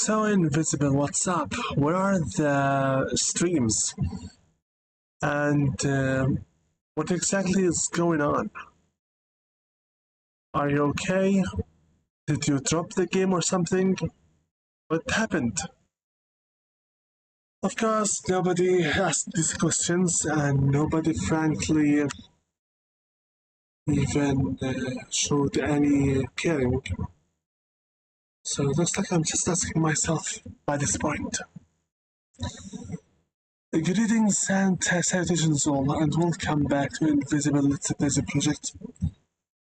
So Invisible, what's up? Where are the streams? And what exactly is going on? Are you okay? Did you drop the game or something? What happened? Of course, nobody asked these questions, and nobody, frankly, even showed any caring. So it looks like I'm just asking myself by this point. Greetings and salutations all, and welcome back to Invisible Let's Busy Project.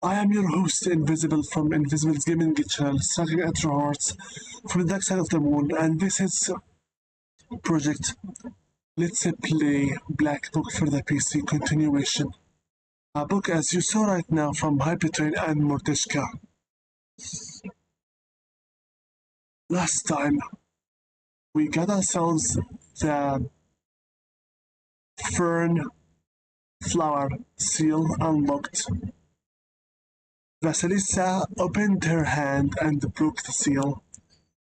I am your host, Invisible, from Invisible's Gaming Channel, struggling at your hearts from the dark side of the moon, and this is Project Let's Play Black Book for the PC continuation. A book as you saw right now from Hypertrain and Mordeshka. Last time, we got ourselves the Fern Flower seal unlocked. Vasilisa opened her hand and broke the seal.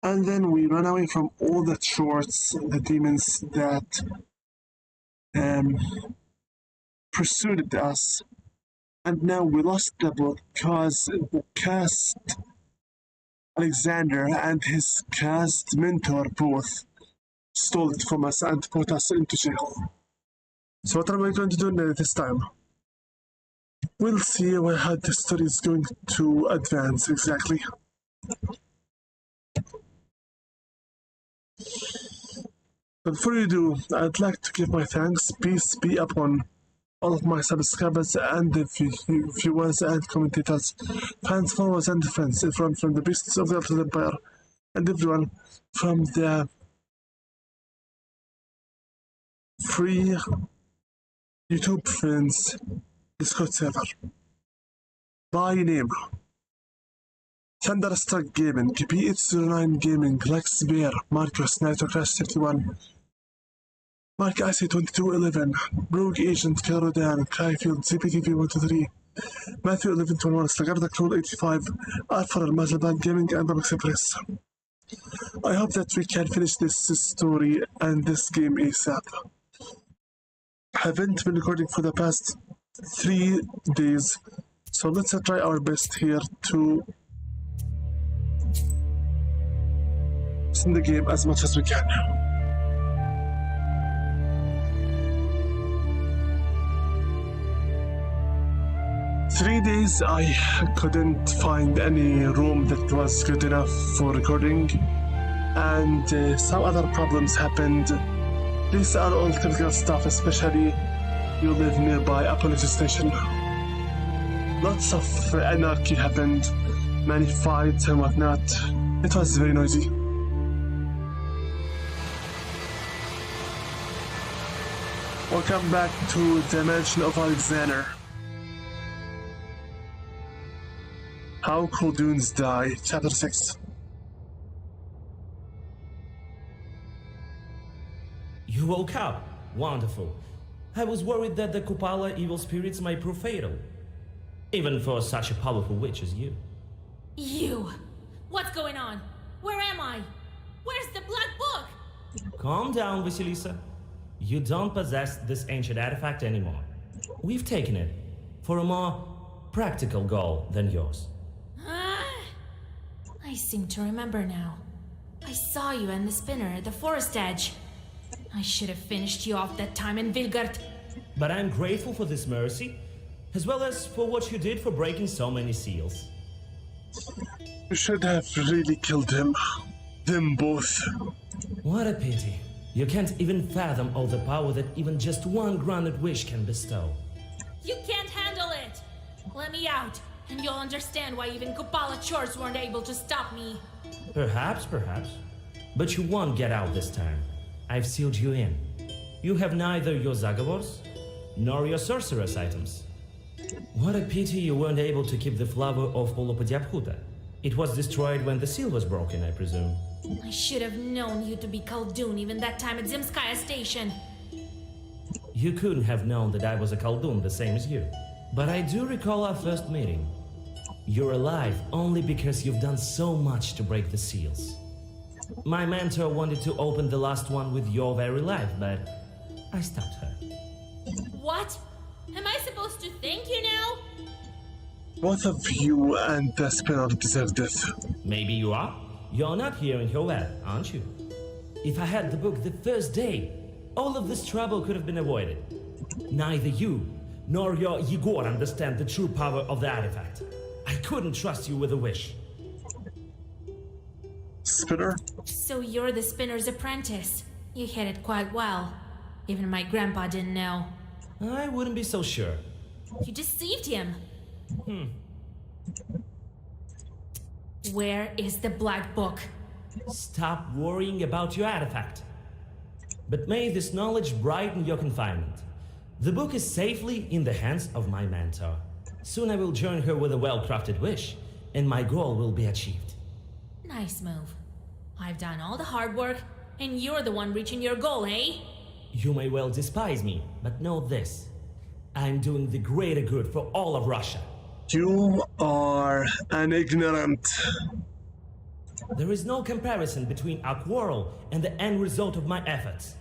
And then we ran away from all the shorts, the demons that pursued us. And now we lost the book because Cast Alexander and his cast mentor both stole it from us and put us into jail. So what are we going to do this time? We'll see how the story is going to advance exactly. But before you do, I'd like to give my thanks. Peace be upon all of my subscribers and the viewers and commentators, fans, followers, and friends, everyone from the beasts of the Altered Empire, and everyone from the free YouTube friends Discord server. By name: Thunderstruck Gaming, PH09 Gaming, Lex Bear, Marcus, Nitro Crash 51, Mark IC2211, Rogue Agent, Carodan, Cryfield, ZPTV123, Matthew 1121, Slagarda Clone 85, Alpha Mazalban Gaming, and Box Press. I hope that we can finish this story and this game ASAP. I haven't been recording for the past 3 days, so let's try our best here to in the game as much as we can. Three days I couldn't find any room that was good enough for recording, and some other problems happened. These are all typical stuff, especially you live nearby a police station. Lots of anarchy happened, many fights and whatnot. It was very noisy. Welcome back to the Mansion of Alexander. How Khulduns Die, Chapter 6. You woke up. Wonderful. I was worried that the Kupala evil spirits might prove fatal. Even for such a powerful witch as you. You! What's going on? Where am I? Where's the Black Book? Calm down, Vasilisa. You don't possess this ancient artifact anymore. We've taken it for a more practical goal than yours. I seem to remember now. I saw you and the spinner at the forest edge. I should have finished you off that time in Vilgard. But I'm grateful for this mercy, as well as for what you did for breaking so many seals. You should have really killed him. Them both. What a pity. You can't even fathom all the power that even just one granted wish can bestow. You can't handle it! Let me out, and you'll understand why even Kupala chores weren't able to stop me. Perhaps. But you won't get out this time. I've sealed you in. You have neither your Zagavors, nor your sorceress items. What a pity you weren't able to keep the flower of Polopodiaphuta. It was destroyed when the seal was broken, I presume. I should have known you to be Khaldun even that time at Zemskaya Station. You couldn't have known that I was a Khaldun the same as you. But I do recall our first meeting. You're alive only because you've done so much to break the seals. My mentor wanted to open the last one with your very life, but I stopped her. What? Am I supposed to thank you now? Both of you and the spinner deserve death. Maybe you are. You're not hearing her well, aren't you? If I had the book the first day, all of this trouble could have been avoided. Neither you nor your Yegor understand the true power of the artifact. I couldn't trust you with a wish. Spinner? So you're the spinner's apprentice. You hid it quite well. Even my grandpa didn't know. I wouldn't be so sure. You deceived him. Where is the black book? Stop worrying about your artifact. But may this knowledge brighten your confinement. The book is safely in the hands of my mentor. Soon I will join her with a well-crafted wish, and my goal will be achieved. Nice move. I've done all the hard work, and you're the one reaching your goal, eh? You may well despise me, but know this. I'm doing the greater good for all of Russia. You are an ignorant. There is no comparison between our quarrel and the end result of my efforts.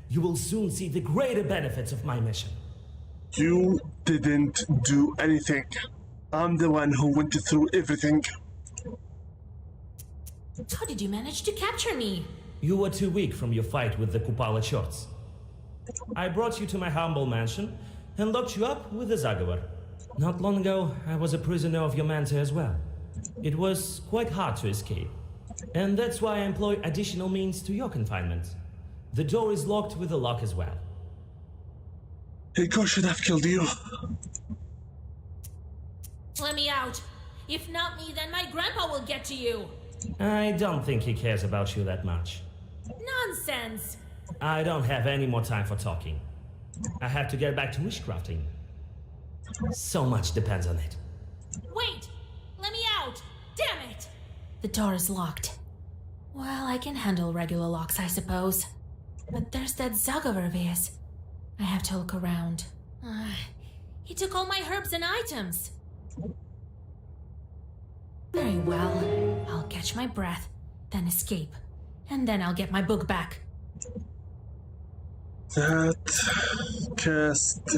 You will soon see the greater benefits of my mission. You didn't do anything. I'm the one who went through everything. How did you manage to capture me? You were too weak from your fight with the Kupala Chorts. I brought you to my humble mansion and locked you up with the Zagavar. Not long ago, I was a prisoner of your mentor as well. It was quite hard to escape, and that's why I employ additional means to your confinement. The door is locked with a lock as well. Igor should have killed you. Let me out. If not me, then my grandpa will get to you. I don't think he cares about you that much. Nonsense. I don't have any more time for talking. I have to get back to wishcrafting. So much depends on it. Wait! Let me out! Damn it! The door is locked. Well, I can handle regular locks, I suppose. But there's that Zagavar of his. I have to look around. He took all my herbs and items. Very well. I'll catch my breath, then escape. And then I'll get my book back. That cast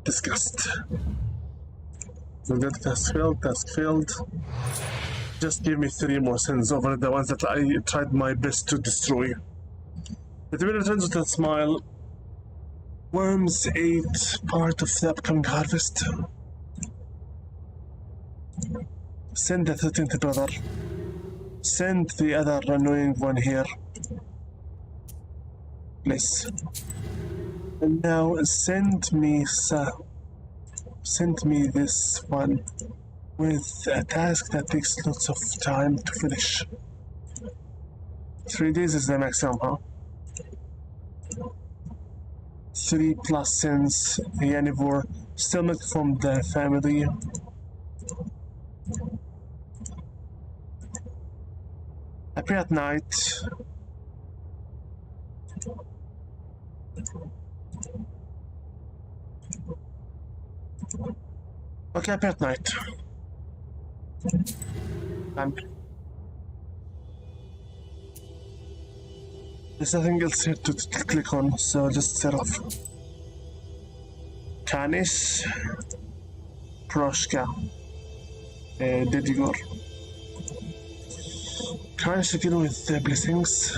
disgust. So that task failed. Just give me 3 more sins over the ones that I tried my best to destroy. The devil returns with a smile. Worms ate part of the upcoming harvest. Send the 13th brother. Send the other annoying one here. Please. And now send me this one with a task that takes lots of time to finish. 3 days is the maximum, huh? 3 plus sins, the Yanivore, still not from the family. I pray at night. Okay, I pray at night. Done. There's nothing else here to click on, so just set off. Canis, Proshka, Dedigor. Canis to deal with the blessings.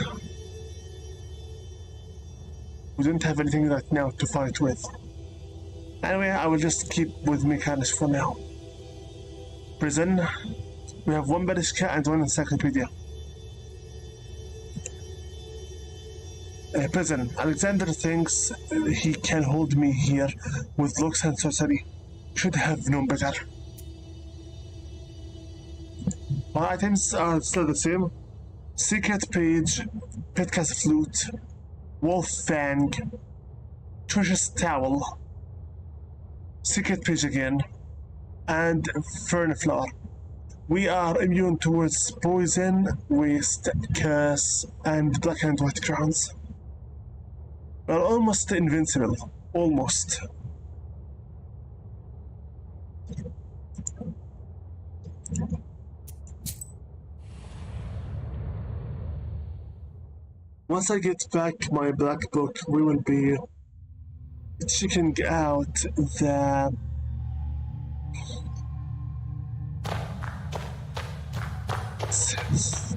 We don't have anything right now to fight with. Anyway, I will just keep with Mekanis for now. Prison. We have 1 Bereshka and 1 encyclopedia. Prison. Alexander thinks he can hold me here with looks and sorcery. Should have known better. My items are still the same. Secret page, Petka's flute, wolf fang, Trish's towel, secret page again, and ferniflower. We are immune towards poison, waste, curse, and black and white crowns. We're almost invincible. Almost. Once I get back my black book, we will be checking out the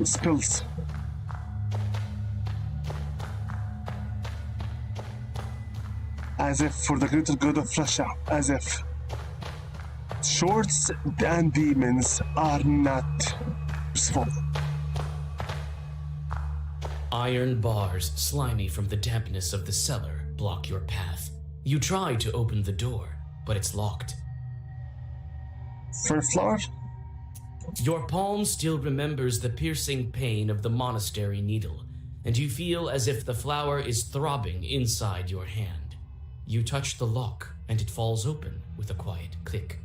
spells. As if for the greater good of Russia, as if shorts and demons are not useful. Iron bars, slimy from the dampness of the cellar, block your path. You try to open the door, but it's locked. First floor? Your palm still remembers the piercing pain of the monastery needle, and you feel as if the flower is throbbing inside your hand. You touch the lock, and it falls open with a quiet click.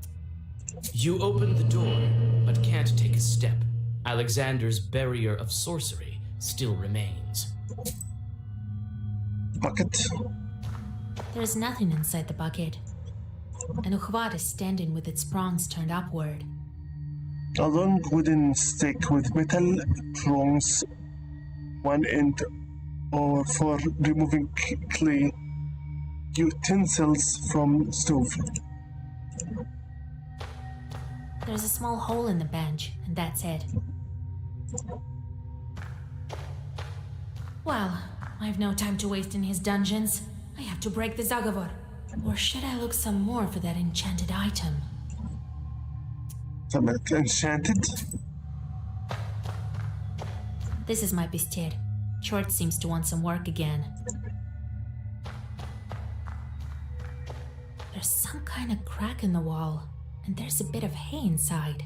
You open the door, but can't take a step. Alexander's barrier of sorcery still remains. Bucket. There's nothing inside the bucket. An Ukhvat is standing with its prongs turned upward. A long wooden stick with metal prongs, one end, or for removing clay utensils from stove. There's a small hole in the bench, and that's it. Well, I've no time to waste in his dungeons. I have to break the Zagavor. Or should I look some more for that enchanted item? Something enchanted? This is my bistir. Chort seems to want some work again. There's some kind of crack in the wall, and there's a bit of hay inside.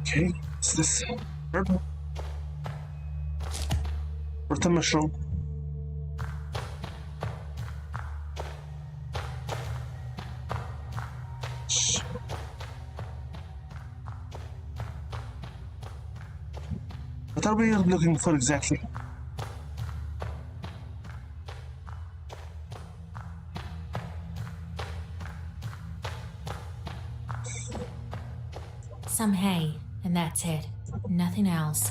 Okay, is this herb? Or the mushroom? Shh. What are we looking for exactly? Some hay, and that's it. Nothing else.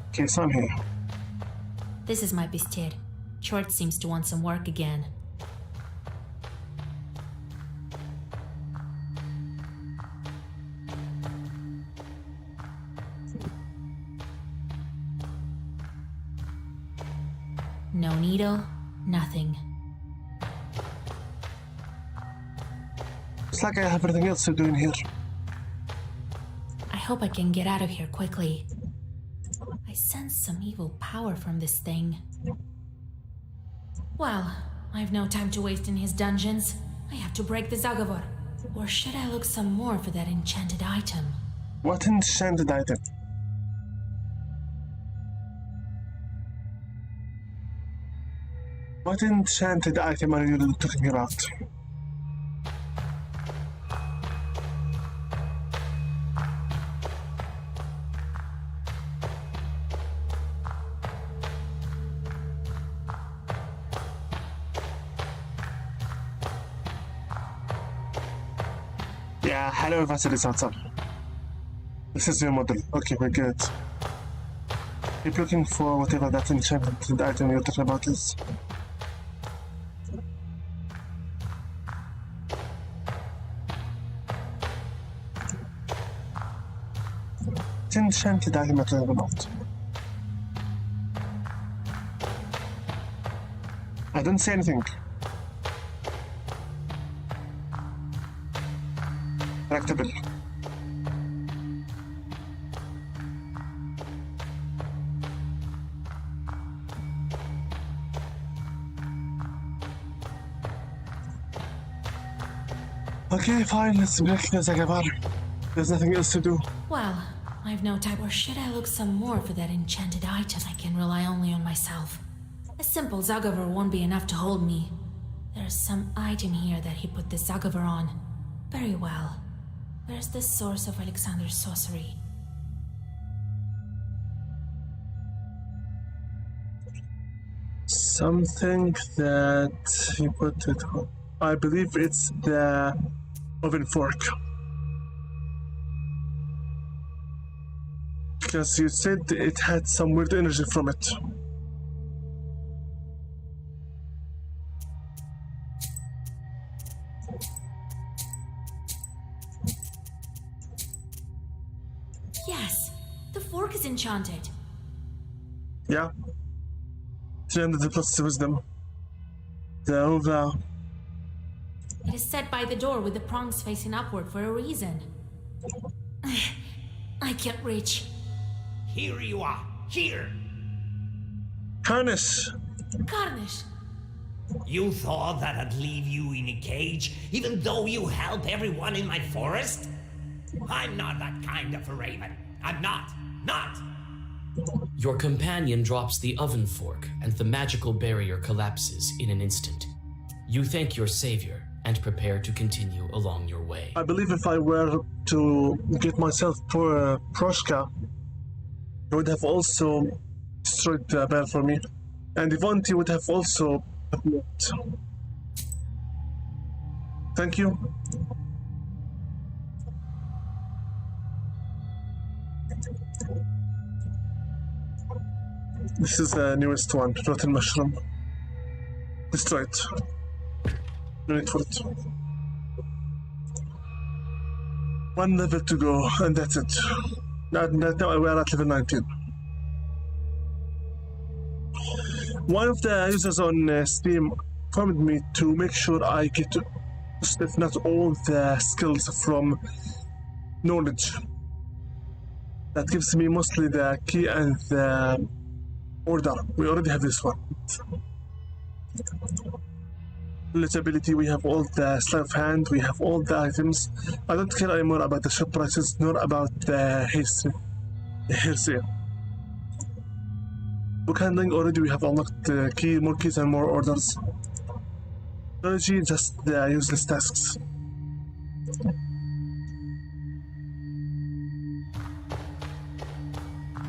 Okay, so I'm here. This is my bistir. Chort seems to want some work again. No needle, nothing. It's like I have everything else to do in here. I hope I can get out of here quickly. I sense some evil power from this thing. Well, I've no time to waste in his dungeons. I have to break the Zagavor. Or should I look some more for that enchanted item? What enchanted item? What enchanted item are you talking about? Yeah, hello Vasily outside. This is your model. Okay, we're good. Keep looking for whatever that enchanted item you're talking about is. What enchanted item you're talking about? I don't say anything. Correctable. Okay, fine, let's break the Zagavar. There's nothing else to do. Well, I've no time. Or should I look some more for that enchanted item? I can rely only on myself. A simple Zagavor won't be enough to hold me. There's some item here that he put the Zagavor on. Very well. Where's the source of Alexander's sorcery? Something that he put it on. I believe it's the oven fork. Because you said it had some weird energy from it. Yes, the fork is enchanted. Yeah. 300 plus wisdom. The over. It is set by the door with the prongs facing upward for a reason. I can't reach. Here you are. Here. Harness. Carnish! You thought that I'd leave you in a cage, even though you help everyone in my forest? I'm not that kind of a raven. I'm not. Not! Your companion drops the oven fork, and the magical barrier collapses in an instant. You thank your savior and prepare to continue along your way. I believe if I were to get myself Proshka, he would have also destroyed the bear for me. And Ivonti would have also appeared. Thank you. This is the newest one, rotten mushroom. Destroy it. No need for it. One level to go, and that's it. Now we're at level 19. One of the users on Steam informed me to make sure I get, if not all, the skills from knowledge. That gives me mostly the key and the order. We already have this one. Legibility, we have all the sleight of hand, we have all the items. I don't care anymore about the shop prices, nor about the hearsay. Book handling, already we have unlocked the key, more keys and more orders. Technology, just the useless tasks.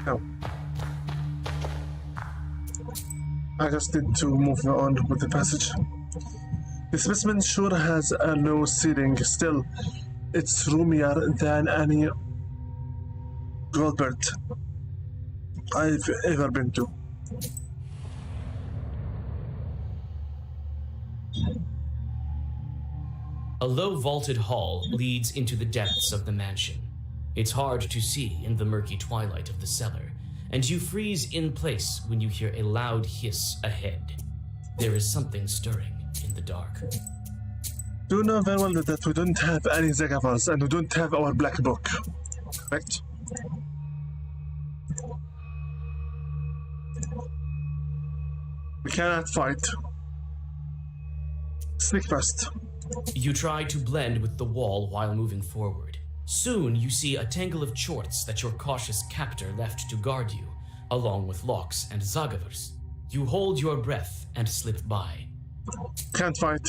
Now, I just need to move on with the passage. The specimen sure has a low ceiling, still, it's roomier than any Goldbird I've ever been to. A low vaulted hall leads into the depths of the mansion. It's hard to see in the murky twilight of the cellar, and you freeze in place when you hear a loud hiss ahead. There is something stirring in the dark. You know very well that we don't have any Zagavars and we don't have our black book, correct? We cannot fight. Sneak past. You try to blend with the wall while moving forward. Soon you see a tangle of chorts that your cautious captor left to guard you, along with Lox and Zagavars. You hold your breath and slip by. Can't fight.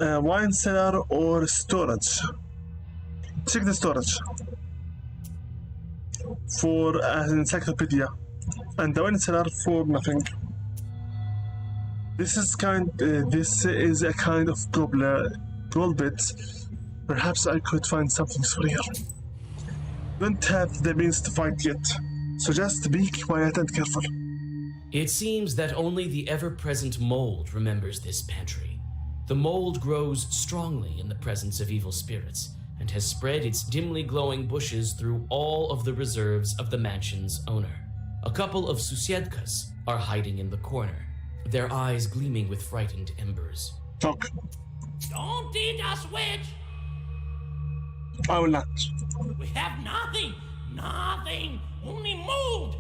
Wine cellar or storage? Check the storage for an encyclopedia, and the wine cellar for nothing. This is a kind of gold bit. Perhaps I could find something for here. Don't have the means to fight yet, so just be quiet and careful. It seems that only the ever-present mold remembers this pantry. The mold grows strongly in the presence of evil spirits and has spread its dimly glowing bushes through all of the reserves of the mansion's owner. A couple of Susiedkas are hiding in the corner, their eyes gleaming with frightened embers. Talk. Don't eat us, witch! I will not. We have nothing! Nothing! Only mold!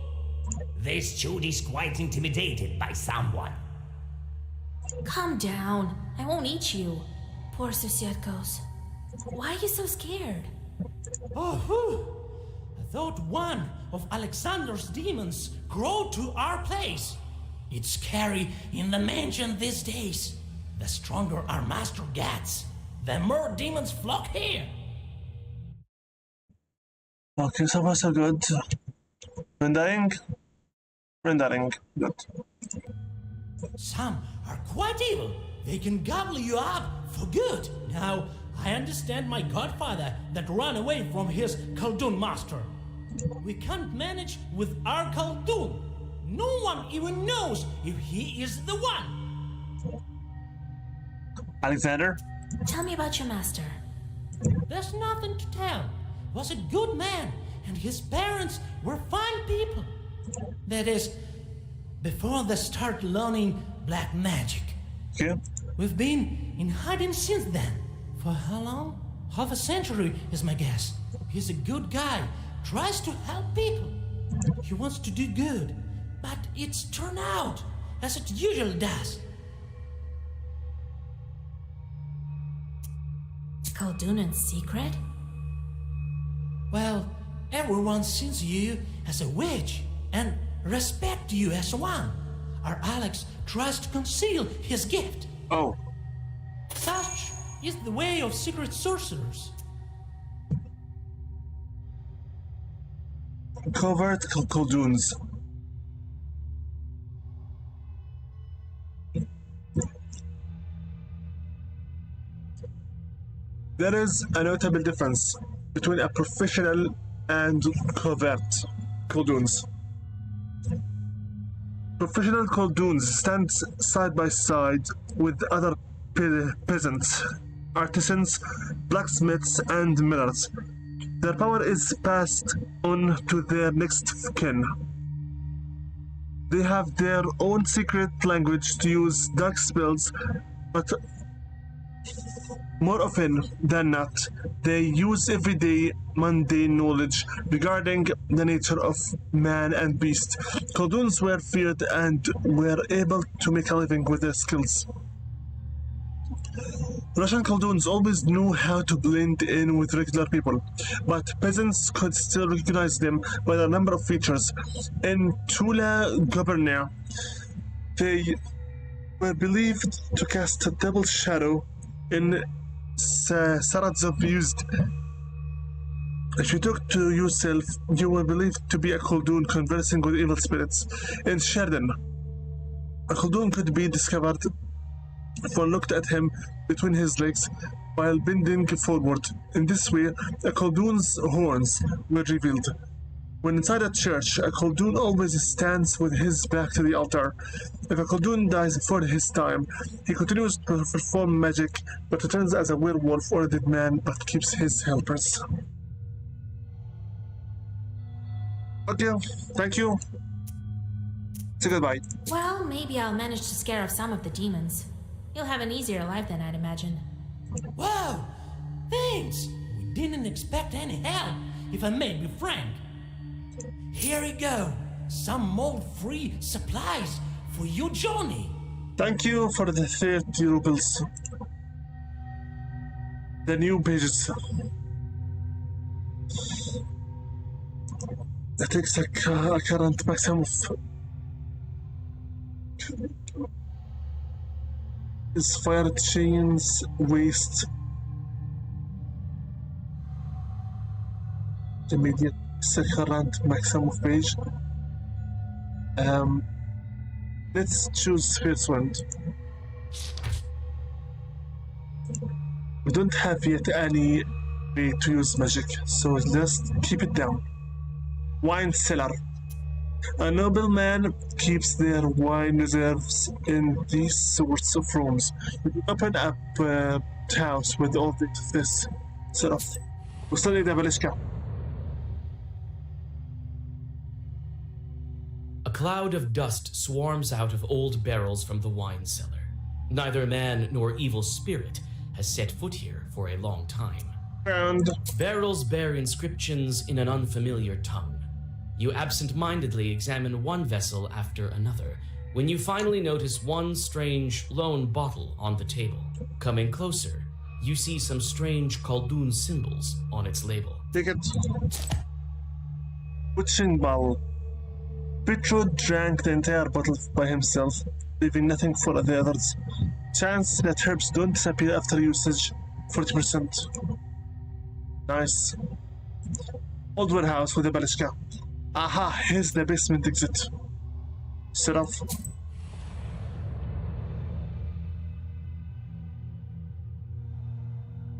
This Jude is quite intimidated by someone. Calm down. I won't eat you. Poor Susietkos. Why are you so scared? Oh, whew. I thought one of Alexander's demons grew to our place. It's scary in the mansion these days. The stronger our master gets, the more demons flock here. Okay, so far so good. Rendering? Rendering. Good. Some are quite evil. They can gobble you up for good. Now, I understand my godfather that ran away from his Khaldun master. We can't manage with our Khaldun. No one even knows if he is the one. Alexander? Tell me about your master. There's nothing to tell. He was a good man, and his parents were fine people. That is, before they start learning black magic. Okay. We've been in hiding since then. For how long? Half a century is my guess. He's a good guy, tries to help people. He wants to do good, but it's turned out as it usually does. Khaldun's secret? Well, everyone sees you as a witch and respect you as one. Our Alex tries to conceal his gift. Oh. Such is the way of secret sorcerers. Covert Khalduns. There is a notable difference between a professional and covert Khalduns. Professional Khalduns stand side by side with other peasants, artisans, blacksmiths, and millers. Their power is passed on to their next of kin. They have their own secret language to use dark spells, but more often than not, they use everyday mundane knowledge regarding the nature of man and beast. Khalduns were feared and were able to make a living with their skills. Russian Khalduns always knew how to blend in with regular people, but peasants could still recognize them by a number of features. In Tula Gubernia, they were believed to cast a double shadow. In Sarazov used. If you talk to yourself, you were believed to be a Khaldun conversing with evil spirits. In Sheridan, a Khaldun could be discovered if one looked at him between his legs while bending forward. In this way, a Khaldun's horns were revealed. When inside a church, a Khaldun always stands with his back to the altar. If a Khaldun dies before his time, he continues to perform magic, but returns as a werewolf or a dead man, but keeps his helpers. Okay, thank you. Say goodbye. Well, maybe I'll manage to scare off some of the demons. You'll have an easier life than I'd imagine. Wow! Thanks! We didn't expect any help, if I may be frank. Here you go. Some mold-free supplies for your journey. Thank you for the 30 rubles. The new pages. That takes a current maximum of is fire chains waste. Immediate current maximum of page. Let's choose first one. We don't have yet any way to use magic, so just keep it down. Wine cellar. A nobleman keeps their wine reserves in these sorts of rooms. You open up a house with all this sort of. وصلني ده بلاش كام. A cloud of dust swarms out of old barrels from the wine cellar. Neither man nor evil spirit has set foot here for a long time. And Barrels bear inscriptions in an unfamiliar tongue. You absent-mindedly examine one vessel after another, when you finally notice one strange lone bottle on the table. Coming closer, you see some strange Khaldun symbols on its label. take it. Witching bottle. Petro drank the entire bottle by himself, leaving nothing for the others. Chance that herbs don't disappear after usage, 40%. Nice. Old warehouse with a balishka. Aha, here's the basement exit. Set off.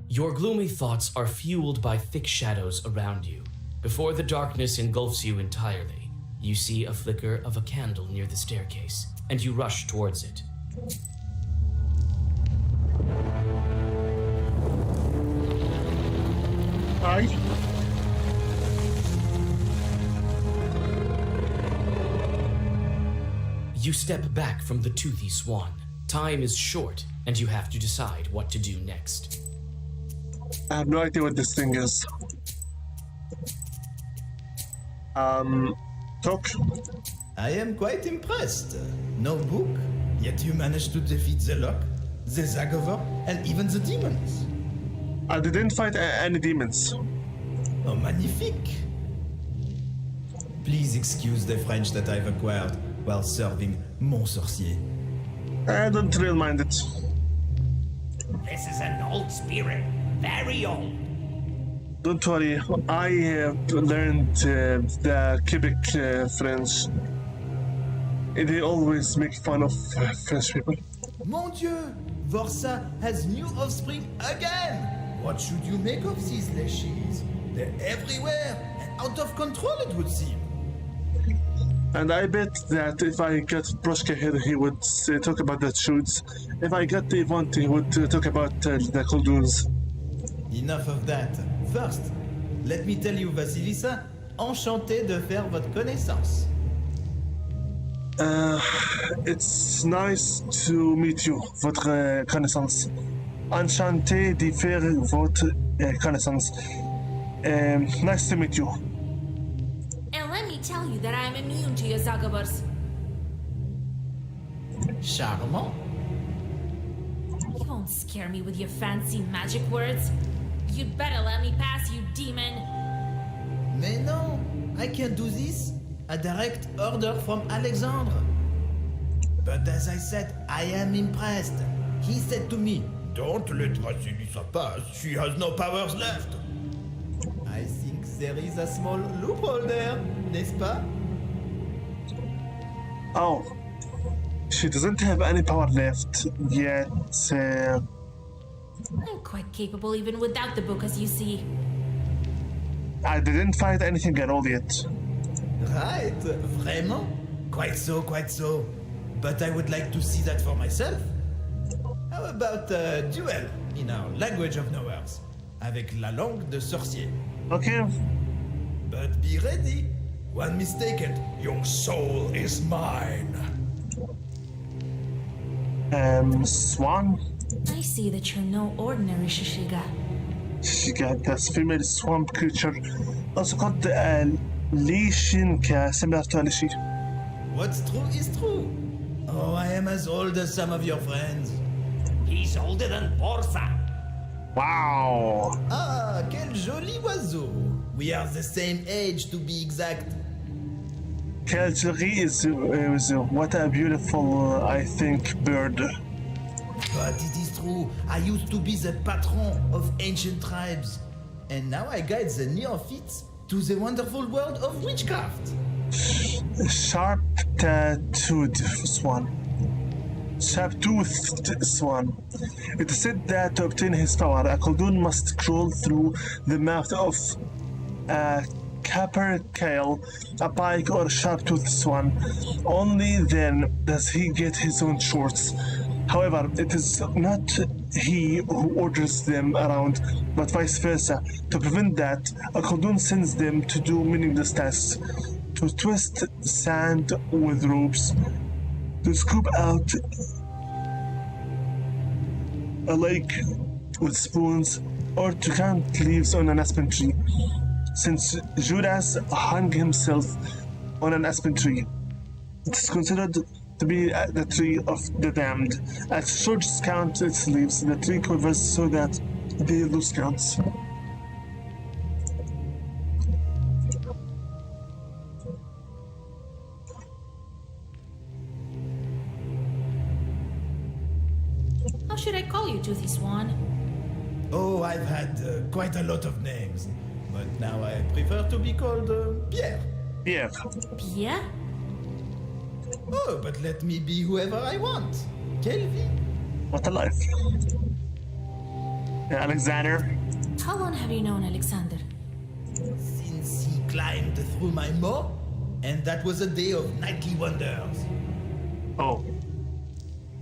Your gloomy thoughts are fueled by thick shadows around you. Before the darkness engulfs you entirely, you see a flicker of a candle near the staircase, and you rush towards it. Hi. You step back from the toothy swan. Time is short, and you have to decide what to do next. I have no idea what this thing is. Talk. I am quite impressed. No book, yet you managed to defeat the Lock, the Zagavor, and even the demons. I didn't fight any demons. Oh, magnifique! Please excuse the French that I've acquired while serving Mon Sorcier. I don't really mind it. This is an old spirit, very old. Don't worry, I learned the Quebec French. They always make fun of French people. Mon Dieu! Vorsa has new offspring again! What should you make of these leashes? They're everywhere and out of control, it would seem. And I bet that if I got Proshka here, he would talk about the shoots. If I got Yvonne, he would talk about the Kolduns. Enough of that. First, let me tell you, Vasilisa, enchanté de faire votre connaissance. It's nice to meet you, votre connaissance. Enchanté de faire votre connaissance. Nice to meet you. And let me tell you that I'm immune to your Zagavors. Charmant. You won't scare me with your fancy magic words. You'd better let me pass, you demon. Mais non, I can't do this. A direct order from Alexandre. But as I said, I am impressed. He said to me, "Don't let Vasilisa pass. She has no powers left." I think there is a small loophole there, n'est-ce pas? Oh, she doesn't have any power left yet. I'm quite capable even without the book, as you see. I didn't fight anything at all yet. Right, vraiment? Quite so, quite so. But I would like to see that for myself. How about a duel in our language of nowheres, avec la langue de sorcier? Okay. But be ready. One mistake and your soul is mine. Swan? I see that you're no ordinary Shishiga. She got this female swamp creature, also called Lishinka, similar to Lishi. What's true is true. Oh, I am as old as some of your friends. He's older than Borsa. Wow. Ah, quel joli oiseau. We are the same age, to be exact. Calgary is what a beautiful, I think, bird. But it is true, I used to be the patron of ancient tribes. And now I guide the neophytes to the wonderful world of witchcraft. Sharp-toothed swan. Sharp-toothed swan. It is said that to obtain his power, a Koldun must crawl through the mouth of a capercaillie, a pike, or a sharp-toothed swan. Only then does he get his own shorts. However, it is not he who orders them around, but vice versa. To prevent that, a Koldun sends them to do meaningless tasks. To twist sand with ropes, to scoop out a lake with spoons, or to count leaves on an aspen tree. Since Judas hung himself on an aspen tree, it is considered to be the tree of the damned. As soldiers count its leaves, the tree quivers so that they lose counts. How should I call you, Toothy Swan? Oh, I've had quite a lot of names. But now I prefer to be called Pierre. Yeah. Pierre? Oh, but let me be whoever I want. Kelvin. What a life. Alexander. How long have you known Alexander? Since he climbed through my moat, and that was a day of nightly wonders. Oh,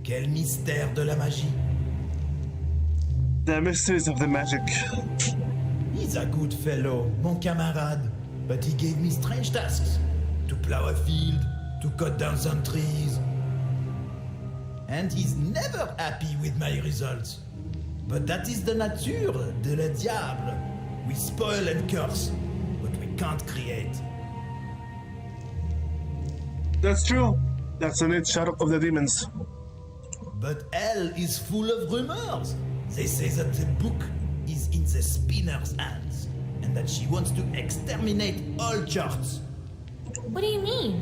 Quel mystère de la magie. the mysteries of the magic. He's a good fellow, mon camarade, but he gave me strange tasks. To plow a field, to cut down some trees. And he's never happy with my results. But that is the nature de le diable. We spoil and curse, but we can't create. That's true. That's the nature of the demons. But hell is full of rumors. They say that the book is in the spinner's hands, and that she wants to exterminate all charts. What do you mean?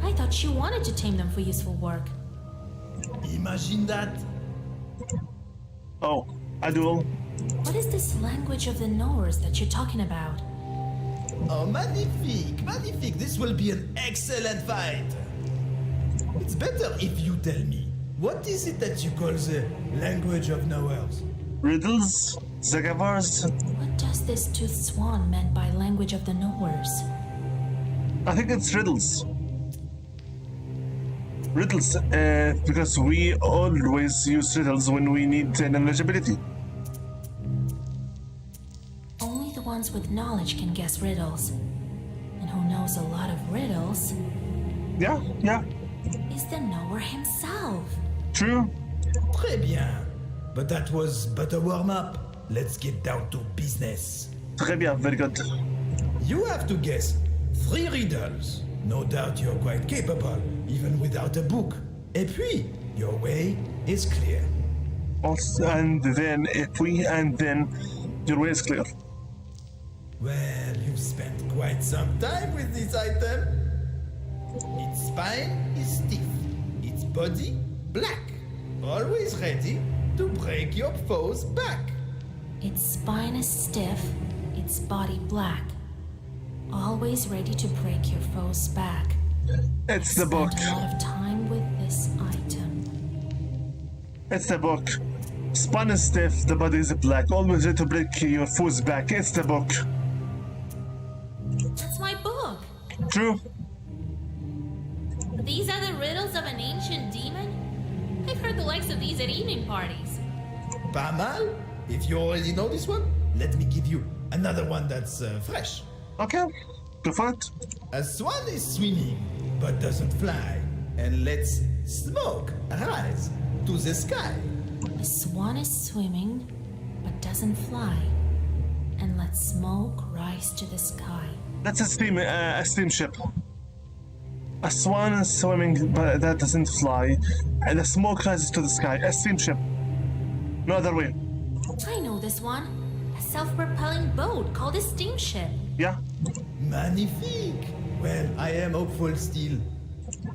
I thought she wanted to tame them for useful work. Imagine that. Oh, I do. What is this language of the knowers that you're talking about? Oh, magnifique, magnifique. This will be an excellent fight. It's better if you tell me. What is it that you call the language of knowers? Riddles, Zagavars. What does this toothed swan meant by language of the knowers? I think it's riddles. Riddles, because we always use riddles when we need knowledgeability. Only the ones with knowledge can guess riddles. And who knows a lot of riddles Yeah, is the knower himself. true. Très bien. But that was but a warm-up. Let's get down to business. Très bien, very good. You have to guess 3 riddles. No doubt you're quite capable, even without a book. Et puis, your way is clear. Also, and then your way is clear. Well, you've spent quite some time with this item. Its spine is stiff, its body black, always ready to break your foe's back. Its spine is stiff, its body black. Always ready to break your foe's back. It's the book. Spent a lot of time with this item. It's the book. Spine is stiff, the body is black. Always ready to break your foe's back. It's the book. That's my book. True. These are the riddles of an ancient demon? I've heard the likes of these at evening parties. Pas mal? If you already know this one, let me give you another one that's fresh. Okay, go for it. A swan is swimming, but doesn't fly, and lets smoke rise to the sky. A swan is swimming, but doesn't fly, and lets smoke rise to the sky. That's a steamship. A swan is swimming, but that doesn't fly, and the smoke rises to the sky. A steamship. No other way. I know this one. A self-propelling boat called a steamship. Yeah. Magnifique! Well, I am hopeful still.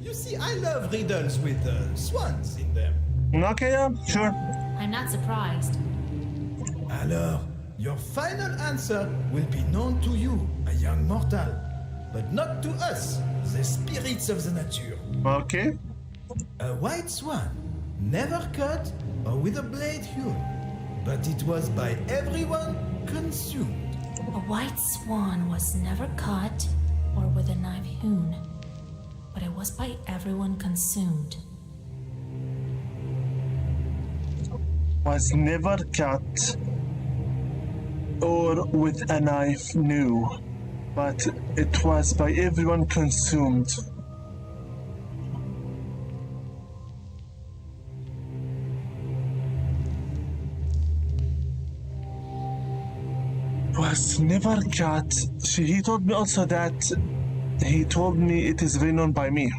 You see, I love riddles with swans in them. Okay, yeah, sure. I'm not surprised. Alors, your final answer will be known to you, a young mortal, but not to us, the spirits of the nature. Okay. A white swan, never cut or with a blade hewn, but it was by everyone consumed. A white swan was never cut or with a knife hewn, but it was by everyone consumed. Was never cut or with a knife new, but it was by everyone consumed. Was never cut. He told me also that he told me it is very known by me.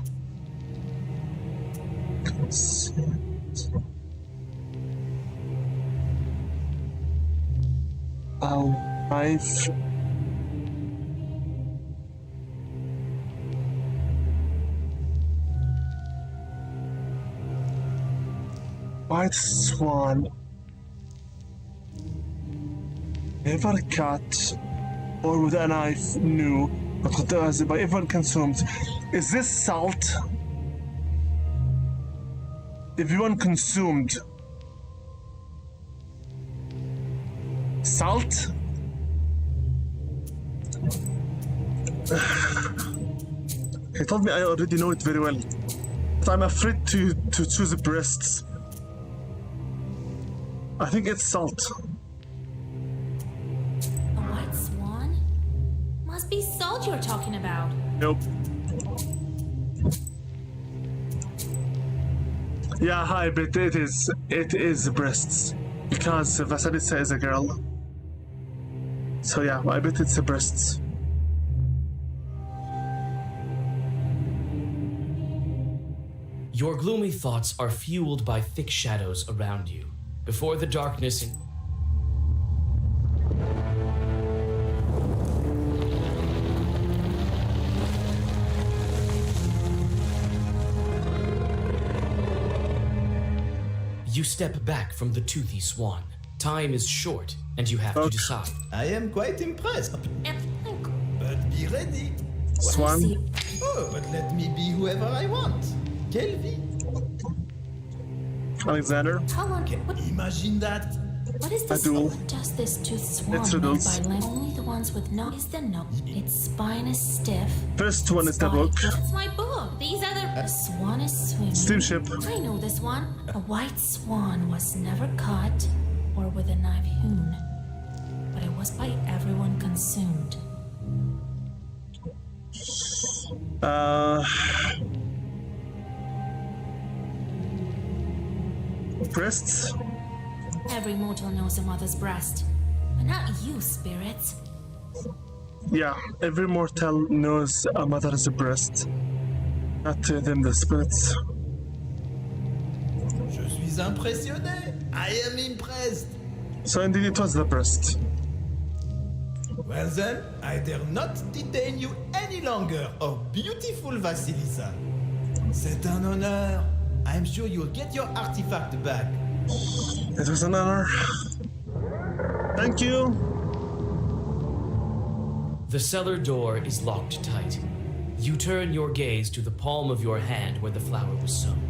Knife. White swan. Never cut or with a knife new, but it was by everyone consumed. Is this salt? Everyone consumed. Salt? He told me I already know it very well. But I'm afraid to choose breasts. I think it's salt. A white swan? Must be salt you're talking about. Nope. Yeah, hi, but it is breasts. Because Vasilisa is a girl. So yeah, I bet it's breasts. Your gloomy thoughts are fueled by thick shadows around you. Before the darkness you step back from the toothy swan. Time is short, and you have to decide. I am quite impressed. But be ready. Swan. See, Oh, but let me be whoever I want. Kelvin. Alexander. how long? Imagine that. What is this? do. Does this toothed swan It's move riddles. by land? Only the ones with no is the no. Its spine is stiff. First one is the body- book. That's my book. These other. The swan is swimming. Steamship. I know this one. A white swan was never caught or with a knife hewn, but it was by everyone consumed. Breasts. Every mortal knows a mother's breast, but not you, spirits. Yeah, every mortal knows a mother's breast. Not them, the spirits. Je suis impressionné. I am impressed. So indeed, it was the breast. Well then, I dare not detain you any longer, oh beautiful Vasilisa. C'est un honneur. I'm sure you'll get your artifact back. It was an honor. Thank you. The cellar door is locked tight. You turn your gaze to the palm of your hand where the flower was sown.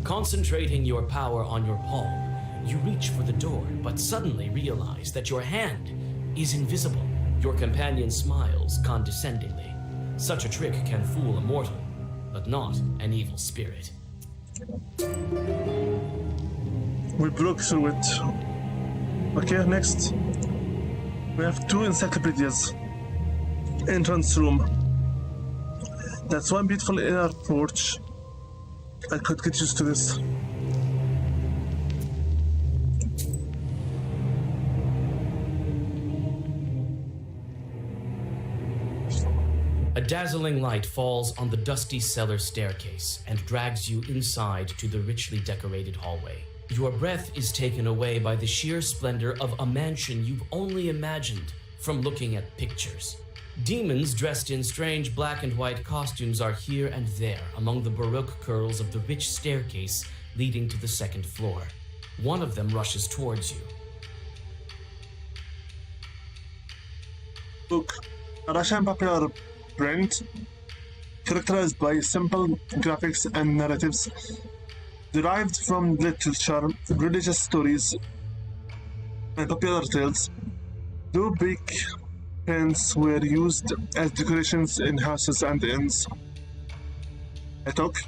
Concentrating your power on your palm, you reach for the door, but suddenly realize that your hand is invisible. Your companion smiles condescendingly. Such a trick can fool a mortal, but not an evil spirit. We broke through it. Okay, next. We have 2 encyclopedias. Entrance room. That's one beautiful inner porch. I could get used to this. A dazzling light falls on the dusty cellar staircase and drags you inside to the richly decorated hallway. Your breath is taken away by the sheer splendor of a mansion you've only imagined from looking at pictures. Demons dressed in strange black and white costumes are here and there among the baroque curls of the rich staircase leading to the second floor. One of them rushes towards you. Book. A Russian popular print characterized by simple graphics and narratives derived from literature, religious stories, and popular tales. Two big pens were used as decorations in houses and inns. I talk.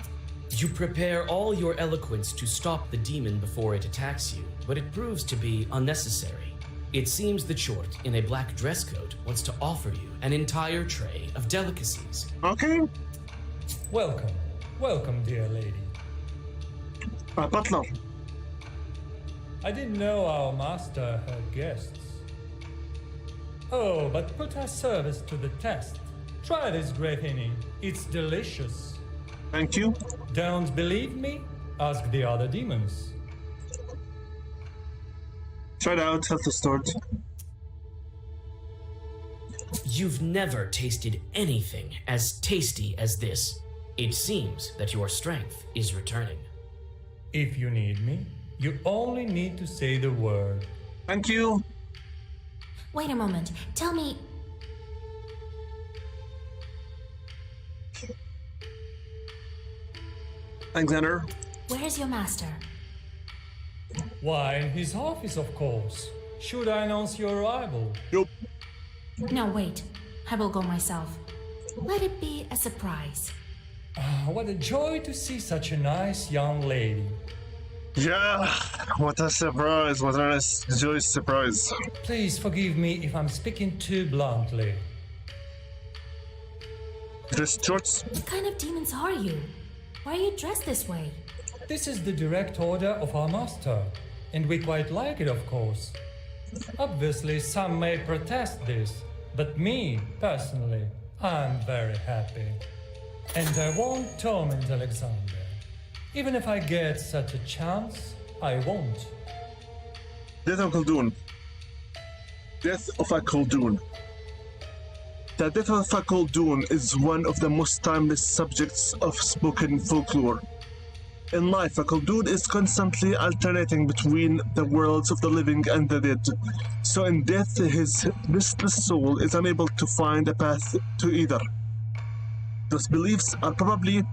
You prepare all your eloquence to stop the demon before it attacks you, but it proves to be unnecessary. It seems the Chort, in a black dress coat, wants to offer you an entire tray of delicacies. Okay. Welcome. Welcome, dear lady. Butler. I didn't know our master had guests. Oh, but put our service to the test. Try this great inning. It's delicious. Thank you. Don't believe me? Ask the other demons. Try it out, health restored. You've never tasted anything as tasty as this. It seems that your strength is returning. If you need me, you only need to say the word. Thank you. Wait a moment. Tell me. Alexander. Where's your master? Why, in his office, of course. Should I announce your arrival? Yup. No, wait. I will go myself. Let it be a surprise. What a joy to see such a nice young lady. Yeah, what a surprise, what a nice, joyous surprise. Please forgive me if I'm speaking too bluntly. Dress shorts? What kind of demons are you? Why are you dressed this way? This is the direct order of our master, and we quite like it, of course. Obviously, some may protest this, but me, personally, I'm very happy. And I won't torment Alexander. Even if I get such a chance, I won't. Death of Khaldun. Death of a Khaldun. The death of a Khaldun is one of the most timeless subjects of spoken folklore. In life, a Khaldun is constantly alternating between the worlds of the living and the dead. So in death, his restless soul is unable to find a path to either. Those beliefs are probably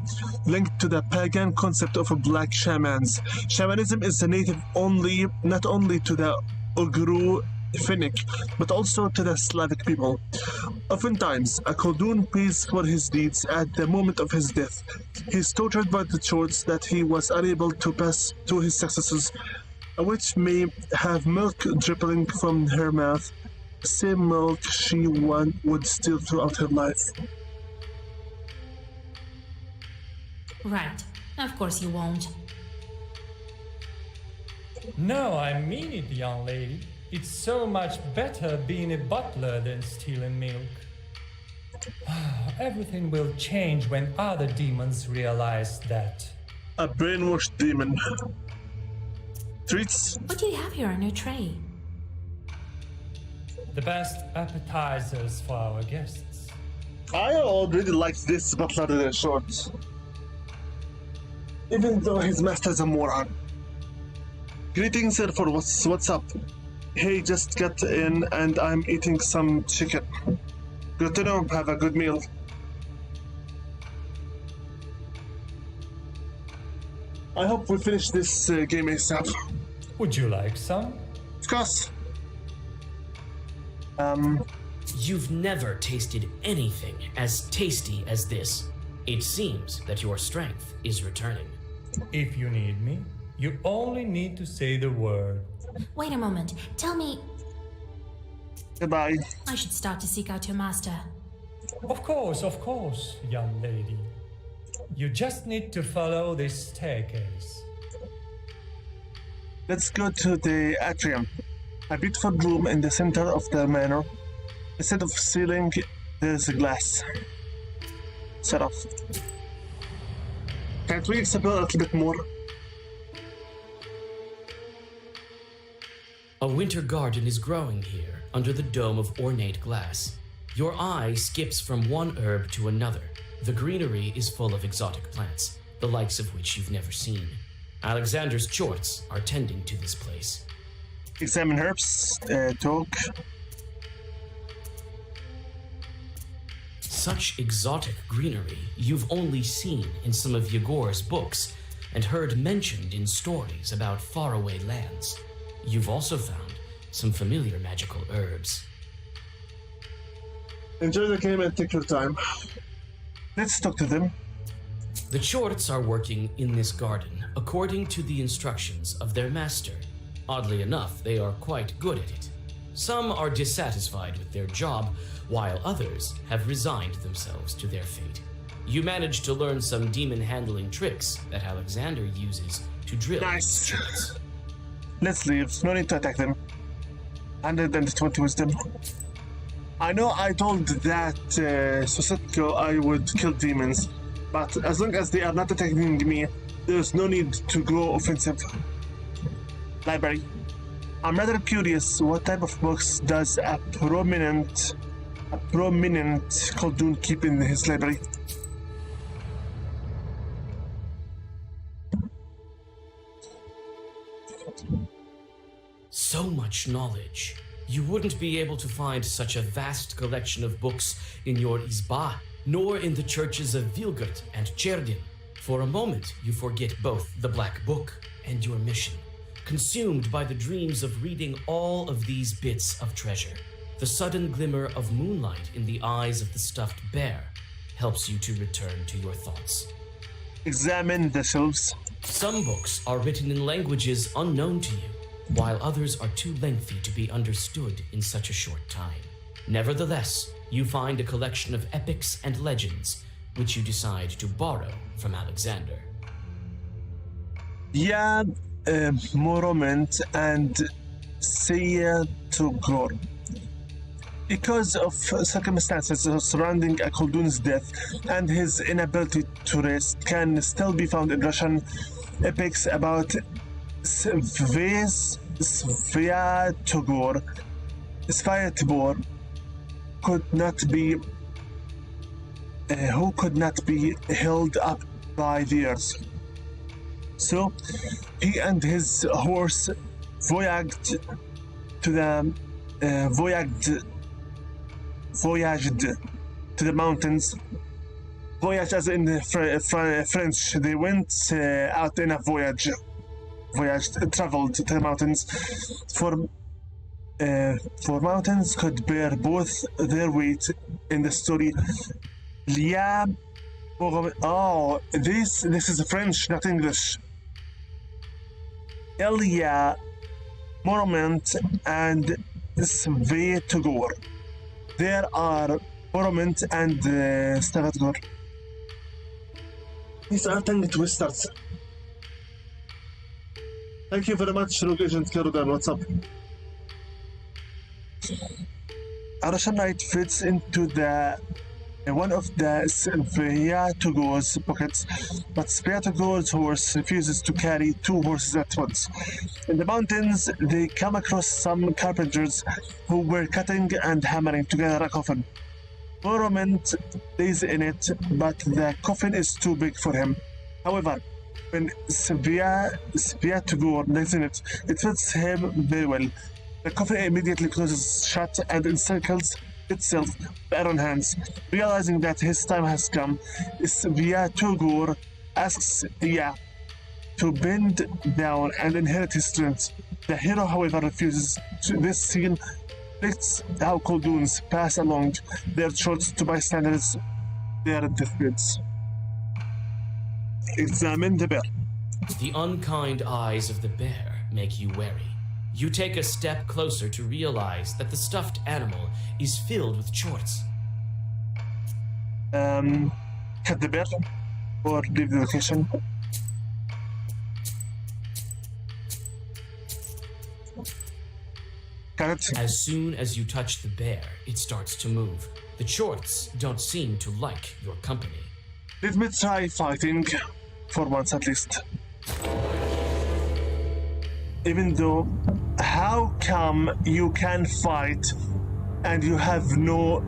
linked to the pagan concept of black shamans. Shamanism is native not only to the Ugru Finnic, but also to the Slavic people. Oftentimes, a Khaldun pays for his deeds at the moment of his death. He is tortured by the chords that he was unable to pass to his successors, a witch may have milk dripping from her mouth, the same milk she would steal throughout her life. Right. Of course you won't. No, I mean it, young lady. It's so much better being a butler than stealing milk. Everything will change when other demons realize that. A brainwashed demon. Treats? What do you have here on your tray? The best appetizers for our guests. I already like this butler in shorts. Even though his master's a moron. Greetings, sir, for what's up? Hey, just got in and I'm eating some chicken. Good to know, have a good meal. I hope we finish this game ASAP. Would you like some? Of course. You've never tasted anything as tasty as this. It seems that your strength is returning. If you need me, you only need to say the word. Wait a moment. Tell me, Goodbye. I should start to seek out your master. Of course, young lady. You just need to follow this staircase. Let's go to the atrium. A beautiful room in the center of the manor. Instead of ceiling, there's a glass. Set off. Can't we explore a little bit more? A winter garden is growing here under the dome of ornate glass. Your eye skips from one herb to another. The greenery is full of exotic plants, the likes of which you've never seen. Alexander's chorts are tending to this place. Examine herbs, talk. Such exotic greenery you've only seen in some of Yegor's books and heard mentioned in stories about faraway lands. You've also found some familiar magical herbs. Enjoy the game and take your time. Let's talk to them. The Chorts are working in this garden according to the instructions of their master. Oddly enough, they are quite good at it. Some are dissatisfied with their job, while others have resigned themselves to their fate. You managed to learn some demon-handling tricks that Alexander uses to drill Nice. his Chorts. Let's leave. No need to attack them. 120 wisdom. I know I told that Susutko I would kill demons, but as long as they are not attacking me, there's no need to go offensive. Library. I'm rather curious, what type of books does a prominent Khaldun keep in his library? So much knowledge. You wouldn't be able to find such a vast collection of books in your Izba, nor in the churches of Vilgurt and Cherdin. For a moment, you forget both the Black Book and your mission, consumed by the dreams of reading all of these bits of treasure. The sudden glimmer of moonlight in the eyes of the stuffed bear helps you to return to your thoughts. Examine the shelves. Some books are written in languages unknown to you, while others are too lengthy to be understood in such a short time. Nevertheless, you find a collection of epics and legends, which you decide to borrow from Alexander. Yeah, Moromont and Togor. Because of circumstances surrounding Akoldun's death and his inability to rest, can still be found in Russian epics about Svyatogor. Svyatogor who could not be held up by the earth. So he and his horse voyaged to the mountains. Voyage as in French. They went out in a voyage. Traveled to the mountains. For mountains could bear both their weight in the story. Oh, this is French, not English. Elia, Moromont, and Svyatogor. There are Moromont and Svyatogor. These are tongue twisters. Thank you very much, Rogue Agent Karudan. What's up? A Russian knight fits into one of the Svyatogor's pockets, but Svyatogor's horse refuses to carry two horses at once. In the mountains, they come across some carpenters who were cutting and hammering together a coffin. Moromont lays in it, but the coffin is too big for him. However, when Svyatogor lays in it, it fits him very well. The coffin immediately closes shut and encircles itself with iron hands. Realizing that his time has come, Svyatogor asks Iya to bend down and inherit his strength. The hero, however, refuses. This scene depicts how Kolduns pass along their chores to bystanders their deathbeds. Examine the bear. The unkind eyes of the bear make you wary. You take a step closer to realize that the stuffed animal is filled with chorts. Cut the bear or leave the location. Cut it. As soon as you touch the bear, it starts to move. The chorts don't seem to like your company. Let me try fighting for once at least. Even though, how come you can fight and you have no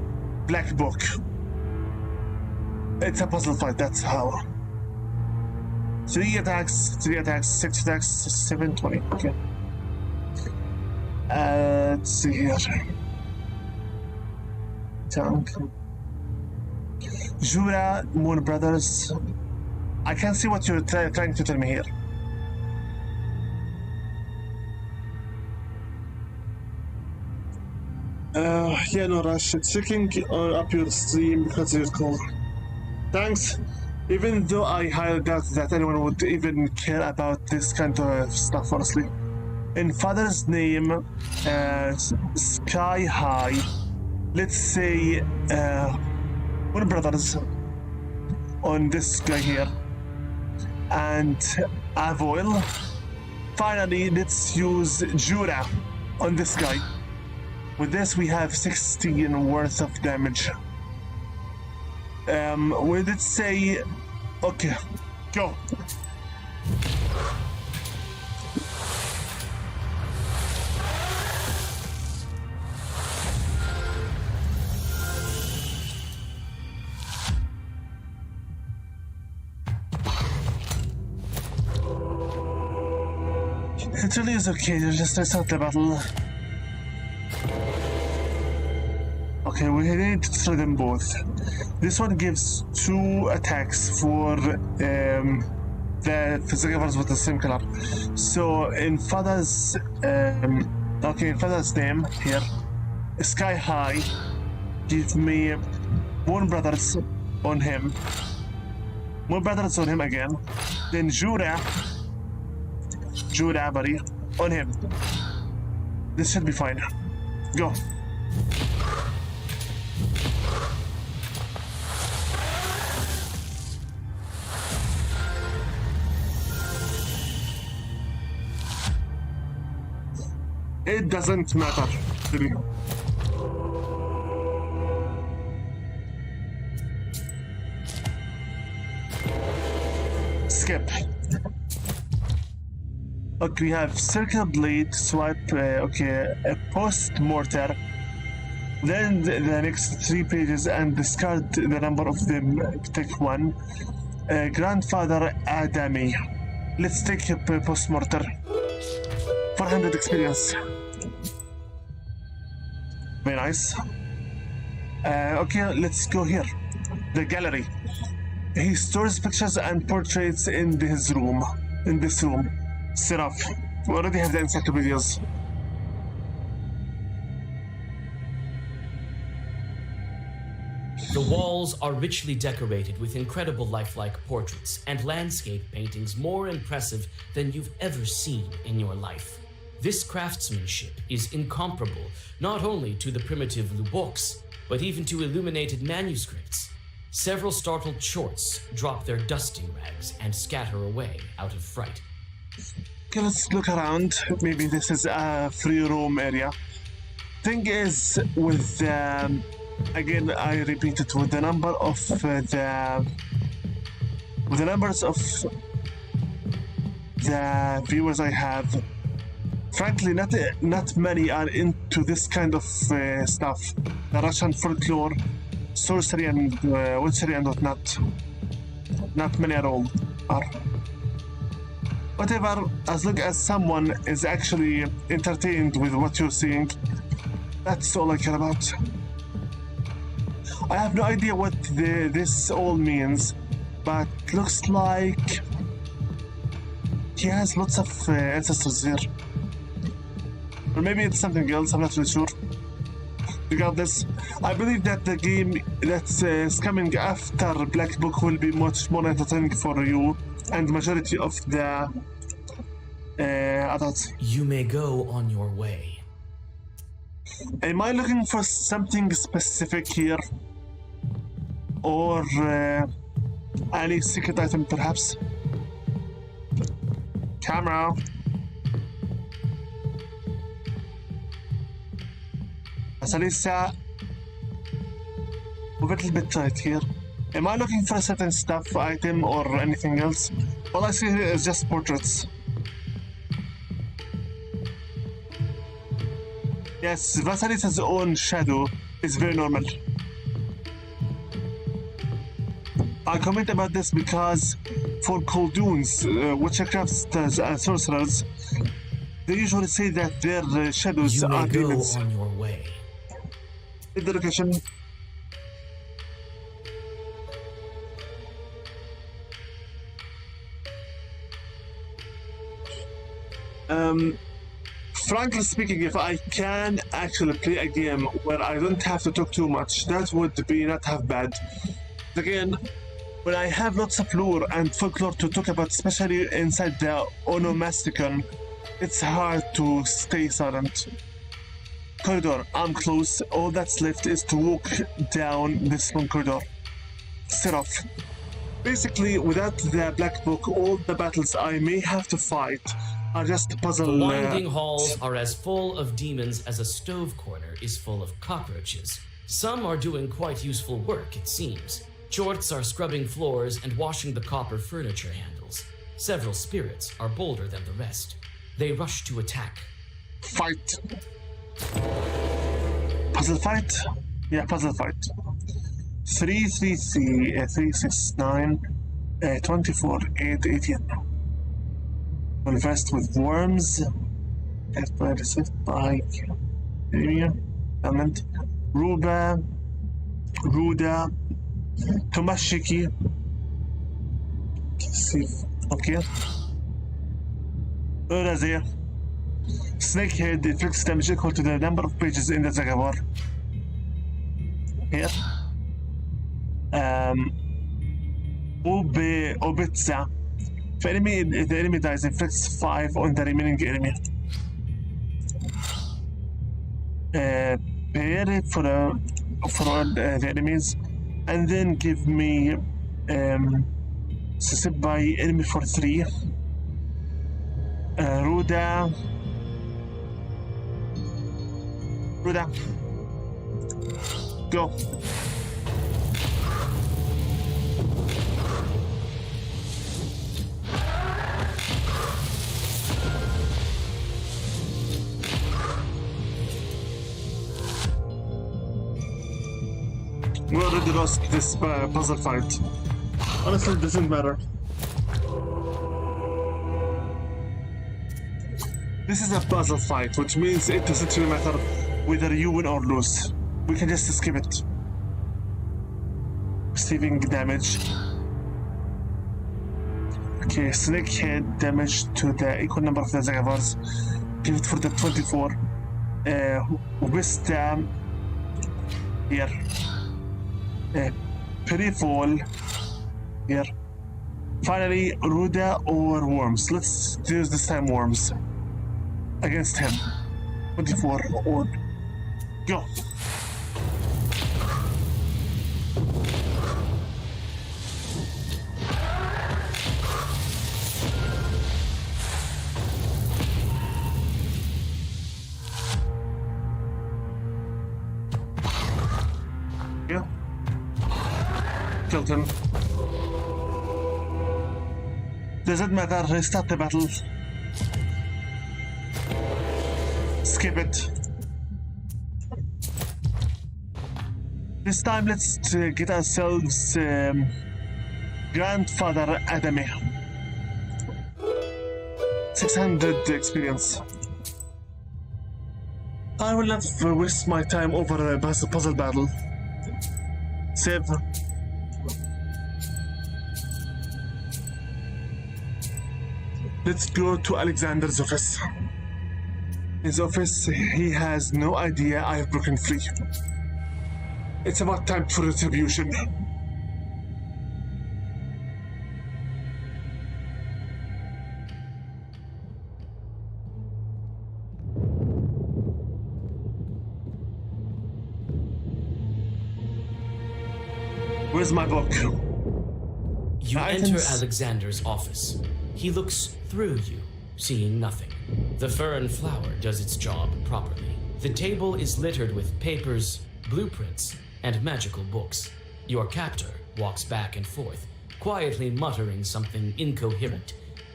black book? It's a puzzle fight, that's how. 3 attacks, 6 attacks, 720. Okay. Let's see here. Tank. Jura, Moon Brothers. I can't see what you're trying to tell me here. Yeah, no rush. Checking up your stream because you're cool. Thanks. Even though I highly doubt that anyone would even care about this kind of stuff, honestly. In Father's name, Sky High, let's say, Moon Brothers on this guy here, and Avoil. Finally, let's use Jura on this guy. With this, we have 16 worth of damage. We did say, okay, go. It really is okay to just restart the battle. Okay, we need to throw them both. This one gives 2 attacks for the Zagavars with the same color. So in Father's in Father's name here, Sky High, give me Moon Brothers on him. More battles on him again. Then Judah, buddy, on him. This should be fine. Go. It doesn't matter, really. Skip. Okay, we have circle blade, swipe, okay, a post mortar. Then the next 3 pages and discard the number of them. Take 1. Grandfather Adami. Let's take a post mortar. 400 experience. Very nice. Okay, let's go here. The gallery. He stores pictures and portraits in his room. In this room. Seraph. We already have the encyclopedias. The walls are richly decorated with incredible lifelike portraits and landscape paintings more impressive than you've ever seen in your life. This craftsmanship is incomparable not only to the primitive Luboks, but even to illuminated manuscripts. Several startled chorts drop their dusting rags and scatter away out of fright. Okay, let's look around. Maybe this is a free roam area. Thing is, with again, I repeat it, with the number of with the numbers of the viewers I have, frankly, not many are into this kind of stuff. The Russian folklore, sorcery, and witchery, and whatnot. Not many at all are. Whatever, as long as someone is actually entertained with what you're seeing, that's all I care about. I have no idea what this all means, but looks like he has lots of ancestors here. Or maybe it's something else, I'm not really sure. Regardless, I believe that the game that's coming after Black Book will be much more entertaining for you and majority of the adults. You may go on your way. Am I looking for something specific here? Or any secret item perhaps? Camera. Salisa, a little bit tight here. Am I looking for a certain stuff, item, or anything else? All I see here is just portraits. Yes, Vasalisa's own shadow is very normal. I comment about this because for Kolduns, witchcrafters and sorcerers, they usually say that their shadows You may are go demons. on your way. In the location. Frankly speaking, if I can actually play a game where I don't have to talk too much, that would be not half bad. Again, when I have lots of lore and folklore to talk about, especially inside the Onomasticon, it's hard to stay silent. Corridor, I'm close. All that's left is to walk down this long corridor. Set off. Basically, without the Black Book, all the battles I may have to fight are just puzzle. The winding halls are as full of demons as a stove corner is full of cockroaches. Some are doing quite useful work, it seems. Chorts are scrubbing floors and washing the copper furniture handles. Several spirits are bolder than the rest. They rush to attack. Fight. Puzzle fight? Yeah, puzzle fight. 333, 369, 24, 8, 18. Invest with worms. As by received by Element. Ruda, Tomashiki. See. Okay. Urazir. Snakehead inflicts damage equal to the number of pages in the Zagabor. Here. وبيتزا. If the enemy dies, inflicts 5 on the remaining enemy. Pair for all the enemies, and then give me sit by enemy for 3. Ruda, go. We already lost this puzzle fight. Honestly, it doesn't matter. This is a puzzle fight, which means it doesn't really matter whether you win or lose. We can just skip it. Receiving damage. Okay, snake head damage to the equal number of the Zagavars. Give it for the 24. Vista here. Pre-fall here. Finally, Ruda or Worms. Let's use this time Worms against him. 24 on. Go. Yeah. Killed him. Doesn't matter, restart the battle. Skip it. This time let's get ourselves Grandfather Adame. 600 experience. I will not waste my time over a puzzle battle. Save. Let's go to Alexander's office. His office, he has no idea I've broken free. It's about time for retribution. Where's my book? You Items. enter Alexander's office. He looks through you, seeing nothing. The fern flower does its job properly. The table is littered with papers, blueprints, and magical books. Your captor walks back and forth, quietly muttering something incoherent,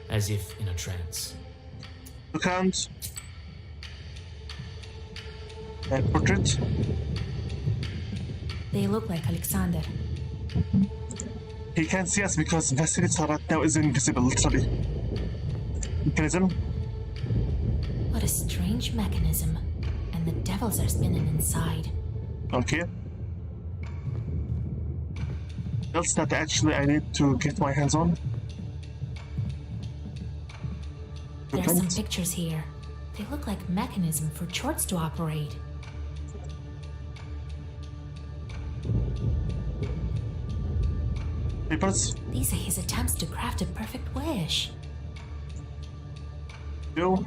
as if in a trance. Look hands. Portrait. They look like Alexander. He can't see us because Vasilisa right now is invisible, literally. Mechanism. What a strange mechanism. And the devils are spinning inside. Okay. Else that actually I need to get my hands on. There are some pictures here. They look like mechanism for Chorts to operate. Papers. These are his attempts to craft a perfect wish. No.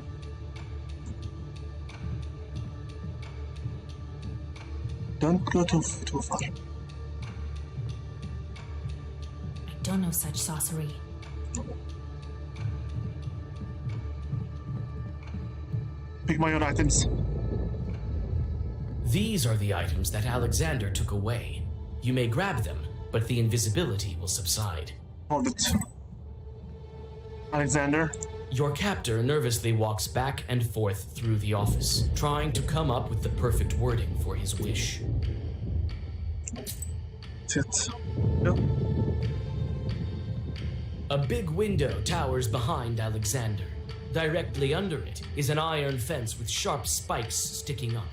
Don't go too far. I don't know such sorcery. Pick my own items. These are the items that Alexander took away. You may grab them, but the invisibility will subside. Hold it. Alexander. Your captor nervously walks back and forth through the office, trying to come up with the perfect wording for his wish. Sit. No. A big window towers behind Alexander. Directly under it is an iron fence with sharp spikes sticking up.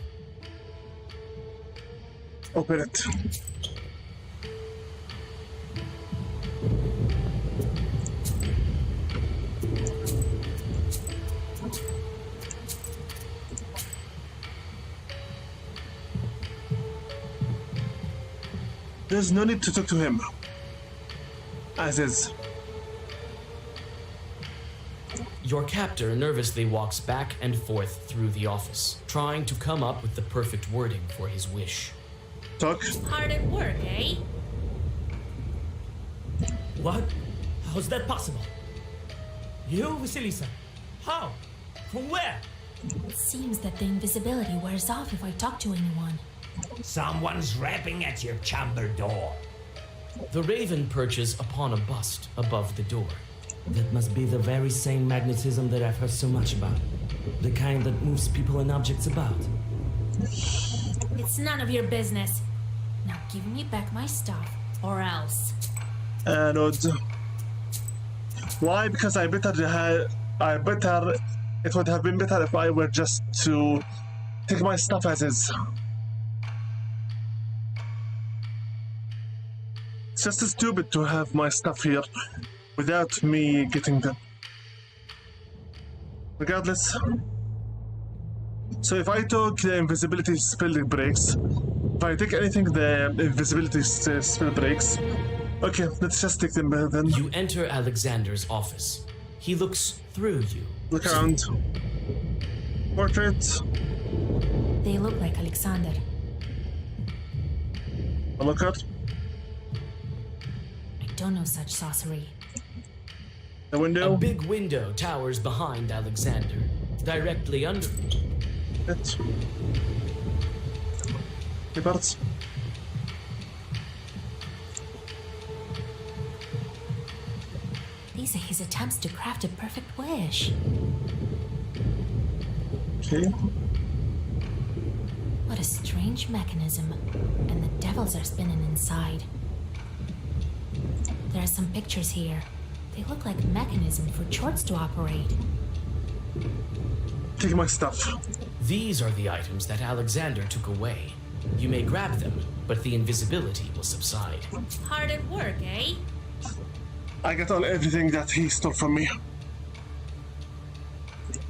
Open it. There's no need to talk to him. As is. Your captor nervously walks back and forth through the office, trying to come up with the perfect wording for his wish. Talk. Hard at work, eh? What? How's that possible? You, Vasilisa? How? From where? It seems that the invisibility wears off if I talk to anyone. Someone's rapping at your chamber door. The raven perches upon a bust above the door. That must be the very same magnetism that I've heard so much about. The kind that moves people and objects about. It's none of your business. Now give me back my stuff, or else. Nod. Why? Because it would have been better if I were just to take my stuff as is. It's just stupid to have my stuff here without me getting them. Regardless. So if I took the invisibility spell breaks, if I take anything the invisibility spell breaks, okay, let's just take them then. You enter Alexander's office. He looks through you. Look around. Portrait. They look like Alexander. A looker. I don't know such sorcery. The A window. big window towers behind Alexander. Directly under It. Papers. These are his attempts to craft a perfect wish. Okay. What a strange mechanism. And the devils are spinning inside. There are some pictures here. They look like mechanisms for charts to operate. Take my stuff. These are the items that Alexander took away. You may grab them, but the invisibility will subside. Hard at work, eh? I got everything that he stole from me.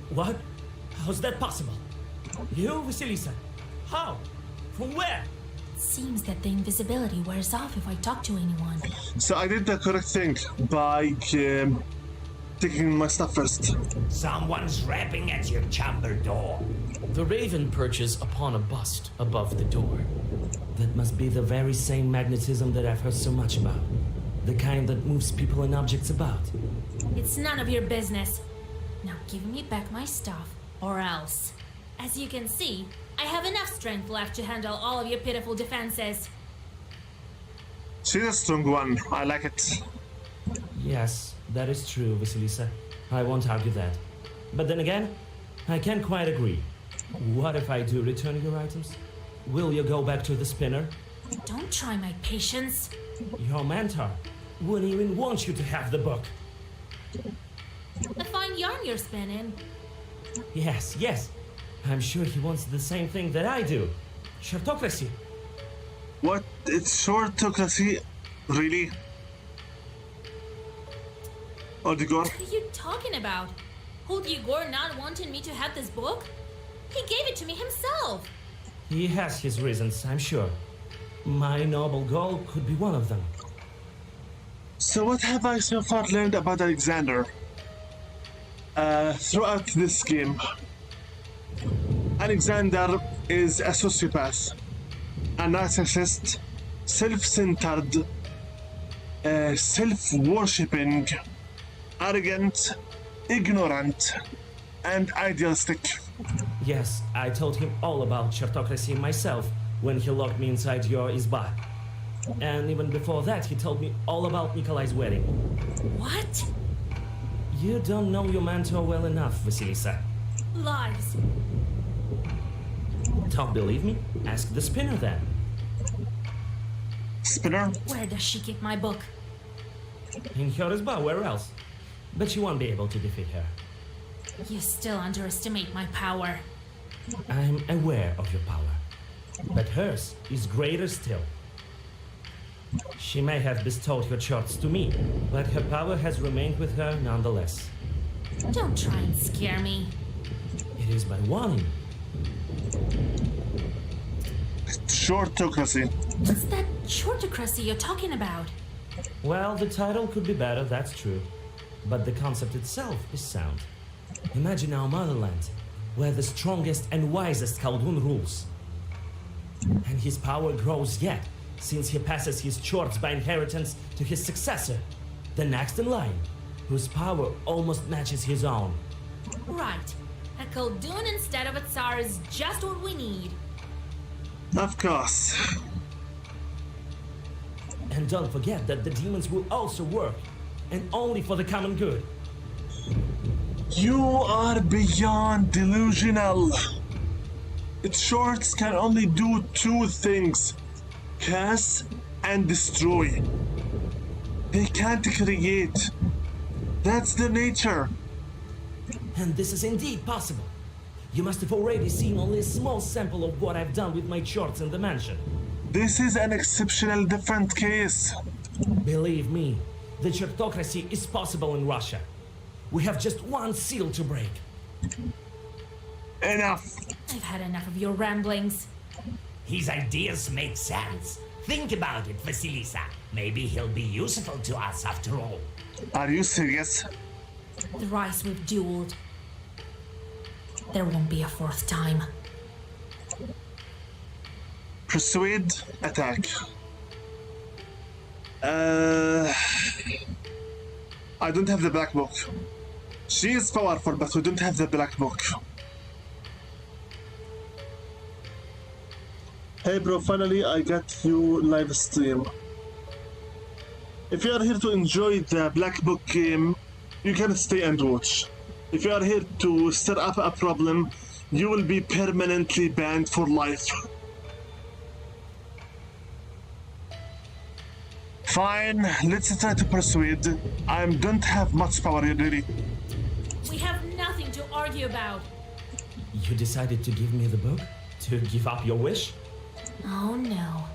What? How's that possible? You, Vasilisa? How? From where? Seems that the invisibility wears off if I talk to anyone. So I did the correct thing by taking my stuff first. Someone's rapping at your chamber door. The raven perches upon a bust above the door. That must be the very same magnetism that I've heard so much about. The kind that moves people and objects about. It's none of your business. Now give me back my stuff, or else. As you can see, I have enough strength left to handle all of your pitiful defenses. She's a strong one. I like it. Yes, that is true, Vasilisa. I won't argue that. But then again, I can't quite agree. What if I do return your items? Will you go back to the spinner? Don't try my patience. Your mentor wouldn't even want you to have the book. The fine yarn you're spinning. Yes, yes. I'm sure he wants the same thing that I do. Shortocracy. What? It's shortocracy? Really? Odigor? What are you talking about? Would Igor not wanting me to have this book? He gave it to me himself. He has his reasons, I'm sure. My noble goal could be one of them. So what have I so far learned about Alexander? Throughout this game, Alexander is a sociopath, a narcissist, self-centered, self-worshipping, arrogant, ignorant, and idealistic. Yes, I told him all about Shortocracy myself when he locked me inside your Izba. And even before that, he told me all about Nikolai's wedding. What? You don't know your mentor well enough, Vasilisa. Lies. Don't believe me? Ask the spinner then. Spinner? Where does she keep my book? In her Izba, where else? But you won't be able to defeat her. You still underestimate my power. I'm aware of your power, but hers is greater still. She may have bestowed her charts to me, but her power has remained with her nonetheless. Don't try and scare me. It is but warning. Shortocracy. What's that shortocracy you're talking about? Well, the title could be better, that's true. But the concept itself is sound. Imagine our motherland, where the strongest and wisest Khaldun rules. And his power grows yet, since he passes his chords by inheritance to his successor, the next in line, whose power almost matches his own. Right. A Khaldun instead of a Tsar is just what we need. Of course. And don't forget that the demons will also work, and only for the common good. You are beyond delusional. Its shorts can only do two things: curse and destroy. They can't create. That's their nature. And this is indeed possible. You must have already seen only a small sample of what I've done with my shorts in the mansion. This is an exceptional different case. Believe me, the Chertocracy is possible in Russia. We have just one seal to break. Enough. I've had enough of your ramblings. His ideas make sense. Think about it, Vasilisa. Maybe he'll be useful to us after all. Are you serious? Thrice we've dueled. There won't be a fourth time. Persuade, attack. I don't have the black book. She is powerful, but we don't have the black book. Hey bro, finally I got you live stream. If you are here to enjoy the black book game, you can stay and watch. If you are here to stir up a problem, you will be permanently banned for life. Fine, let's try to persuade. I don't have much power really. We have nothing to argue about. You decided to give me the book? To give up your wish? Oh no.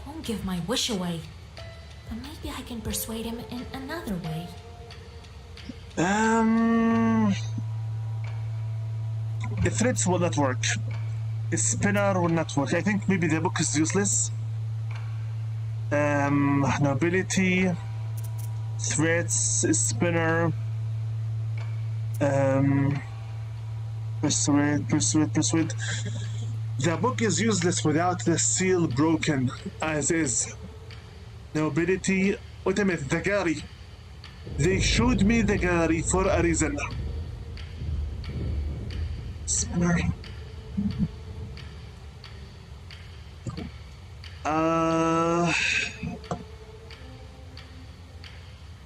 I won't give my wish away. But maybe I can persuade him in another way. The threats will not work. A spinner will not work. I think maybe the book is useless. Nobility, threats, spinner, persuade. The book is useless without the seal broken, as is. Nobility, wait a minute, the gallery. They showed me the gallery for a reason. Spinner.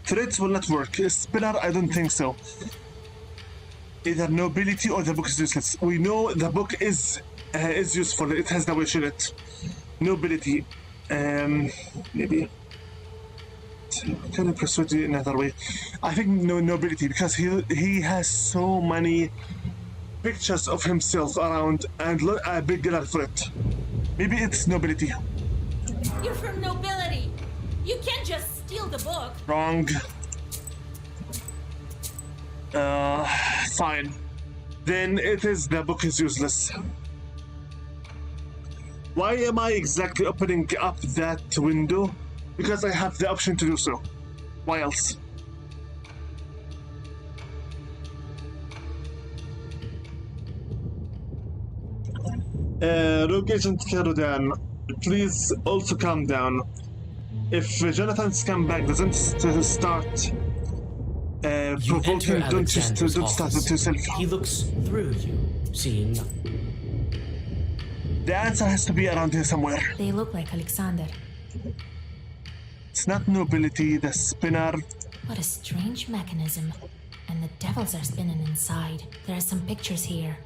Threats will not work. Spinner, I don't think so. Either nobility or the book is useless. We know the book is useful. It has the wish in it. Nobility. Maybe. Can I persuade you another way? I think nobility, because he has so many pictures of himself around and a big gallery for it. Maybe it's nobility. You're from nobility. You can't just steal the book. Wrong. Fine. Then it is the book is useless. Why am I exactly opening up that window? Because I have the option to do so. Why else? Rogue Agent Kerodan, please also calm down. If Jonathan's comeback doesn't start You enter provoking, don't Alexander's start office. it yourself. He looks through you, seeing nothing. The answer has to be around here somewhere. They look like Alexander. It's not nobility, the spinner. What a strange mechanism. And the devils are spinning inside. There are some pictures here.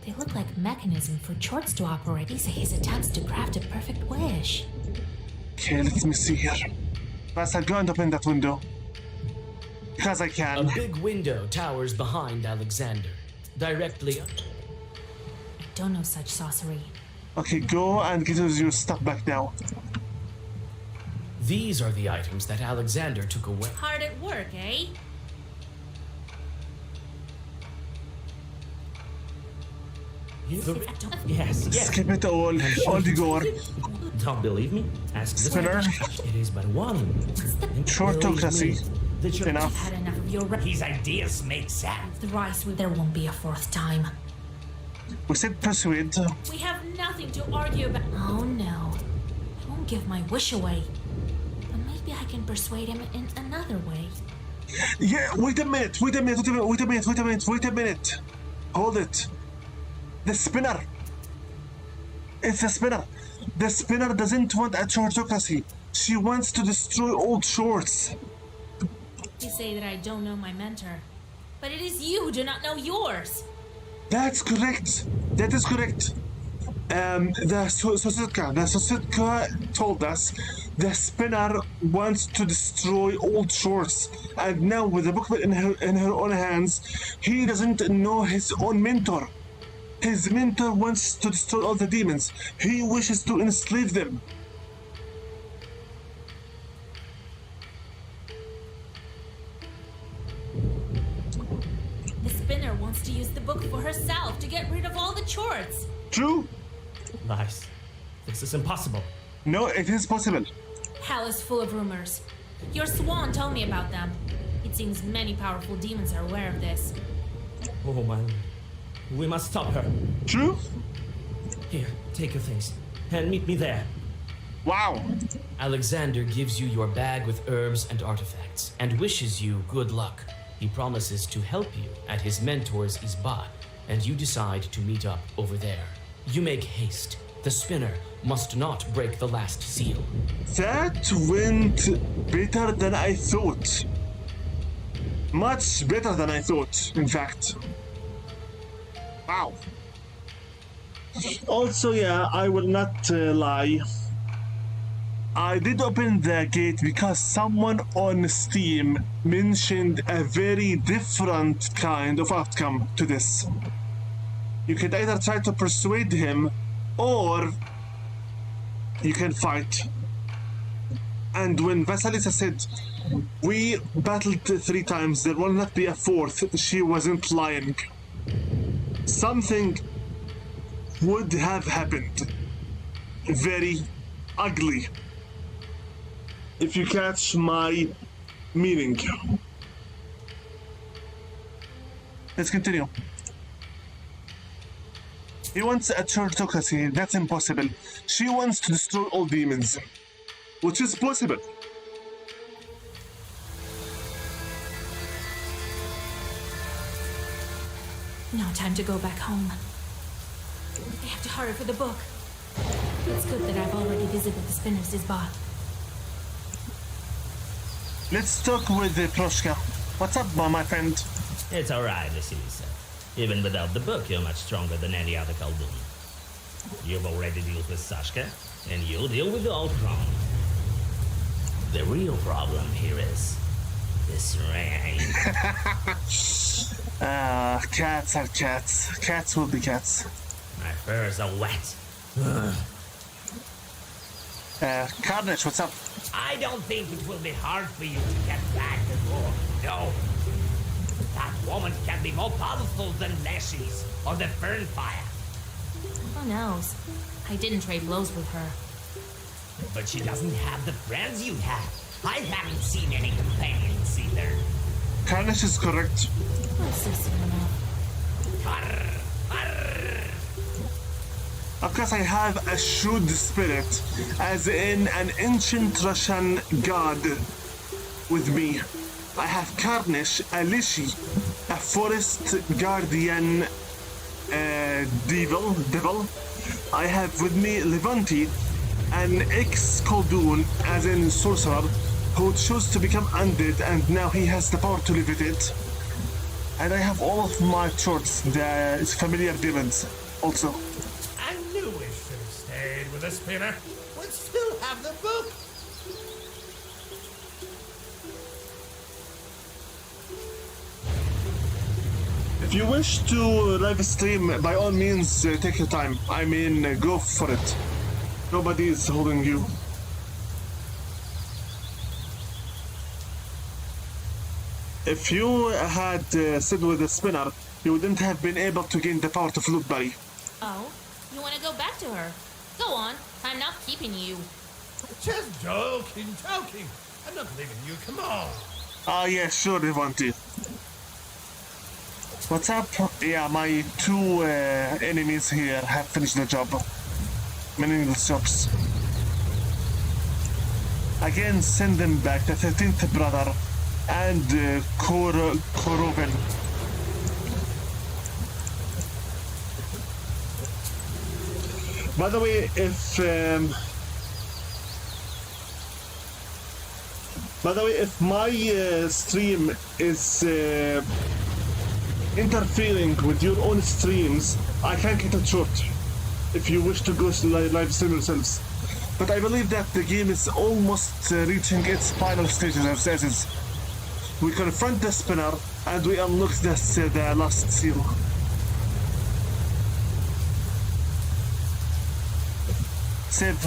They look like mechanism for Chorts to operate. These are his attempts to craft a perfect wish. Okay, let me see here. First, I'll go and open that window. Because I A can. big window towers behind Alexander, directly I don't know such sorcery. Okay, go and get your stuff back now. These are the items that Alexander took away. Hard at work, eh? Yes, yes. Skip it all the gore. Don't believe me? Ask the Spinner. It is but one. And Shortocracy. believe me, the church- Enough. Had enough of your His ideas make sense. thrice. There won't be a fourth time. We said persuade. We have nothing to argue about. Oh no. I won't give my wish away. But maybe I can persuade him in another way. Yeah, wait a minute. Hold it. The spinner. It's the spinner. The spinner doesn't want a shortocracy. She wants to destroy old shorts. You say that I don't know my mentor. But it is you who do not know yours. That's correct. That is correct. The Sositka told us the spinner wants to destroy old shorts, and now with the booklet in her own hands, he doesn't know his own mentor. His mentor wants to destroy all the demons. He wishes to enslave them. The spinner wants to use the book for herself to get rid of all the chords. True? Lies. This is impossible. No, it is possible. Hell is full of rumors. Your swan told me about them. It seems many powerful demons are aware of this. Oh my lord. We must stop her. True? Here, take your things. And meet me there. Wow. Alexander gives you your bag with herbs and artifacts and wishes you good luck. He promises to help you at his mentor's Isba, and you decide to meet up over there. You make haste. The spinner must not break the last seal. That went better than I thought. Much better than I thought, in fact. Wow. Also, yeah, I will not lie. I did open the gate because someone on Steam mentioned a very different kind of outcome to this. You can either try to persuade him or you can fight. And when Vasilisa said, we battled 3 times, there will not be a 4th, she wasn't lying. Something would have happened. Very ugly. If you catch my meaning. Let's continue. He wants a shortocracy, that's impossible. She wants to destroy all demons, which is possible. No time to go back home. I have to hurry for the book. It's good that I've already visited the spinner's Isba. Let's talk with Proshka. What's up, my friend? It's alright, Vasilisa. Even without the book, you're much stronger than any other Khaldun. You've already dealt with Sashka, and you'll deal with the Old Crown. The real problem here is this rain. Cats are cats. Cats will be cats. My furs are wet. Carnage, what's up? I don't think it will be hard for you to get back the book. No. That woman can be more powerful than Leshy's or the Fernfire. Who knows? I didn't trade blows with her. But she doesn't have the friends you have. I haven't seen any companions either. Carnage is correct. What's this enough? Arr, arr. Of course, I have a shrewd spirit, as in an ancient Russian god with me. I have Carnage, a Lishi, a forest guardian devil. I have with me Levanti, an ex-Khaldun, as in sorcerer, who chose to become undead and now he has the power to levitate. And I have all of my shorts, the familiar demons, also. I knew we should have stayed with the spinner. We still have the book. If you wish to live stream, by all means, take your time. I mean, go for it. Nobody is holding you. If you had stayed with the spinner, you wouldn't have been able to gain the power to Flute Berry. Oh, you want to go back to her? Go on. I'm not keeping you. Just joking. I'm not leaving you, come on. Ah, yeah, sure, Devontae. What's up? Yeah, my two enemies here have finished the job. Meaningless jobs. Again, send them back, the 13th brother and Koroven. By the way, if my stream is interfering with your own streams, I can cut it short if you wish to go live stream yourselves. But I believe that the game is almost reaching its final stages as is. We confront the spinner and we unlock the last seal. Save.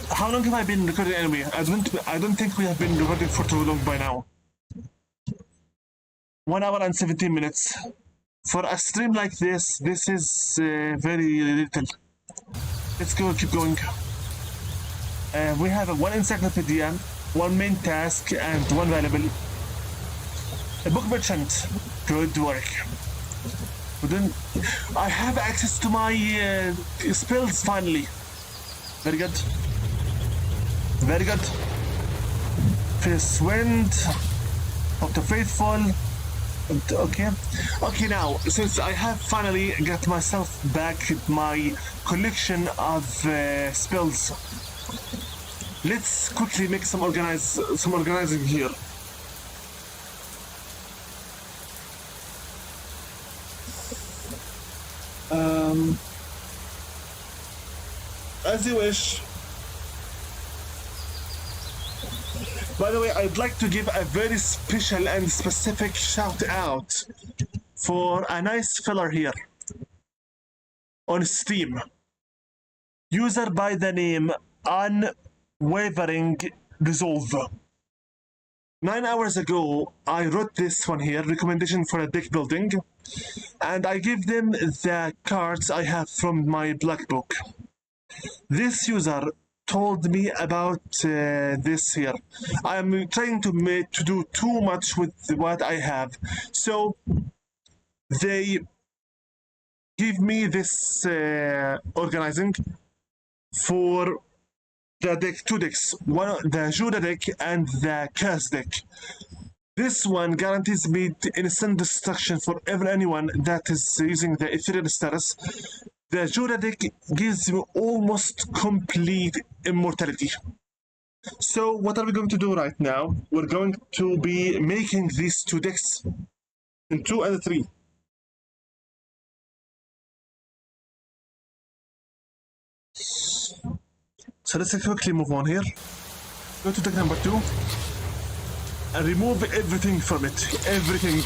How long have I been recording anyway? I don't think we have been recording for too long by now. 1 hour and 17 minutes. For a stream like this is very little. Let's go, keep going. We have one encyclopedia, one main task, and one valuable. A book merchant. Good work. Then I have access to my spells finally. Very good. Very good. Fierce Wind. Of the Faithful. Okay. Okay, now, since I have finally got myself back my collection of spells, let's quickly make some organizing here. As you wish. By the way, I'd like to give a very special and specific shout out for a nice filler here on Steam. User by the name Unwavering Resolve. 9 hours ago, I wrote this one here, recommendation for a deck building, and I give them the cards I have from my black book. This user told me about this here. I am trying to do too much with what I have, so they give me this organizing for the deck, two decks, the Judah deck and the Curse deck. This one guarantees me instant destruction for anyone that is using the Ethereal status. The Judah deck gives you almost complete immortality. So what are we going to do right now? We're going to be making these two decks in 2 and 3. So let's quickly move on here. Go to deck number 2 and remove everything from it. Everything.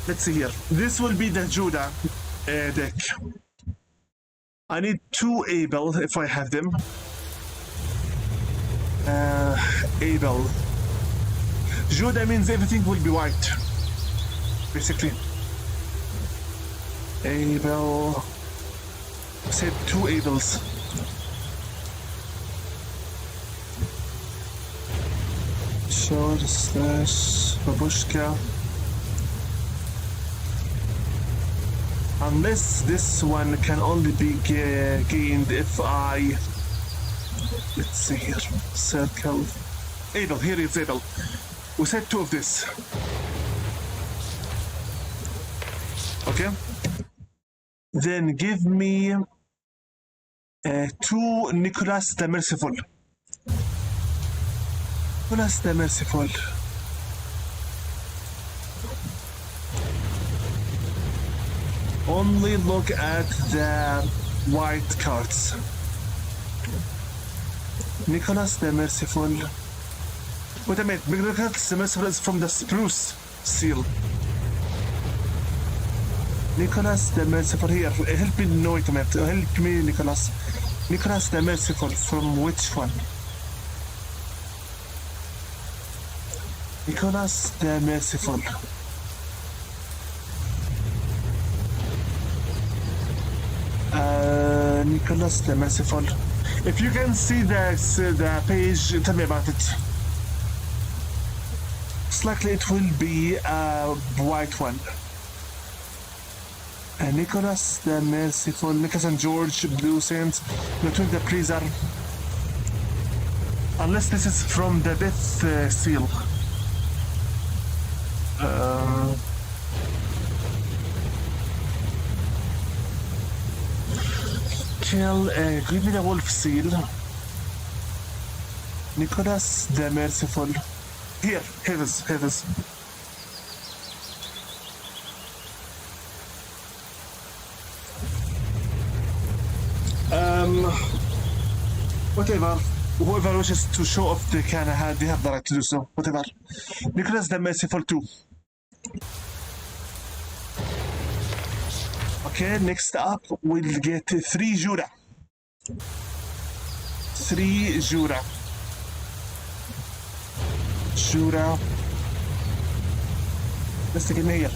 Let's see here. This will be the Judah deck. I need 2 Abel if I have them. Abel. Judah means everything will be white. Basically. Abel. Said 2 Abels. Short slash Babushka. Unless this one can only be gained if I... Let's see here. Circle. Abel, here is Abel. We said 2 of this. Okay. Then give me 2 Nicholas the Merciful. Nicholas the Merciful. Only look at the white cards. Nicholas the Merciful. Wait a minute, Nicholas the Merciful is from the Spruce seal. Nicholas the Merciful here. Help me, no, wait a minute. Help me, Nicholas. Nicholas the Merciful, from which one? Nicholas the Merciful. Nicholas the Merciful. If you can see the page, tell me about it. It's likely it will be a white one. Nicholas the Merciful, Nicholas and George, Blue Saints, Newton the Pleaser. Unless this is from the Death Seal. Kill, give me the Wolf Seal. Nicholas the Merciful. Here it is. Whatever. Whoever wishes to show off they have the right to do so. Whatever. Nicholas the Merciful 2. Okay, next up we'll get 3 Jura. 3 Jura. Jura. Let's take it here.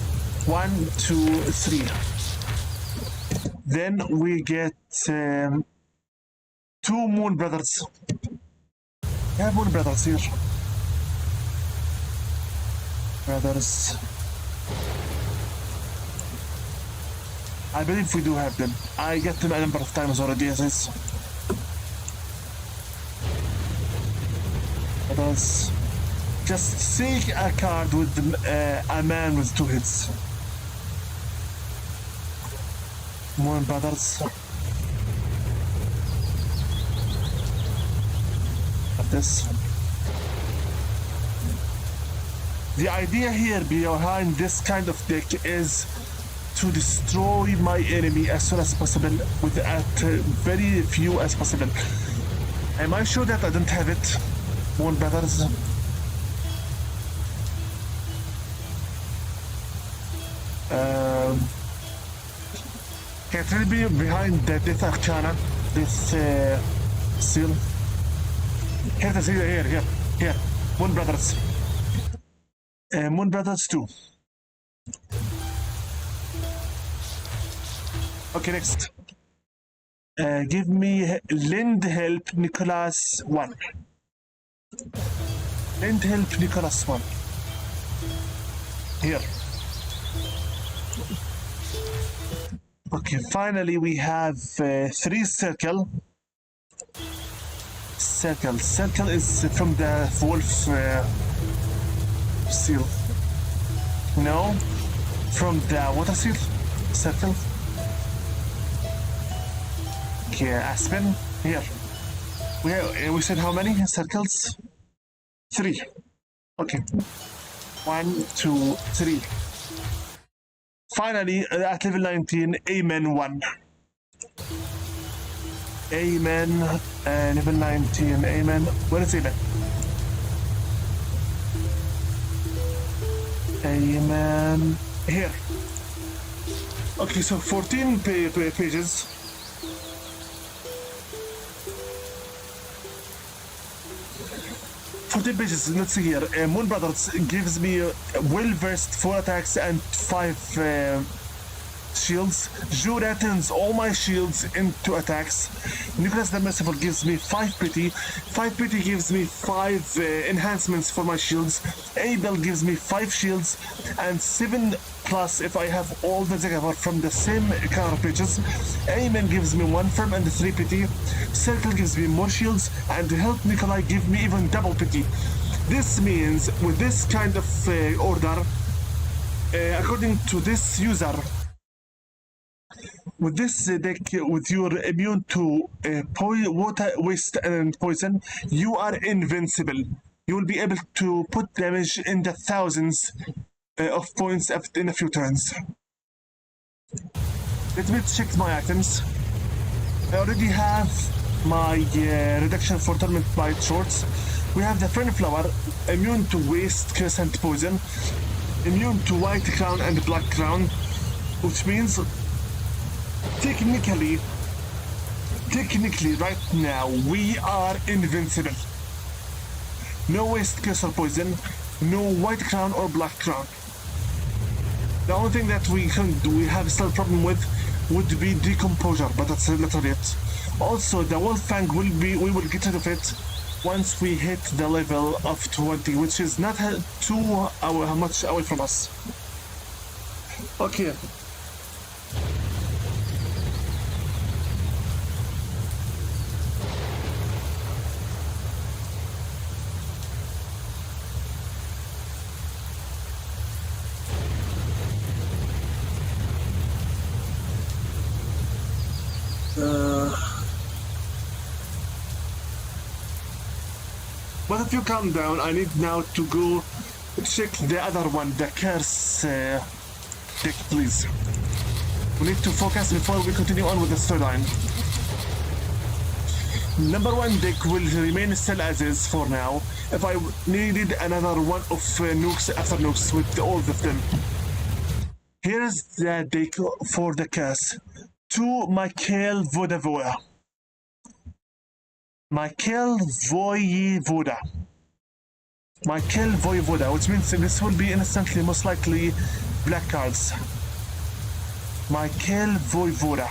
1, 2, 3. Then we get 2 Moon Brothers. We have Moon Brothers here. Brothers. I believe we do have them. I get them a number of times already as is. Brothers. Just seek a card with a man with 2 heads. Moon Brothers. This. The idea here behind this kind of deck is to destroy my enemy as soon as possible with very few as possible. Am I sure that I don't have it? Moon Brothers. Can it really be behind the Death Arcana? This seal? Here it is, here. Moon Brothers. Moon Brothers 2. Okay, next. Give me Lend Help Nicholas 1. Lend Help Nicholas 1. Here. Okay, finally we have 3 Circle. Circle is from the Wolf Seal. No, from the Water Seal. Circle. Okay, Aspen. Here. We said how many circles? 3. Okay. 1, 2, 3. Finally, at level 19, Amen 1. Amen, level 19, Amen. Where is Amen? Amen. Here. Okay, so 14 pages. Let's see here. Moon Brothers gives me well-versed 4 attacks and 5 shields. Jura turns all my shields into attacks. Nicholas the Merciful gives me 5 pity. 5 pity gives me 5 enhancements for my shields. Abel gives me 5 shields and 7 plus if I have all the Zagavor from the same kind of pages. Amen gives me 1 firm and 3 pity. Circle gives me more shields, and Help Nikolai give me even double pity. This means with this kind of order, according to this user, with this deck, with your immune to water, waste, and poison, you are invincible. You will be able to put damage in the thousands of points in a few turns. Let me check my items. I already have my reduction for Torment Bite shorts. We have the Fern Flower, immune to waste, curse, and poison, immune to white crown and black crown, which means technically right now we are invincible. No waste, curse, or poison, no white crown or black crown. The only thing that we have still a problem with would be Decomposure, but that's a little bit. Also, the Wolfang we will get rid of it once we hit the level of 20, which is not too much away from us. Okay. But if you calm down, I need now to go check the other one, the curse deck, please. We need to focus before we continue on with the storyline. Number 1 deck will remain still as is for now. If I needed another one of nukes after nukes with all of them. Here's the deck for the curse. To Michael Voivoda. Michael Voivoda, which means this will be instantly most likely black cards. Michael Voivoda.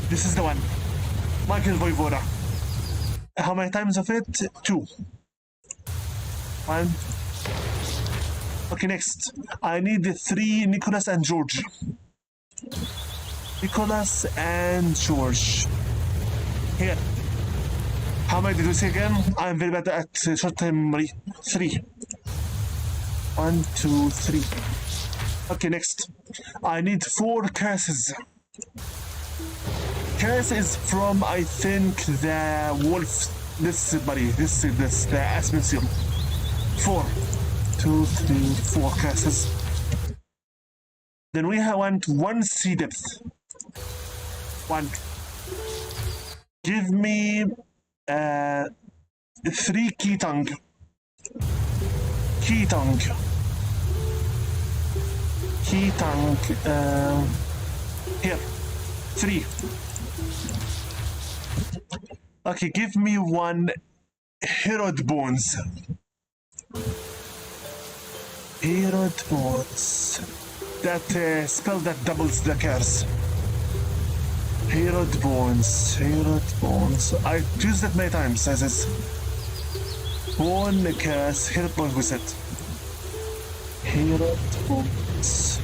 This is the one. Michael Voivoda. How many times of it? 2. 1. Okay, next. I need the 3 Nicholas and George. Here. How many did we say again? I'm very bad at short-term memory. 3. 1, 2, 3. Okay, next. I need 4 curses. Curse is from, I think, the wolf. This buddy. This the Aspen seal. 4. 2, 3, 4 curses. Then we want 1 sea depth. 1. Give me 3 key tongue. Here. 3. Okay, give me 1 Herod Bones. That spell that doubles the curse. Herod Bones. I used that many times as is. Bone curse, Herod Bones with it. Herod Bones.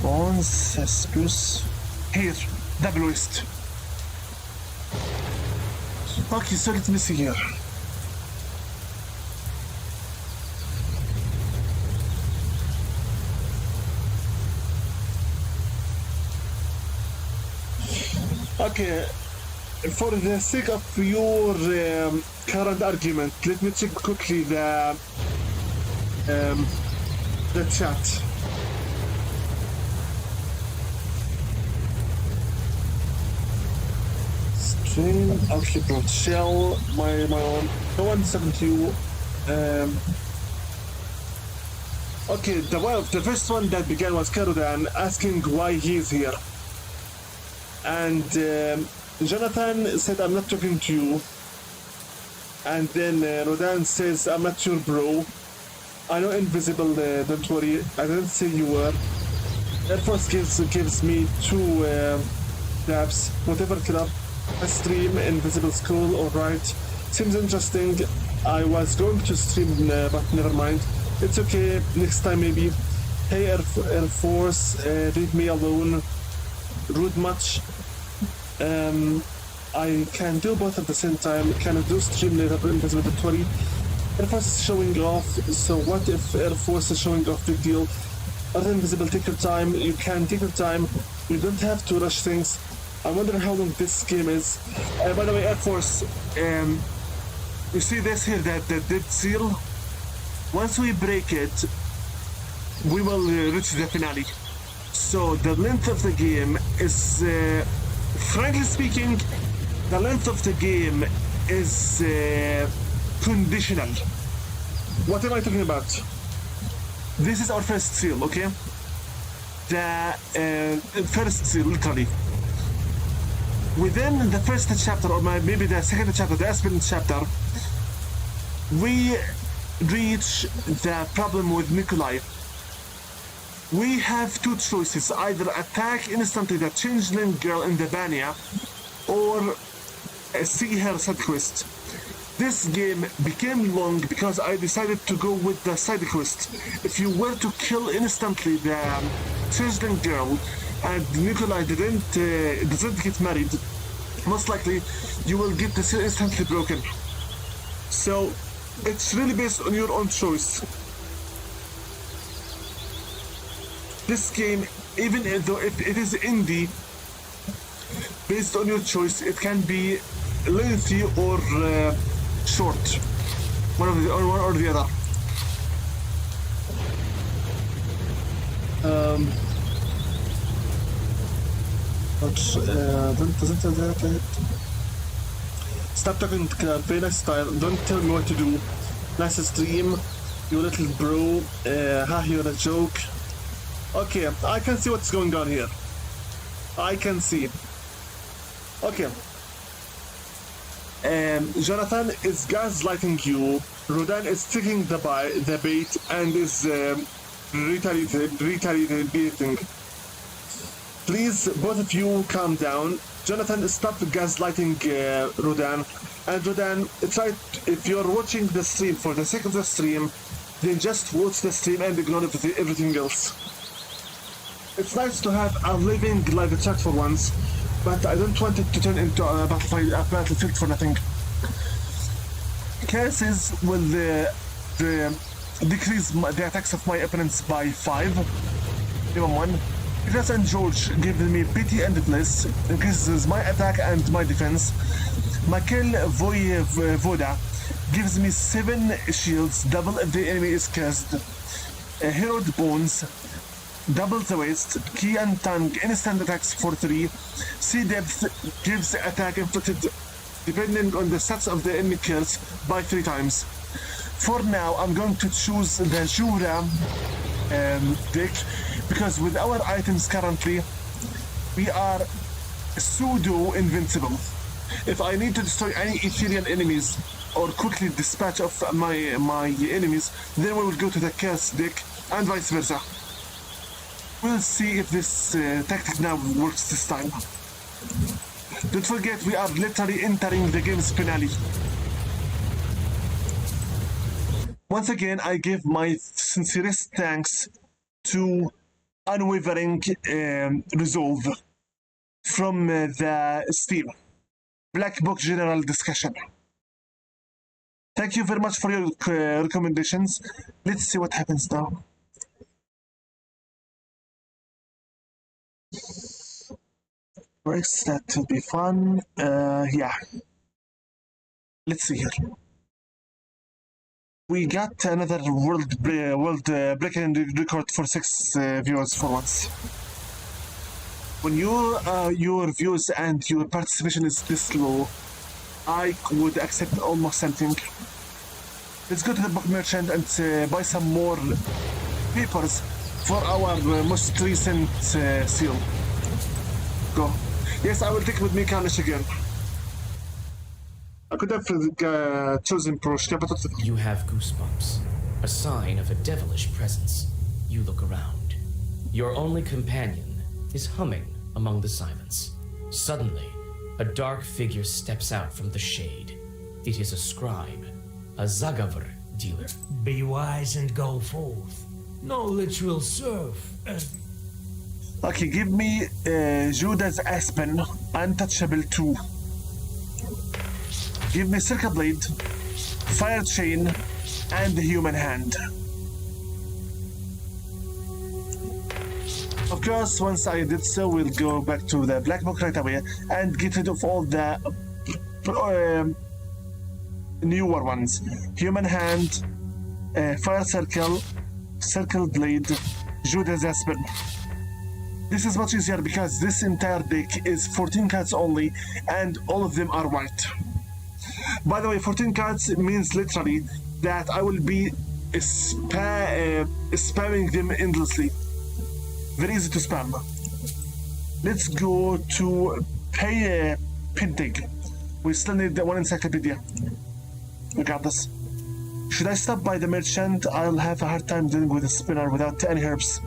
Bones, Spruce. Here, double waist. Okay, so let me see here. Okay, for the sake of your current argument, let me check quickly the chat. Stream, Outlook, Shell, my own. No one sent you. Okay, the first one that began was Karudan asking why he's here. And Jonathan said, I'm not talking to you. And then Rodan says, I'm not your bro. I know invisible, don't worry. I didn't say you were. Air Force gives me 2 dabs. Whatever club, a stream, invisible school, alright. Seems interesting. I was going to stream, but never mind. It's okay, next time maybe. Hey Air Force, leave me alone. Rude much. I can do both at the same time. Can I do stream later? Invisible, don't worry. Air Force is showing off, so what if Air Force is showing off? Big deal. Other Invisible, take your time. You can take your time. You don't have to rush things. I wonder how long this game is. By the way, Air Force, you see this here, that dead seal? Once we break it, we will reach the finale. So the length of the game is, frankly speaking, the length of the game is conditional. What am I talking about? This is our first seal, okay? The first seal, literally. Within the first chapter, or maybe the second chapter, the Aspen chapter, we reach the problem with Nikolai. We have two choices: either attack instantly the changeling girl in the Banya, or see her side quest. This game became long because I decided to go with the side quest. If you were to kill instantly the changeling girl and Nikolai doesn't get married, most likely you will get the seal instantly broken. So it's really based on your own choice. This game, even though it is indie, based on your choice, it can be lengthy or short, one or the other. Stop talking very nice style. Don't tell me what to do. Nice stream, you little bro. You're a joke. Okay, I can see what's going on here. I can see. Okay. Jonathan is gaslighting you. Rodan is taking the bait and is retaliating. Please, both of you, calm down. Jonathan, stop gaslighting Rodan. And Rodan, if you're watching the stream for the sake of the stream, then just watch the stream and ignore everything else. It's nice to have a living live chat for once, but I don't want it to turn into a battlefield for nothing. Curses will decrease the attacks of my opponents by 5. Even 1. Chris and George give me pity and bliss, increases my attack and my defense. Michael Voda gives me 7 shields, double if the enemy is cursed. Herod Bones, double the waste. Key and Tang, instant attacks for 3. Sea Depth gives attack inflicted depending on the stats of the enemy kills by 3 times. For now, I'm going to choose the Jura deck, because with our items currently, we are pseudo-invincible. If I need to destroy any Ethereal enemies or quickly dispatch of my enemies, then we will go to the Curse deck and vice versa. We'll see if this tactic now works this time. Don't forget, we are literally entering the game's finale. Once again, I give my sincerest thanks to Unwavering Resolve from the Steam Black Book General Discussion. Thank you very much for your recommendations. Let's see what happens now. Works, that will be fun. Yeah. Let's see here. We got another world breaking record for 6 viewers for once. When your views and your participation is this low, I would accept almost something. Let's go to the book merchant and buy some more papers for our most recent seal. Go. Yes, I will take with me Kalish again. I could have chosen Proshka, but You have goosebumps, a sign of a devilish presence. You look around. Your only companion is humming among the silence. Suddenly, a dark figure steps out from the shade. It is a scribe, a Zagavr dealer. Be wise and go forth. Knowledge will serve. Okay, give me Judas Aspen, Untouchable 2. Give me Circle Blade, Fire Chain, and the Human Hand. Of course, once I did so, we'll go back to the Black Book right away and get rid of all the newer ones. Human Hand, Fire Circle, Circle Blade, Judas Aspen. This is much easier because this entire deck is 14 cards only, and all of them are white. By the way, 14 cards means literally that I will be spamming them endlessly. Very easy to spam. Let's go to Pintig. We still need one encyclopedia. We got this. Should I stop by the merchant? I'll have a hard time dealing with a spinner without any herbs.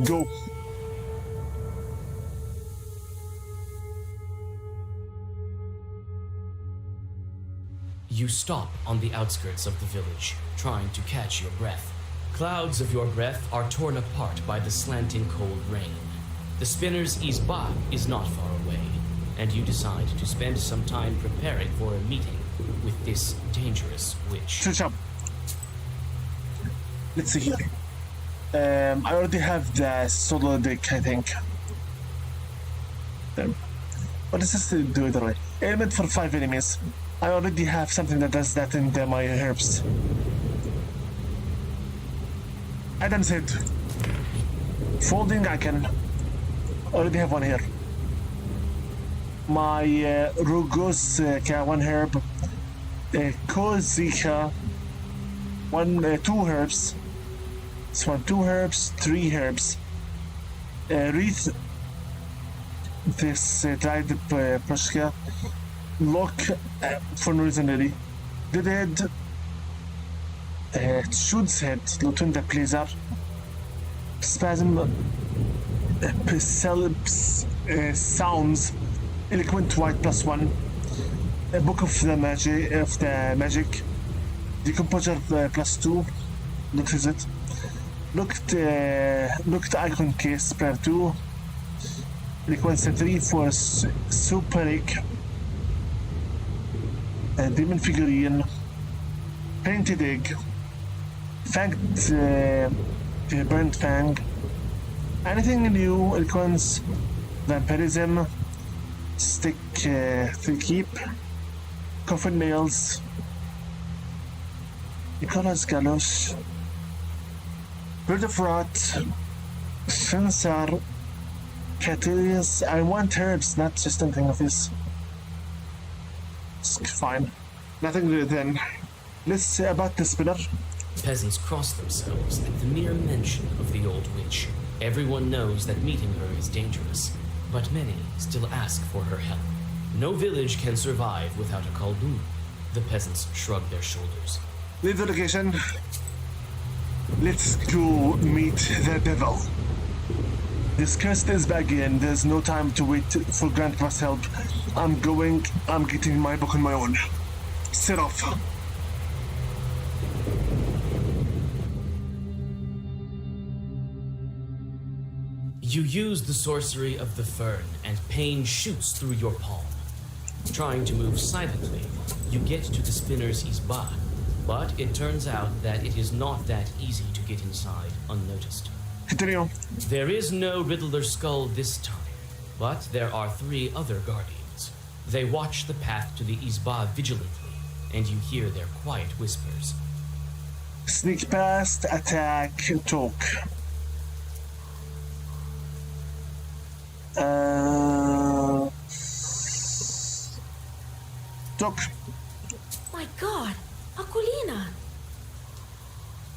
Go. You stop on the outskirts of the village, trying to catch your breath. Clouds of your breath are torn apart by the slanting cold rain. The spinner's Isba is not far away, and you decide to spend some time preparing for a meeting with this dangerous witch. Switch up. Let's see here. I already have the solo deck, I think. What does this do it already? Element for 5 enemies. I already have something that does that in my herbs. Adam's head. Folding, I can already have one here. My Rugos, 1 herb. Kozika, 2 herbs. This one, 2 herbs, 3 herbs. Wreath, this dried Prushka. Lock, for no reason really. Deadhead, Shoot's head, Lotunda Pleasure. Spasm, Sounds, Eloquent White +1. A Book of the Magic, Decomposure +2. Look is it. Looked Icon Case Prayer 2. Eloquence 3 for Superic. Demon Figurine. Painted Egg. Fanged Burnt Fang. Anything new? Eloquence, Vampirism, Stick Keep, Coffin Nails, Nicholas Galosh, Bird of Rot, Fensar, Catilius. I want herbs, not just anything of this. It's fine. Nothing good then. Let's say about the spinner. Peasants cross themselves at the mere mention of the old witch. Everyone knows that meeting her is dangerous, but many still ask for her help. No village can survive without a Khaldun. The peasants shrug their shoulders. Leave the location. Let's go meet the devil. This quest is back in. There's no time to wait for Grandpa's help. I'm getting my book on my own. Set off. You use the sorcery of the fern, and pain shoots through your palm. Trying to move silently, you get to the spinner's Isba, but it turns out that it is not that easy to get inside unnoticed. Continue. There is no Riddler skull this time, but there are 3 other guardians. They watch the path to the Isba vigilantly, and you hear their quiet whispers. Sneak past, attack, talk. Talk. My god, Akulina!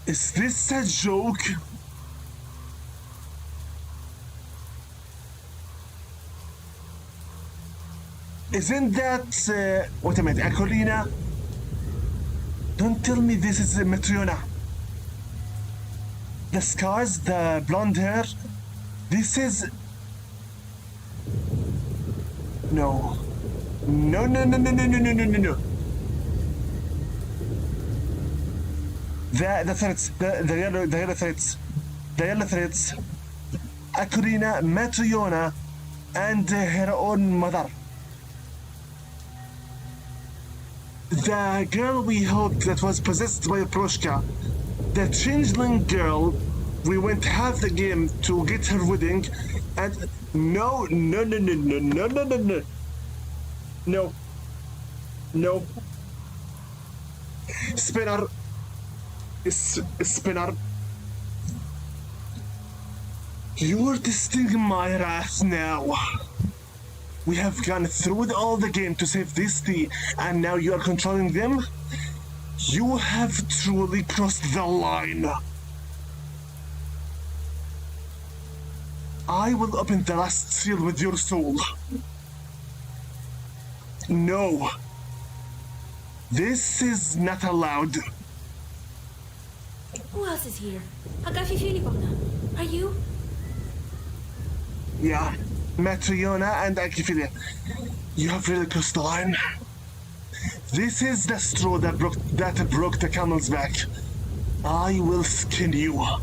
Is this a joke? Isn't that, wait a minute, Akulina? Don't tell me this is Metriona. The scars, the blonde hair, this is... No. No. The threats, the yellow threats. The yellow threats. Akulina, Metriona, and her own mother. The girl we hoped that was possessed by Proshka. The changeling girl, we went half the game to get her wedding, and no. Spinner. Spinner. You're testing my wrath now. We have gone through all the game to save this tea, and now you are controlling them? You have truly crossed the line. I will open the last seal with your soul. No. This is not allowed. Who else is here? Agafi Filipona. Are you? Yeah, Matriona and Agiphilia. You have really crossed the line. This is the straw that broke the camel's back. I will skin you. What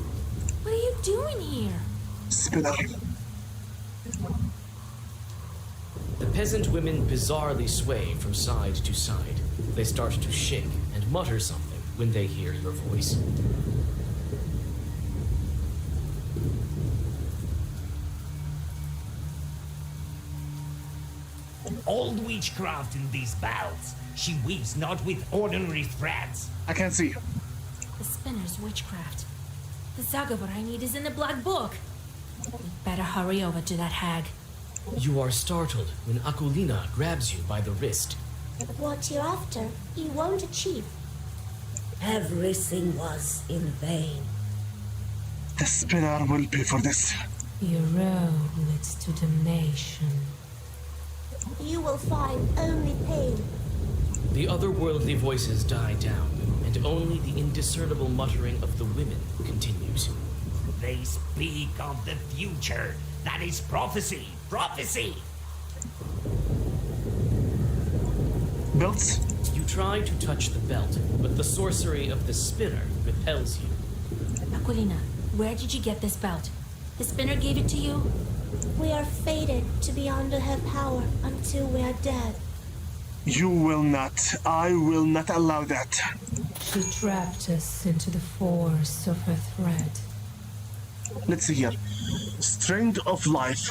are you doing here? Spinner. The peasant women bizarrely sway from side to side. They start to shake and mutter something when they hear your voice. Old witchcraft in these bells. She weaves not with ordinary threads. I can't see. The spinner's witchcraft. The Zagavar I need is in the Black Book. We'd better hurry over to that hag. You are startled when Akulina grabs you by the wrist. What you're after, you won't achieve. Everything was in vain. The spinner will pay for this. Your road leads to damnation. You will find only pain. The otherworldly voices die down, and only the indiscernible muttering of the women continues. They speak of the future. That is prophecy. Prophecy! Belts? You try to touch the belt, but the sorcery of the spinner repels you. Aquilina, where did you get this belt? The spinner gave it to you? We are fated to be under her power until we are dead. You will not. I will not allow that. She trapped us into the force of her thread. Let's see here. String of life.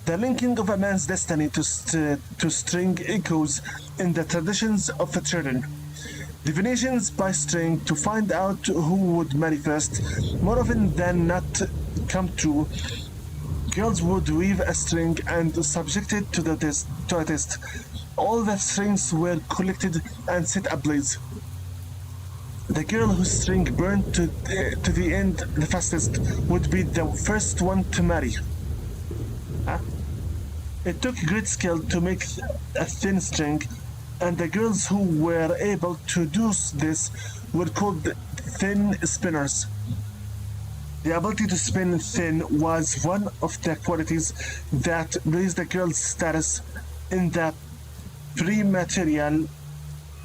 The linking of a man's destiny to string echoes in the traditions of the children. Divinations by string to find out who would marry first. More often than not come true. Girls would weave a string and subject it to a test. All the strings were collected and set ablaze. The girl whose string burned to the end the fastest would be the first one to marry. Huh? It took great skill to make a thin string, and the girls who were able to do this were called thin spinners. The ability to spin thin was one of the qualities that raised the girl's status in the pre-material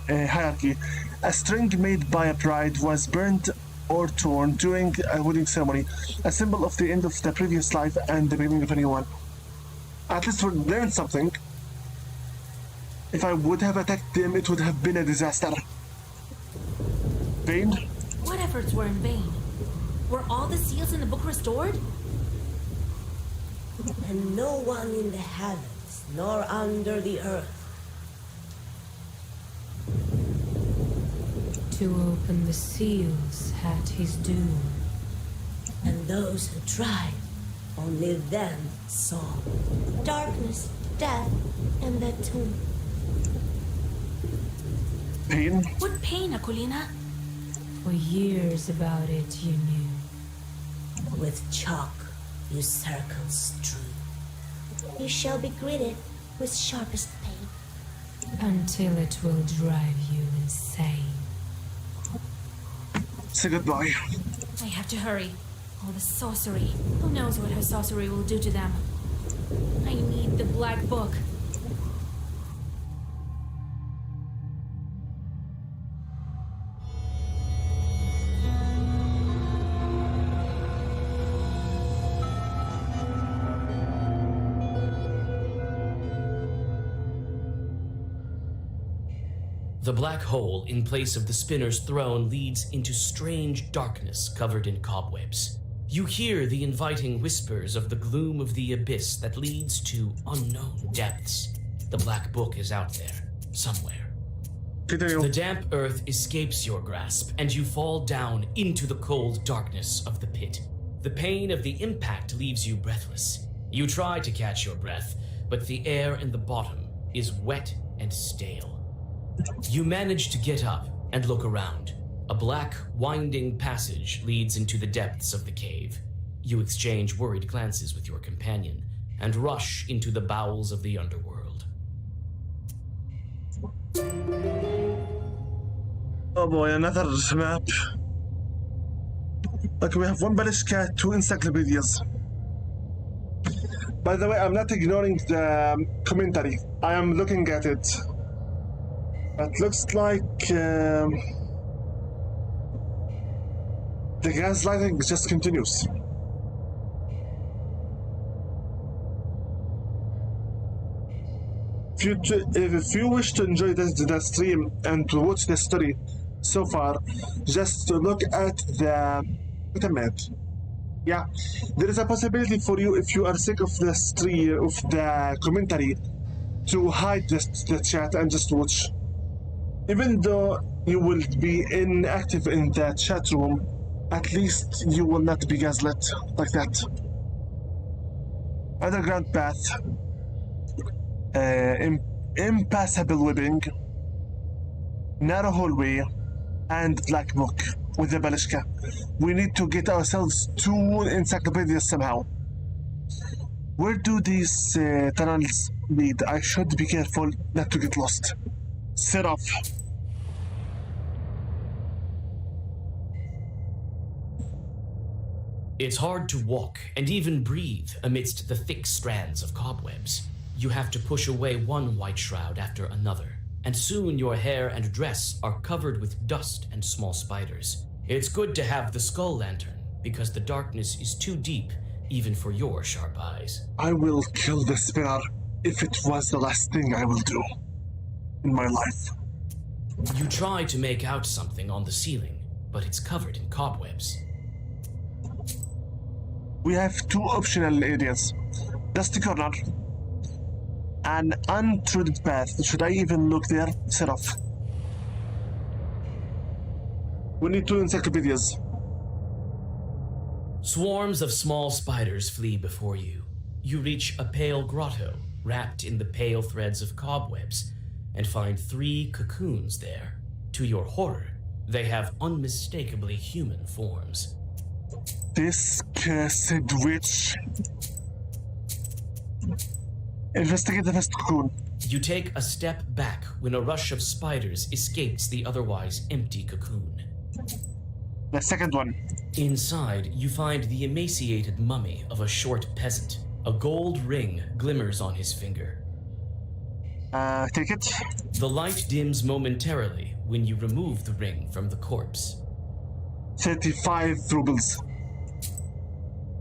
hierarchy. A string made by a bride was burned or torn during a wedding ceremony, a symbol of the end of the previous life and the beginning of a new one. At least we learned something. If I would have attacked them, it would have been a disaster. Vain? What efforts were in vain? Were all the seals in the book restored? And no one in the heavens nor under the earth. To open the seals had his doom. And those who tried, only them saw. Darkness, death, and the tomb. Pain? What pain, Aquilina? For years about it you knew. With chalk you circle strew. You shall be greeted with sharpest pain. Until it will drive you insane. Say goodbye. I have to hurry. All the sorcery. Who knows what her sorcery will do to them? I need the Black Book. The black hole in place of the spinner's throne leads into strange darkness covered in cobwebs. You hear the inviting whispers of the gloom of the abyss that leads to unknown depths. The black book is out there, somewhere. The damp earth escapes your grasp, and you fall down into the cold darkness of the pit. The pain of the impact leaves you breathless. You try to catch your breath, but the air in the bottom is wet and stale. You manage to get up and look around. A black, winding passage leads into the depths of the cave. You exchange worried glances with your companion and rush into the bowels of the underworld. Oh boy, another map. Okay, we have one Balishka, 2 encyclopedias. By the way, I'm not ignoring the commentary. I am looking at it. It looks like the gaslighting just continues. If you wish to enjoy the stream and to watch the story so far, just to look at the map. Yeah, there is a possibility for you, if you are sick of the stream, of the commentary, to hide the chat and just watch. Even though you will be inactive in the chat room, at least you will not be gaslit like that. Underground path. Impassable webbing, narrow hallway, and black book with the Balishka. We need to get ourselves 2 encyclopedias somehow. Where do these tunnels lead? I should be careful not to get lost. Set off. It's hard to walk and even breathe amidst the thick strands of cobwebs. You have to push away one white shroud after another, and soon your hair and dress are covered with dust and small spiders. It's good to have the skull lantern, because the darkness is too deep even for your sharp eyes. I will kill the spinner if it was the last thing I will do in my life. You try to make out something on the ceiling, but it's covered in cobwebs. We have 2 optional areas. Dusty corner. An untreated path. Should I even look there? Set off. We need 2 encyclopedias. Swarms of small spiders flee before you. You reach a pale grotto wrapped in the pale threads of cobwebs and find 3 cocoons there. To your horror, they have unmistakably human forms. This cursed witch. Investigate the first cocoon. You take a step back when a rush of spiders escapes the otherwise empty cocoon. The second one. Inside, you find the emaciated mummy of a short peasant. A gold ring glimmers on his finger. Take it. The light dims momentarily when you remove the ring from the corpse. 35 rubles.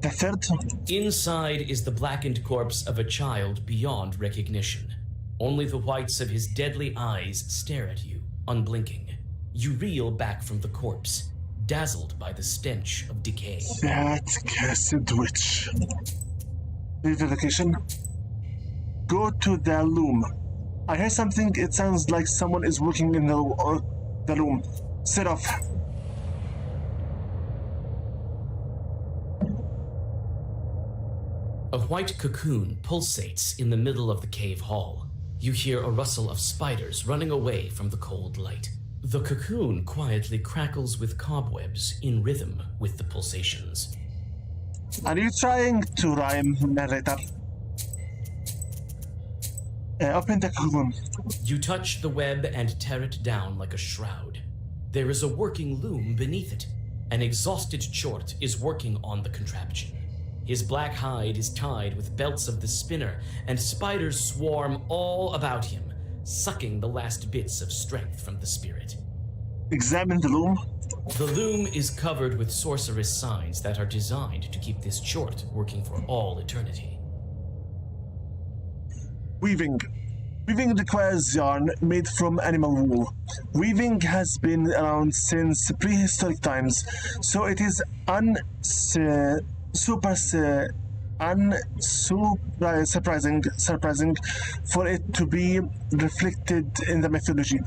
The third? Inside is the blackened corpse of a child beyond recognition. Only the whites of his deadly eyes stare at you, unblinking. You reel back from the corpse, dazzled by the stench of decay. That cursed witch. Leave the location. Go to the loom. I hear something. It sounds like someone is working in the loom. Set off. A white cocoon pulsates in the middle of the cave hall. You hear a rustle of spiders running away from the cold light. The cocoon quietly crackles with cobwebs in rhythm with the pulsations. Are you trying to rhyme, narrator? Open the cocoon. You touch the web and tear it down like a shroud. There is a working loom beneath it. An exhausted Chort is working on the contraption. His black hide is tied with belts of the spinner, and spiders swarm all about him, sucking the last bits of strength from the spirit. Examine the loom. The loom is covered with sorceress signs that are designed to keep this Chort working for all eternity. Weaving. Weaving requires yarn made from animal wool. Weaving has been around since prehistoric times, so it is surprising for it to be reflected in the mythology.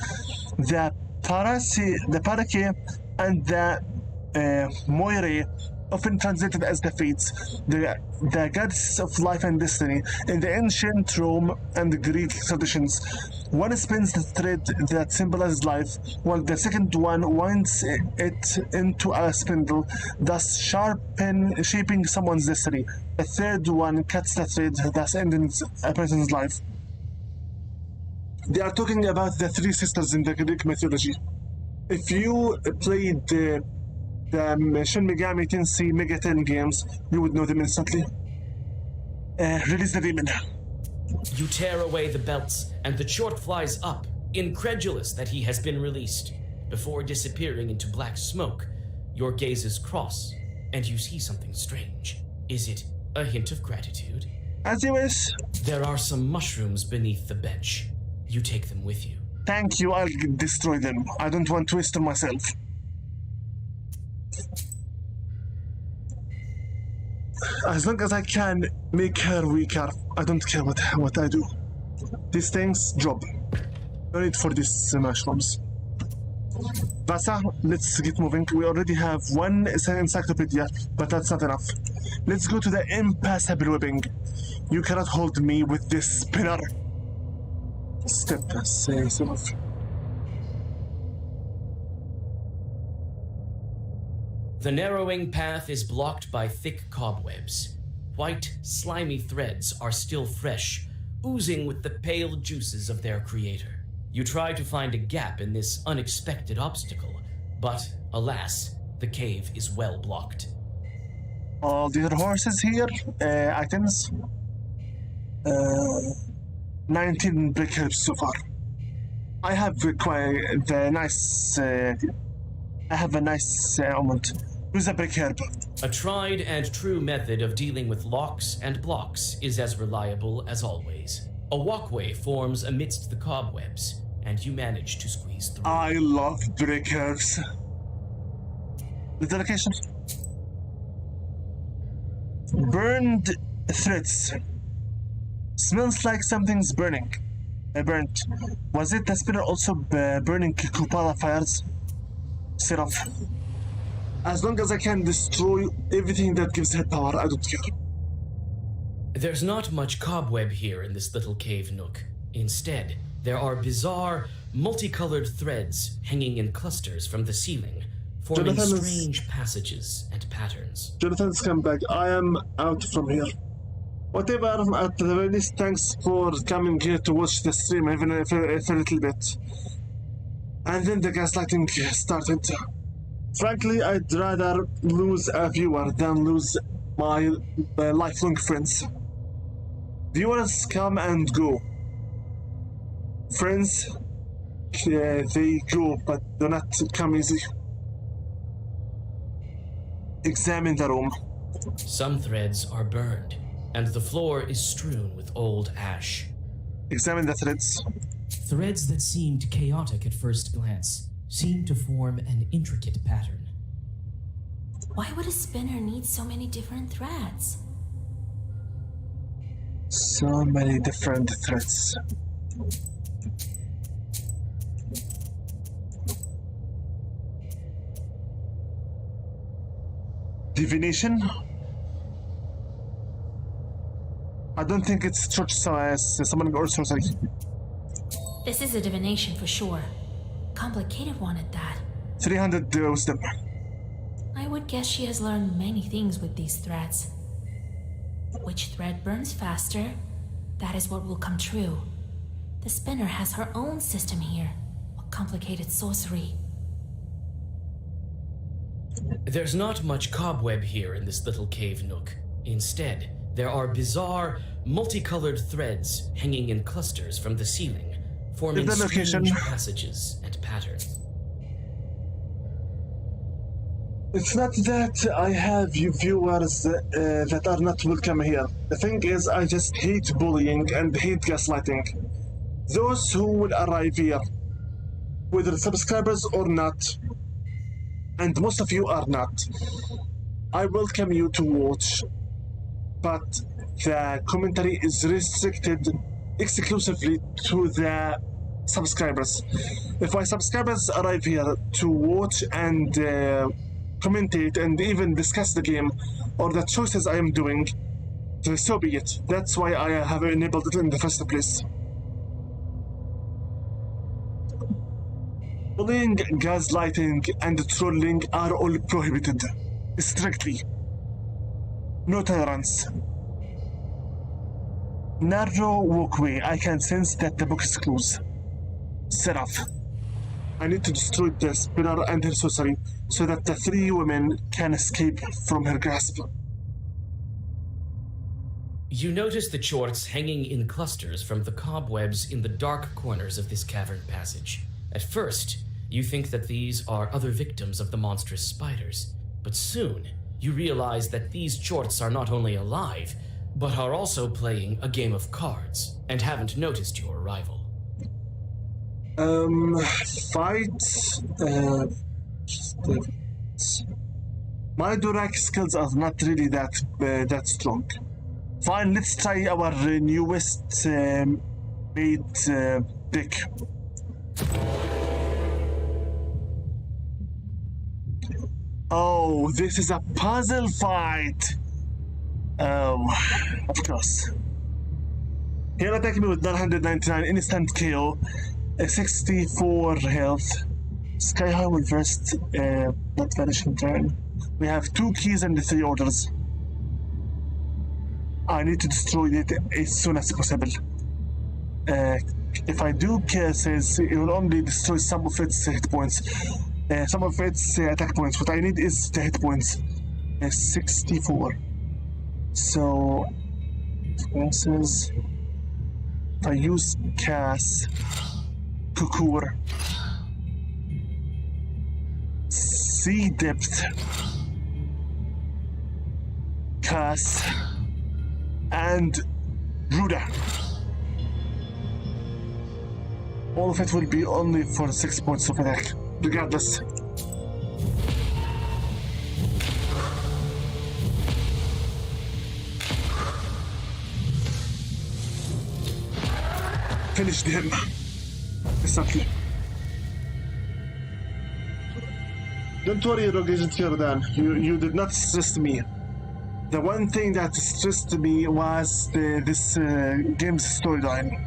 The Parake and the Moire often translated as the Fates, the gods of life and destiny. In the ancient Rome and Greek traditions, one spins the thread that symbolizes life, while the second one winds it into a spindle, thus shaping someone's destiny. The third one cuts the thread, thus ending a person's life. They are talking about the three sisters in the Greek mythology. If you played the Shin Megami Tensei Mega 10 games, you would know them instantly. Release the demon. You tear away the belts, and the Chort flies up, incredulous that he has been released. Before disappearing into black smoke, your gazes cross, and you see something strange. Is it a hint of gratitude? As you wish. There are some mushrooms beneath the bench. You take them with you. Thank you, I'll destroy them. I don't want to waste them myself. As long as I can make her weaker, I don't care what I do. These things drop. No need for these mushrooms. Vasa, let's get moving. We already have one encyclopedia, but that's not enough. Let's go to the impassable webbing. You cannot hold me with this spinner. Step, say, The narrowing path is blocked by thick cobwebs. White, slimy threads are still fresh, oozing with the pale juices of their creator. You try to find a gap in this unexpected obstacle, but alas, the cave is well blocked. All the other horses here, items. 19 brick herbs so far. I have quite the nice. I have a nice almond. Use a brick herb. A tried and true method of dealing with locks and blocks is as reliable as always. A walkway forms amidst the cobwebs, and you manage to squeeze through. I love brick herbs. The location. Burned threads. Smells like something's burning. Burnt. Was it the spinner also burning Kupala fires? Seraph. As long as I can destroy everything that gives her power, I don't care. There's not much cobweb here in this little cave nook. Instead, there are bizarre, multicolored threads hanging in clusters from the ceiling, forming strange passages and patterns. Jonathan's come back. I am out from here. Whatever, at the very least, thanks for coming here to watch the stream, even if a little bit. And then the gaslighting started. Frankly, I'd rather lose a viewer than lose my lifelong friends. Viewers come and go. Friends, they go, but do not come easy. Examine the room. Some threads are burned, and the floor is strewn with old ash. Examine the threads. Threads that seemed chaotic at first glance seem to form an intricate pattern. Why would a spinner need so many different threads? So many different threads. Divination? I don't think it's church summoning or sorcery. This is a divination for sure. Complicated one at that. 300 wisdom. I would guess she has learned many things with these threads. Which thread burns faster? That is what will come true. The spinner has her own system here. A complicated sorcery. There's not much cobweb here in this little cave nook. Instead, there are bizarre, multicolored threads hanging in clusters from the ceiling, forming strange passages and patterns. It's not that I have viewers that are not welcome here. The thing is, I just hate bullying and hate gaslighting. Those who will arrive here, whether subscribers or not, and most of you are not, I welcome you to watch, but the commentary is restricted exclusively to the subscribers. If my subscribers arrive here to watch and commentate, and even discuss the game or the choices I am doing, then so be it. That's why I have enabled it in the first place. Bullying, gaslighting, and trolling are all prohibited. Strictly. No tolerance. Narrow walkway. I can sense that the book is closed. Seraph. I need to destroy the spinner and her sorcery so that the three women can escape from her grasp. You notice the chorts hanging in clusters from the cobwebs in the dark corners of this cavern passage. At first, you think that these are other victims of the monstrous spiders, but soon you realize that these chorts are not only alive, but are also playing a game of cards and haven't noticed your arrival. Fight. My Durak skills are not really that strong. Fine, let's try our newest made deck. Oh, this is a puzzle fight. Oh, of course. He'll attack me with 999 instant KO, 64 health. Sky High will first not vanish in turn. We have 2 keys and 3 orders. I need to destroy it as soon as possible. If I do curses, it will only destroy some of its hit points. Some of its attack points. What I need is the hit points. 64. So, curses. If I use Cass, Kukur, Sea Depth, Cass, and Ruda. All of it will be only for 6 points of attack, regardless. Finished him. Exactly. Don't worry, Rogue Agent Jordan. You did not stress me. The one thing that stressed me was this game's storyline.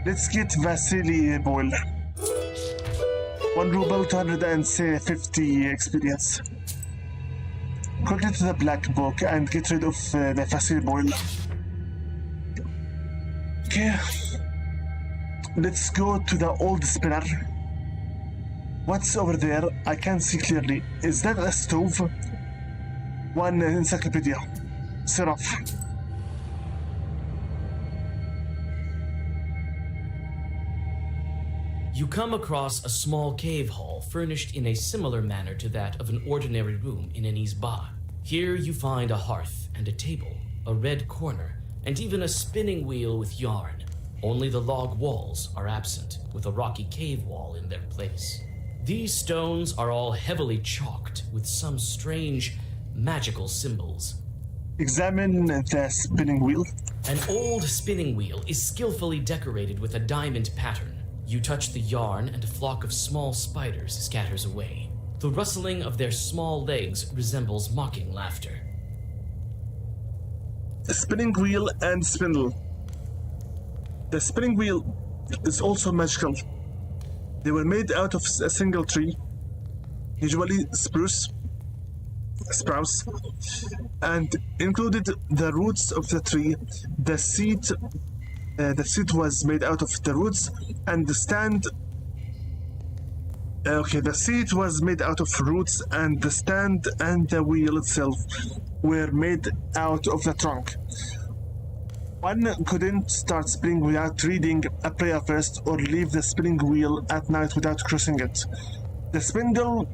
Let's get Vasily Boyle. 1 ruble, 250 experience. Quickly to the black book and get rid of the Vasily Boyle. Okay. Let's go to the old spinner. What's over there? I can't see clearly. Is that a stove? One encyclopedia. Seraph. You come across a small cave hall furnished in a similar manner to that of an ordinary room in an isba. Here you find a hearth and a table, a red corner, and even a spinning wheel with yarn. Only the log walls are absent, with a rocky cave wall in their place. These stones are all heavily chalked with some strange magical symbols. Examine the spinning wheel. An old spinning wheel is skillfully decorated with a diamond pattern. You touch the yarn and a flock of small spiders scatters away. The rustling of their small legs resembles mocking laughter. A spinning wheel and spindle. The spinning wheel is also magical. They were made out of a single tree, usually spruce, and included the roots of the tree. The seat was made out of the roots, and the stand. The seat was made out of roots, and the stand and the wheel itself were made out of the trunk. One couldn't start spinning without reading a prayer first, or leave the spinning wheel at night without crossing it. The spindle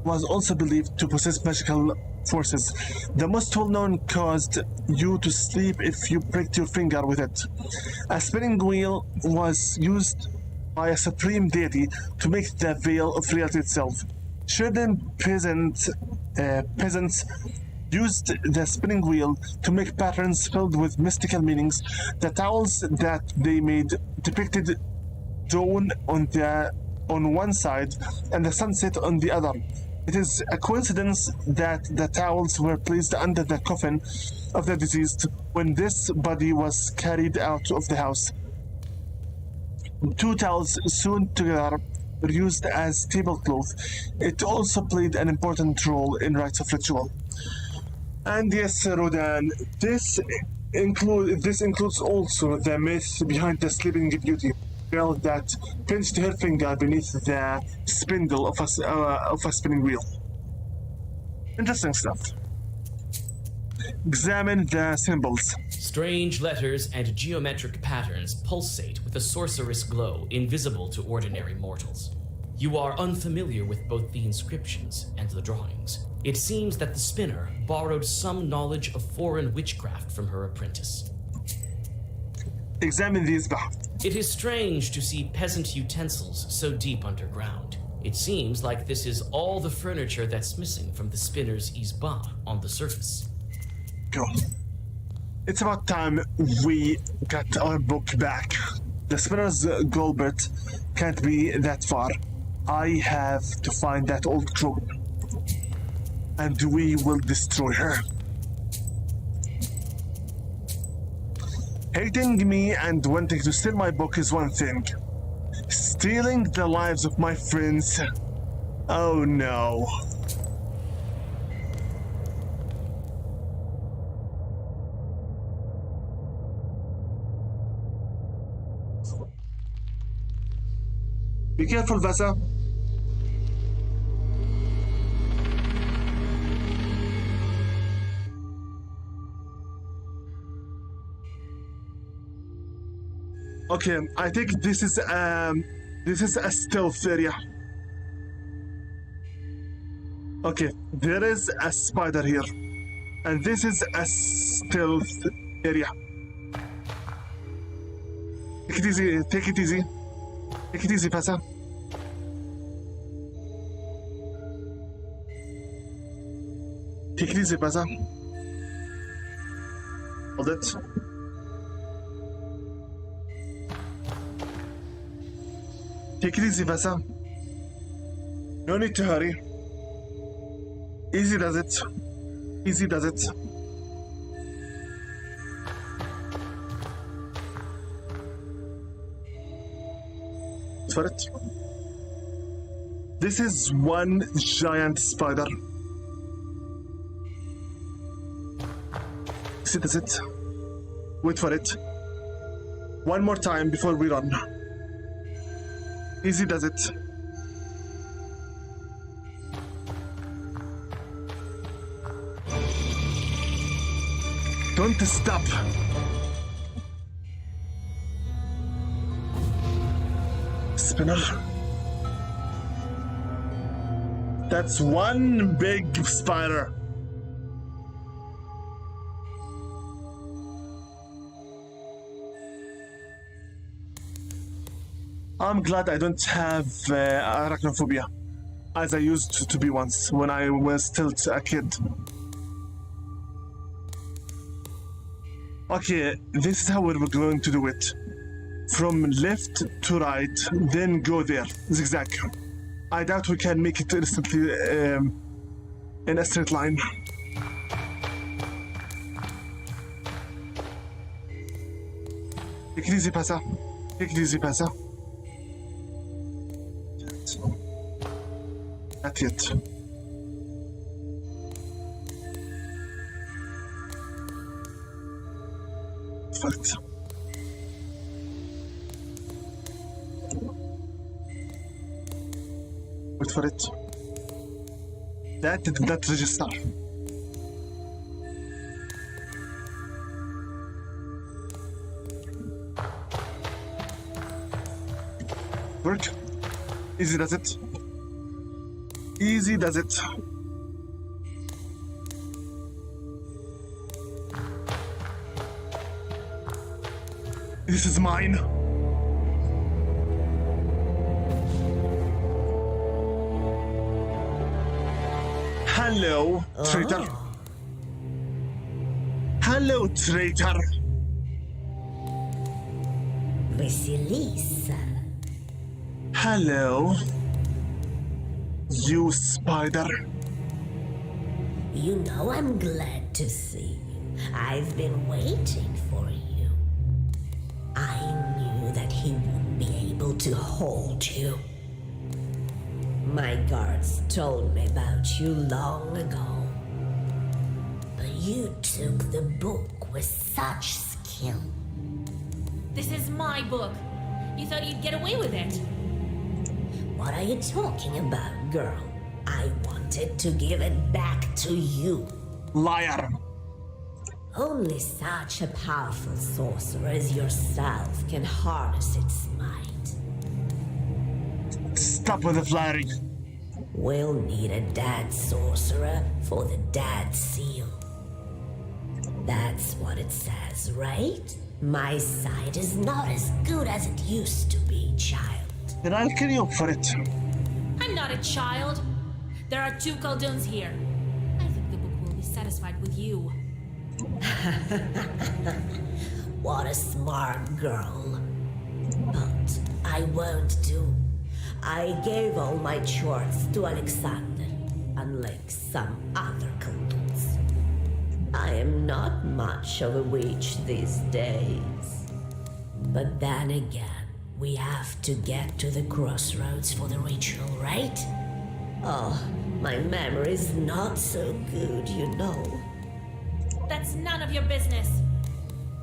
was also believed to possess magical forces. The most well-known caused you to sleep if you pricked your finger with it. A spinning wheel was used by a supreme deity to make the veil of reality itself. Certain peasants used the spinning wheel to make patterns filled with mystical meanings. The towels that they made depicted dawn on one side and the sunset on the other. It is a coincidence that the towels were placed under the coffin of the deceased when this body was carried out of the house. 2 towels sewn together were used as tablecloth. It also played an important role in rites of ritual. And yes, Rodan, this includes also the myth behind the Sleeping Beauty girl that pinched her finger beneath the spindle of a spinning wheel. Interesting stuff. Examine the symbols. Strange letters and geometric patterns pulsate with a sorcerous glow invisible to ordinary mortals. You are unfamiliar with both the inscriptions and the drawings. It seems that the spinner borrowed some knowledge of foreign witchcraft from her apprentice. Examine the isbah. It is strange to see peasant utensils so deep underground. It seems like this is all the furniture that's missing from the spinner's isbah on the surface. Go. It's about time we got our book back. The spinner's Gulbert can't be that far. I have to find that old crow, and we will destroy her. Hating me and wanting to steal my book is one thing. Stealing the lives of my friends, oh no. Be careful, Vasa. Okay, I think this is a stealth area. Okay, there is a spider here, and this is a stealth area. Take it easy. Take it easy. Take it easy, Pasa. Take it easy, Pasa. Hold it. Take it easy, Vasa. No need to hurry. Easy does it. Easy does it. For it. This is one giant spider. Easy does it. Wait for it. One more time before we run. Easy does it. Don't stop. Spinner. That's one big spider. I'm glad I don't have arachnophobia, as I used to be once when I was still a kid. Okay, this is how we're going to do it. From left to right, then go there, zigzag. I doubt we can make it instantly in a straight line. Take it easy, Pasa. Take it easy, Pasa. Not yet. Perfect. Wait for it. That did not register. Work. Easy does it. Easy does it. This is mine. Hello, traitor. Hello, traitor. Vasilisa. Hello. You spider. You know I'm glad to see you. I've been waiting for you. I knew that he wouldn't be able to hold you. My guards told me about you long ago. But you took the book with such skill. This is my book. You thought you'd get away with it. What are you talking about, girl? I wanted to give it back to you. Liar. Only such a powerful sorcerer as yourself can harness its might. Stop with the flattery. We'll need a dead sorcerer for the dead seal. That's what it says, right? My sight is not as good as it used to be, child. Then I'll kill you for it. I'm not a child. There are 2 Khalduns here. I think the book will be satisfied with you. What a smart girl. But I won't do. I gave all my chores to Alexander, unlike some other Khalduns. I am not much of a witch these days. But then again, we have to get to the crossroads for the ritual, right? Oh, my memory's not so good, you know. That's none of your business.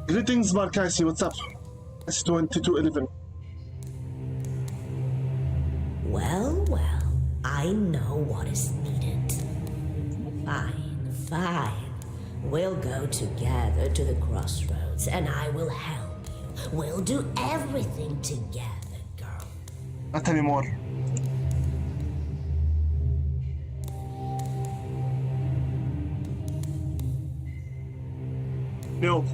Greetings, Mark Casey. What's up? It's 2211. Well, I know what is needed. Fine. We'll go together to the crossroads and I will help you. We'll do everything together, girl. Not anymore. No,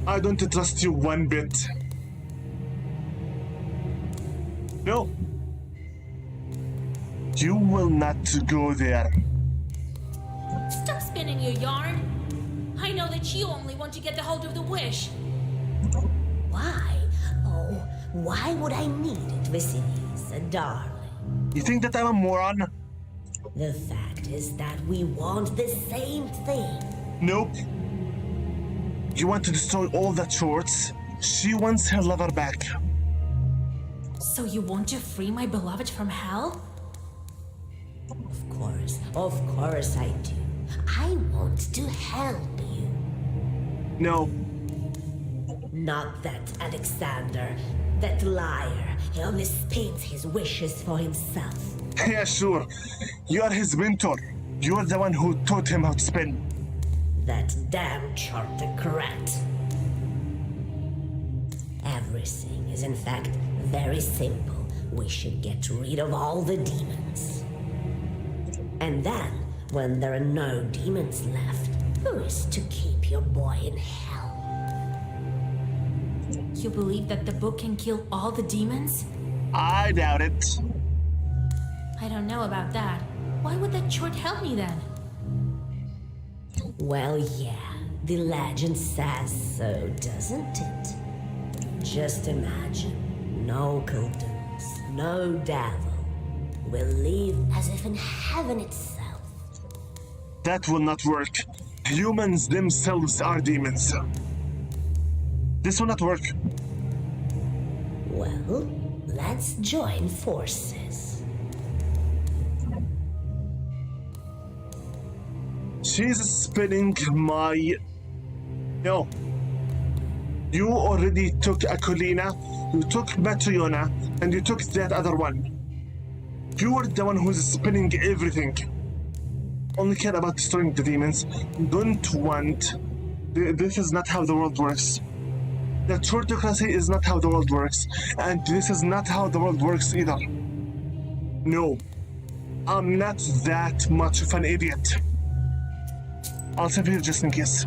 I don't trust you one bit. No. You will not go there. Stop spinning your yarn. I know that you only want to get the hold of the wish. Why? Oh, why would I need it, Vassilis, darling? You think that I'm a moron? The fact is that we want the same thing. Nope. You want to destroy all the shorts? She wants her lover back. So you want to free my beloved from hell? Of course I do. I want to help you. No. Not that Alexander, that liar. He only spins his wishes for himself. Yeah, sure. You are his mentor. You are the one who taught him how to spin. That damn chartocrat. Everything is in fact very simple. We should get rid of all the demons. And then, when there are no demons left, who is to keep your boy in hell? You believe that the book can kill all the demons? I doubt it. I don't know about that. Why would that short help me then? Well, yeah, the legend says so, doesn't it? Just imagine, no Khalduns, no devil. We'll live as if in heaven itself. That will not work. Humans themselves are demons. This will not work. Well, let's join forces. She's spinning my... No. You already took Akolina, you took Matriona, and you took that other one. You are the one who's spinning everything. Only care about destroying the demons. Don't want... This is not how the world works. The Chortocracy is not how the world works. And this is not how the world works either. No. I'm not that much of an idiot. I'll save here just in case.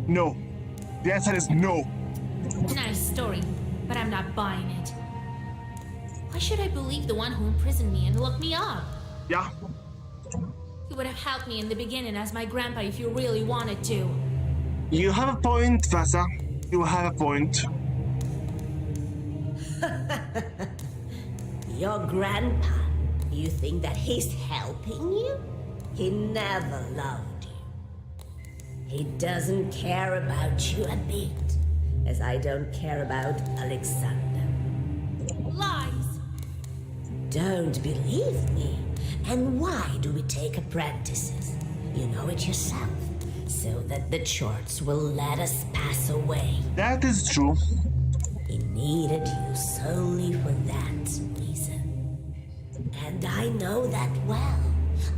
No. The answer is no. Nice story, but I'm not buying it. Why should I believe the one who imprisoned me and locked me up? Yeah. You would have helped me in the beginning as my grandpa if you really wanted to. You have a point, Vasa. You have a point. Your grandpa, you think that he's helping you? He never loved you. He doesn't care about you a bit, as I don't care about Alexander. Lies! Don't believe me? And why do we take apprentices? You know it yourself, so that the Chorts will let us pass away. That is true. He needed you solely for that reason. And I know that well.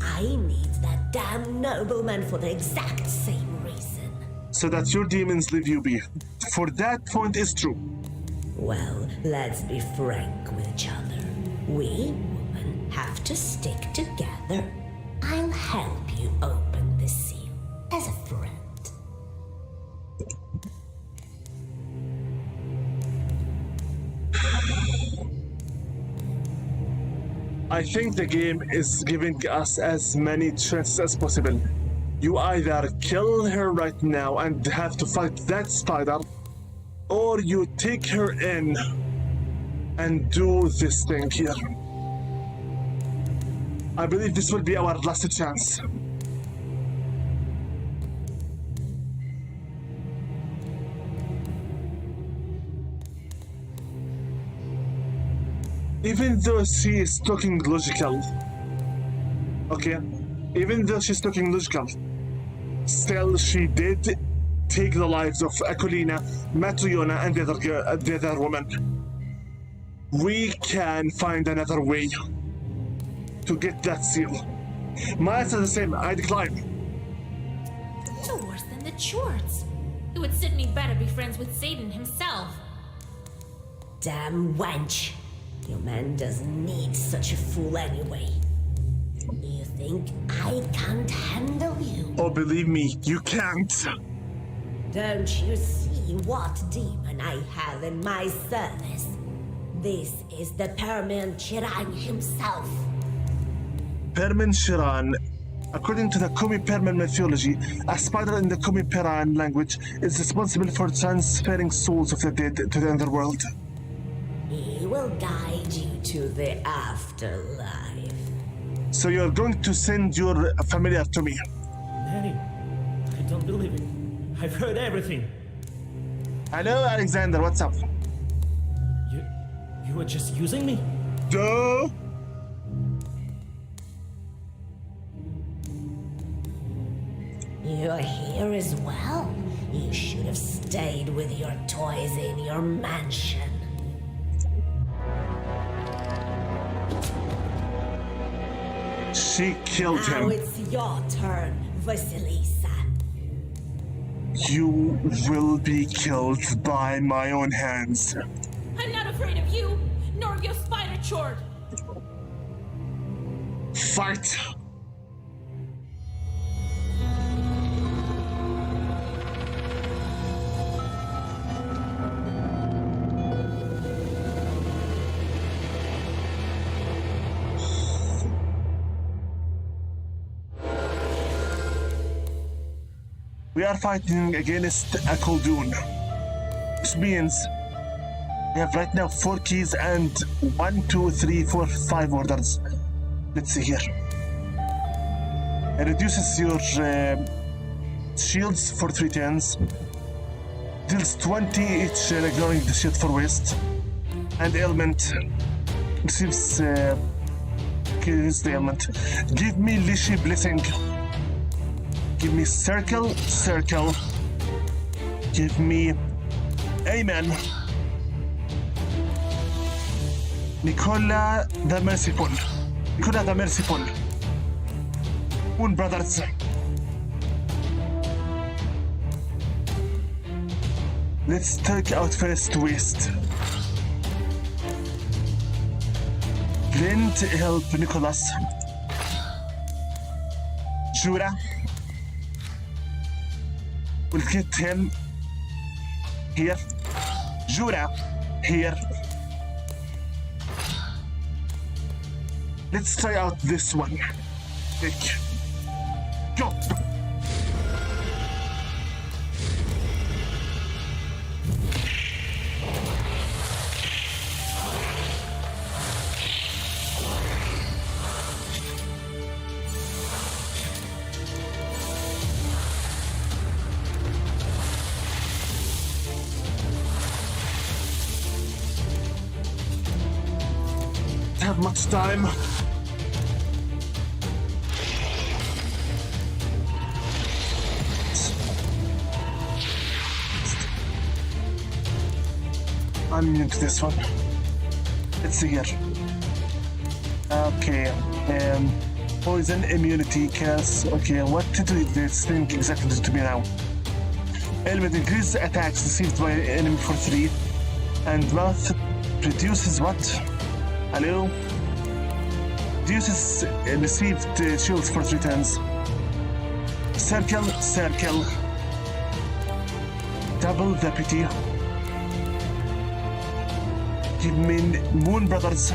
I need that damn nobleman for the exact same reason. So that your demons leave you be. For that point is true. Well, let's be frank with each other. We women have to stick together. I'll help you open the seal as a friend. I think the game is giving us as many chances as possible. You either kill her right now and have to fight that spider, or you take her in and do this thing here. I believe this will be our last chance. Even though she is talking logical, okay? Even though she's talking logical, still she did take the lives of Akolina, Matryona, and the other woman. We can find another way to get that seal. My answer is the same. I decline. You're worse than the Chorts. It would suit me better be friends with Satan himself. Damn wench. Your man doesn't need such a fool anyway. You think I can't handle you? Oh, believe me, you can't. Don't you see what demon I have in my service? This is the Permin Chiran himself. Permin Chiran, according to the Kumi Permin mythology, a spider in the Kumi Peran language is responsible for transferring souls of the dead to the underworld. He will guide you to the afterlife. So you're going to send your familiar to me? Manny, I don't believe it. I've heard everything. Hello, Alexander, what's up? You were just using me? Duh! You're here as well. You should have stayed with your toys in your mansion. She killed Now him. it's your turn, Vasilisa. You will be killed by my own hands. I'm not afraid of you, nor of your spider Chort. Fight! We are fighting against a Khuldoon, which means we have right now 4 keys and 1, 2, 3, 4, 5 orders. Let's see here. It reduces your shields for 3 turns, deals 20 each, ignoring the shield for waste, and ailment receives. Here's the ailment. Give me Lishi Blessing. Give me circle. Give me Amen. Nicola the Merciful. Moon Brothers. Let's take out first Waste. Flint help Nicholas. Jura. We'll get him here. Jura here. Let's try out this one. Take. Go. have much time. I'm new to this one. Let's see here. Okay. Poison immunity cast. Okay, what did this thing exactly do to me now? Element increases attacks received by an enemy for 3. And mouth reduces what? Hello? Reduces received shields for 3 turns. Circle, circle. Double deputy. Give me Moon Brothers.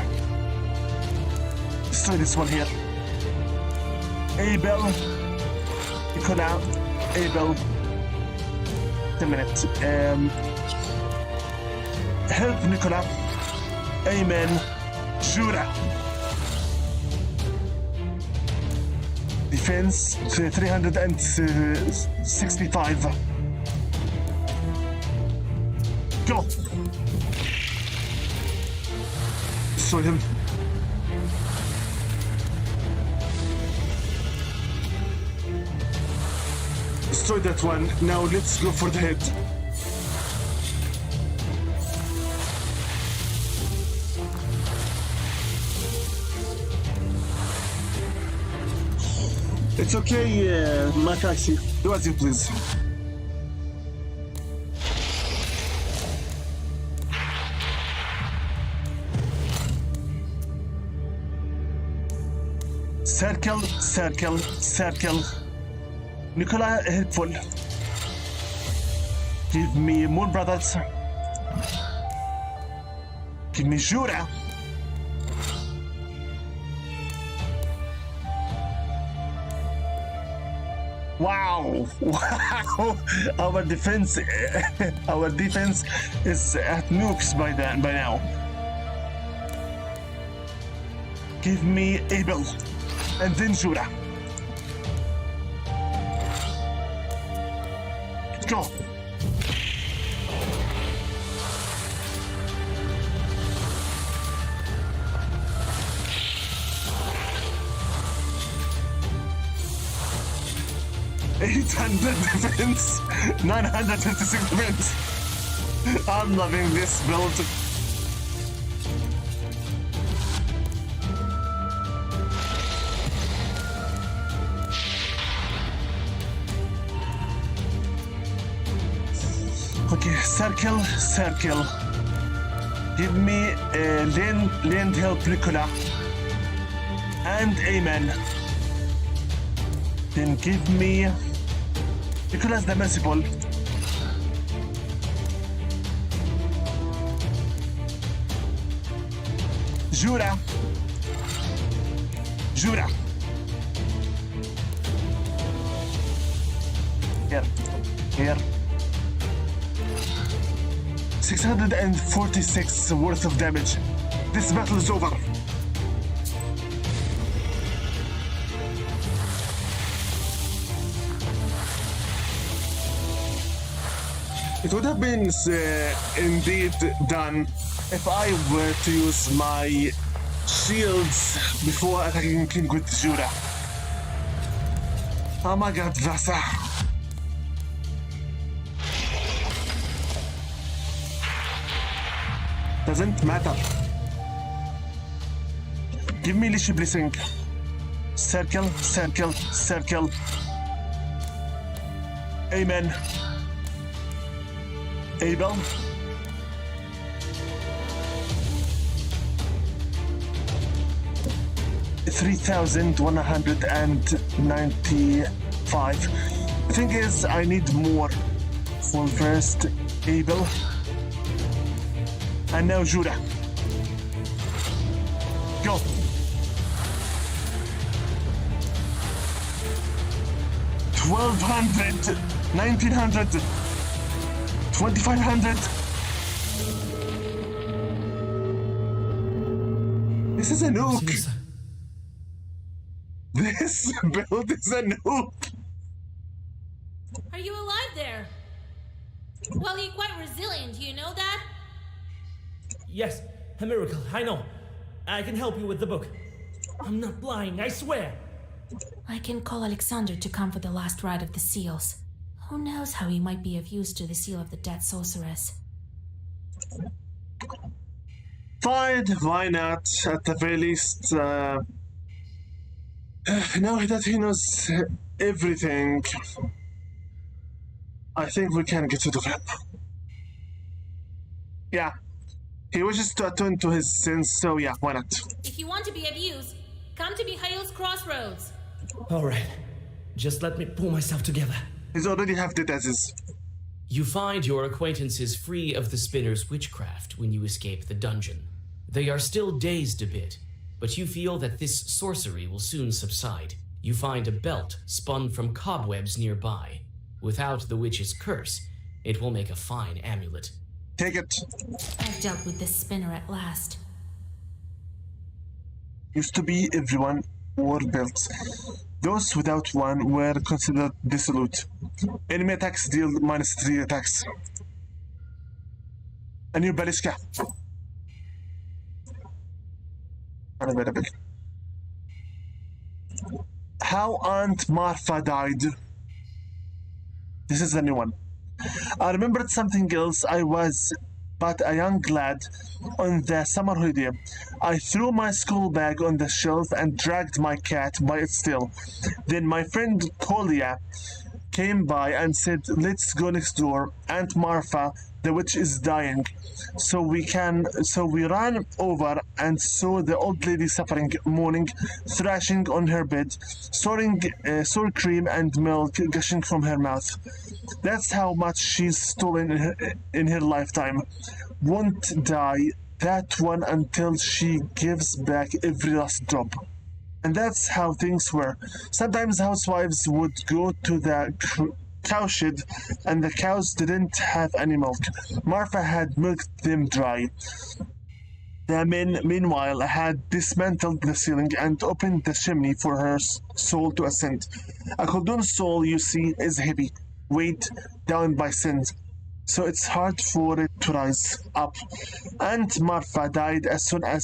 Destroy this one here. Abel. Nicola. Abel. 10 minutes. Help Nicola. Amen. Jura. Defense 365. Go. Destroy him. Destroy that one. Now let's go for the head. It's okay, Makaxi. Do as you please. Circle, circle, circle. Nicola, helpful. Give me Moon Brothers. Give me Jura. Wow! Wow! Our defense is at nukes by now. Give me Abel, and then Jura. Go. $800 defense, 956 defense. I'm loving this build. Okay, circle, circle. Give me land help Nicola. And Amen. Then give me Nicola's the Merciful. Jura. Jura. Here. Here. 646 worth of damage. This battle is over. It would have been indeed done if I were to use my shields before attacking King with Jura. Oh my god, Vasa. Doesn't matter. Give me Lishi Blessing. Circle, circle, circle. Amen. Abel. $3,195. The thing is, I need more. For first, Abel. And now Jura. Go. 1,200, 1,900, 2,500. This is a nuke. This build is a nuke. Are you alive there? Well, you're quite resilient, you know that? Yes, a miracle, I know. I can help you with the book. I'm not lying, I swear. I can call Alexander to come for the last rite of the seals. Who knows how he might be of use to the seal of the dead sorceress. Fine, why not? At the very least, now that he knows everything, I think we can get rid of him. Yeah, he wishes to atone to his sins, so yeah, why not? If you want to be of use, come to Mihail's crossroads. Alright, just let me pull myself together. He's already half dead as is. You find your acquaintances free of the spinner's witchcraft when you escape the dungeon. They are still dazed a bit, but you feel that this sorcery will soon subside. You find a belt spun from cobwebs nearby. Without the witch's curse, it will make a fine amulet. Take it. I've dealt with this spinner at last. Used to be everyone wore belts. Those without one were considered dissolute. Enemy attacks deal -3 attacks. A new Balishka. Unavailable. How Aunt Marfa died. This is the new one. I remembered something else. I was but a young lad on the summer holiday. I threw my school bag on the shelf and dragged my cat by its tail. Then my friend Kolia came by and said, "Let's go next door. Aunt Marfa, the witch is dying." So we ran over and saw the old lady suffering, moaning, thrashing on her bed, sour cream and milk gushing from her mouth. That's how much she's stolen in her lifetime. Won't die, that one, until she gives back every last drop. And that's how things were. Sometimes housewives would go to the cowshed and the cows didn't have any milk. Marfa had milked them dry. The men, meanwhile, had dismantled the ceiling and opened the chimney for her soul to ascend. A Khaldun soul, you see, is heavy, weighed down by sins, so it's hard for it to rise up. Aunt Marfa died as soon as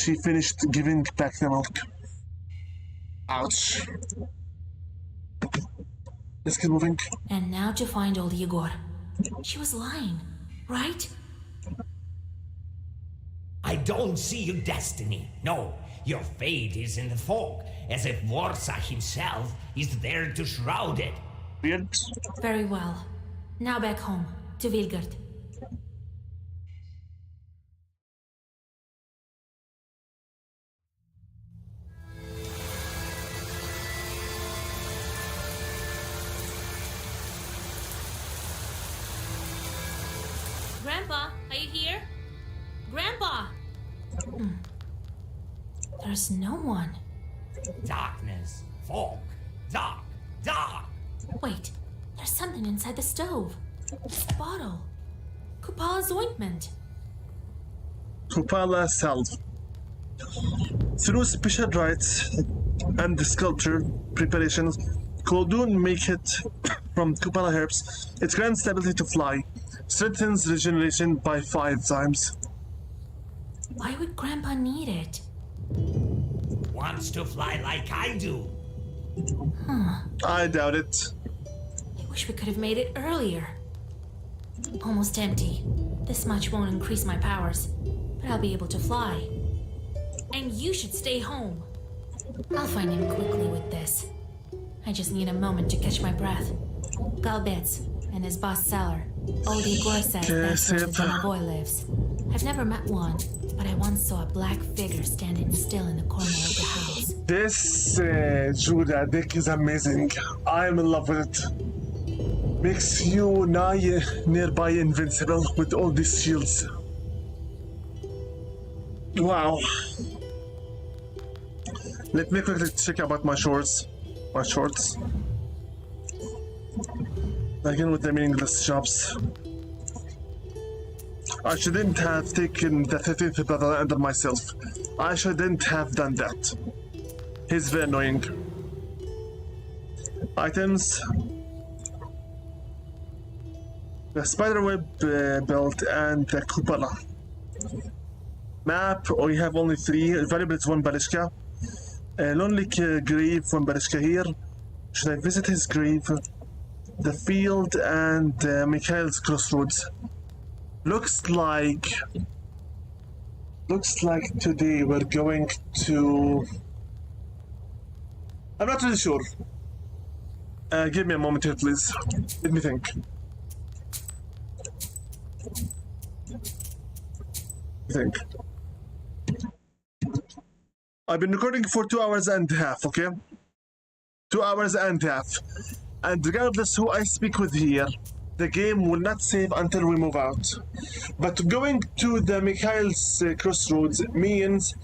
she finished giving back the milk. Ouch. Let's get moving. And now to find old Igor. She was lying, right? I don't see your destiny. No, your fate is in the fog, as if Warsa himself is there to shroud it. Weird. Very well. Now back home, to Vilgard. Grandpa, are you here? Grandpa! There's no one. Darkness, fog, dark, dark. Wait, there's something inside the stove. This bottle. Kupala's ointment. Kupala salve. Through special rites and the sculpture preparations, Khaldun make it from Kupala herbs. It grants the ability to fly, strengthens regeneration by 5 times. Why would Grandpa need it? Wants to fly like I do. I doubt it. I wish we could have made it earlier. Almost empty. This much won't increase my powers, but I'll be able to fly. And you should stay home. I'll find him quickly with this. I just need a moment to catch my breath. Galbetz and his boss Seller. Old Igor says that's where the little boy lives. I've never met one, but I once saw a black figure standing still in the corner of the house. This Judah deck is amazing. I'm in love with it. Makes you nearby invincible with all these shields. Wow. Let me quickly check about my shorts. Again with the meaningless jobs. I shouldn't have taken the 15th brother under myself. I shouldn't have done that. He's very annoying. Items. The spiderweb belt and the Kupala. Map, we have only 3. Valuable is 1 Balishka. Lonely grave, 1 Balishka here. Should I visit his grave? The field and Mikhail's crossroads. Looks like today we're going to... I'm not really sure. Give me a moment here, please. Let me think. I've been recording for 2 hours and a half, okay? 2 hours and a half. And regardless who I speak with here, the game will not save until we move out. But going to the Mikhail's crossroads means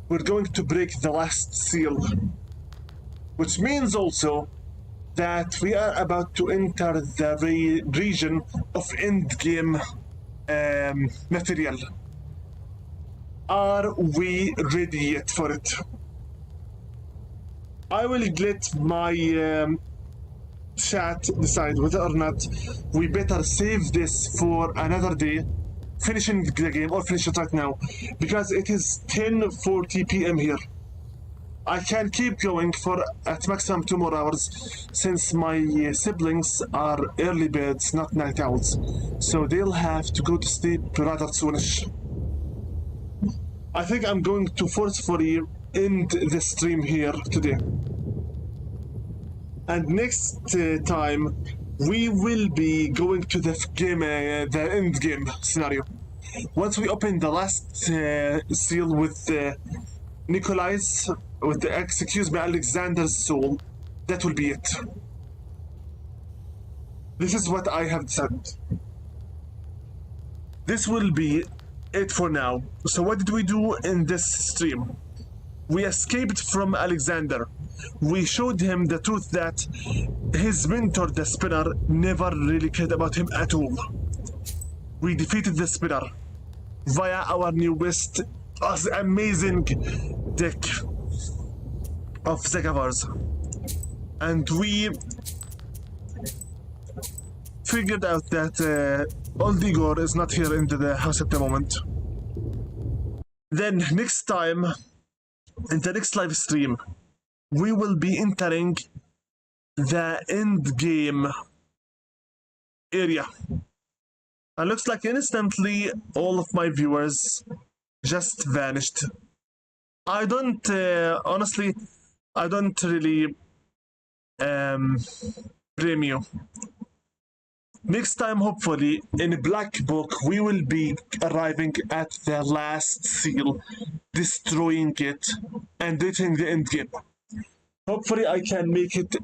we're going to break the last seal. Which means also that we are about to enter the region of endgame material. Are we ready yet for it? I will let my chat decide whether or not we better save this for another day, finishing the game, or finish it right now, because it is 10:40 p.m. here. I can keep going for at maximum 2 more hours, since my siblings are early birds, not night owls, so they'll have to go to sleep rather soonish. I think I'm going to forcefully end the stream here today. And next time, we will be going to the game, the end game scenario. Once we open the last seal with Nikolai's, with the Alexander's soul, that will be it. This is what I have said. This will be it for now. So what did we do in this stream? We escaped from Alexander. We showed him the truth that his mentor, the Spinner, never really cared about him at all. We defeated the Spinner via our newest amazing deck of Zagavars. And we figured out that Old Igor is not here in the house at the moment. Then next time, in the next live stream, we will be entering the end game area. And looks like instantly all of my viewers just vanished. I don't, honestly, I don't really blame you. Next time, hopefully, in Black Book, we will be arriving at the last seal, destroying it, and reaching the end game. Hopefully, I can make it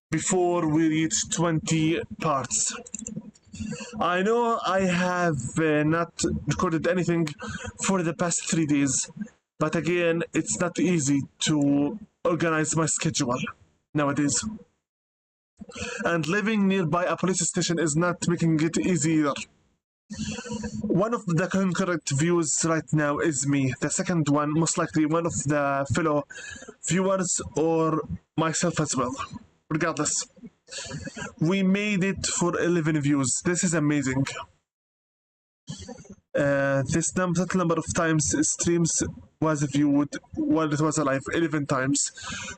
before we reach 20 parts. I know I have not recorded anything for the past 3 days, but again, it's not easy to organize my schedule nowadays. And living nearby a police station is not making it easy either. One of the concurrent views right now is me. The second one, most likely one of the fellow viewers or myself as well. Regardless, we made it for 11 views. This is amazing. This total number of times streams was viewed while it was alive, 11 times.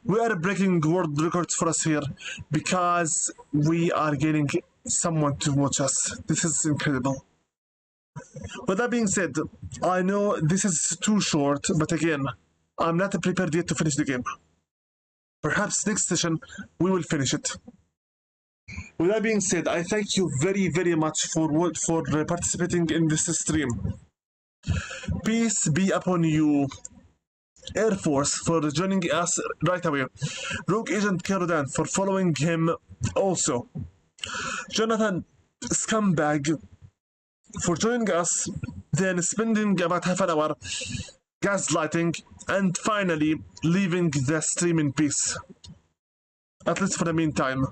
We are breaking world records for us here because we are getting someone to watch us. This is incredible. With that being said, I know this is too short, but again, I'm not prepared yet to finish the game. Perhaps next session we will finish it. With that being said, I thank you very, very much for participating in this stream. Peace be upon you, Air Force, for joining us right away. Rogue Agent Kerodan for following him also. Jonathan Scumbag for joining us, then spending about half an hour gaslighting, and finally leaving the stream in peace. At least for the meantime.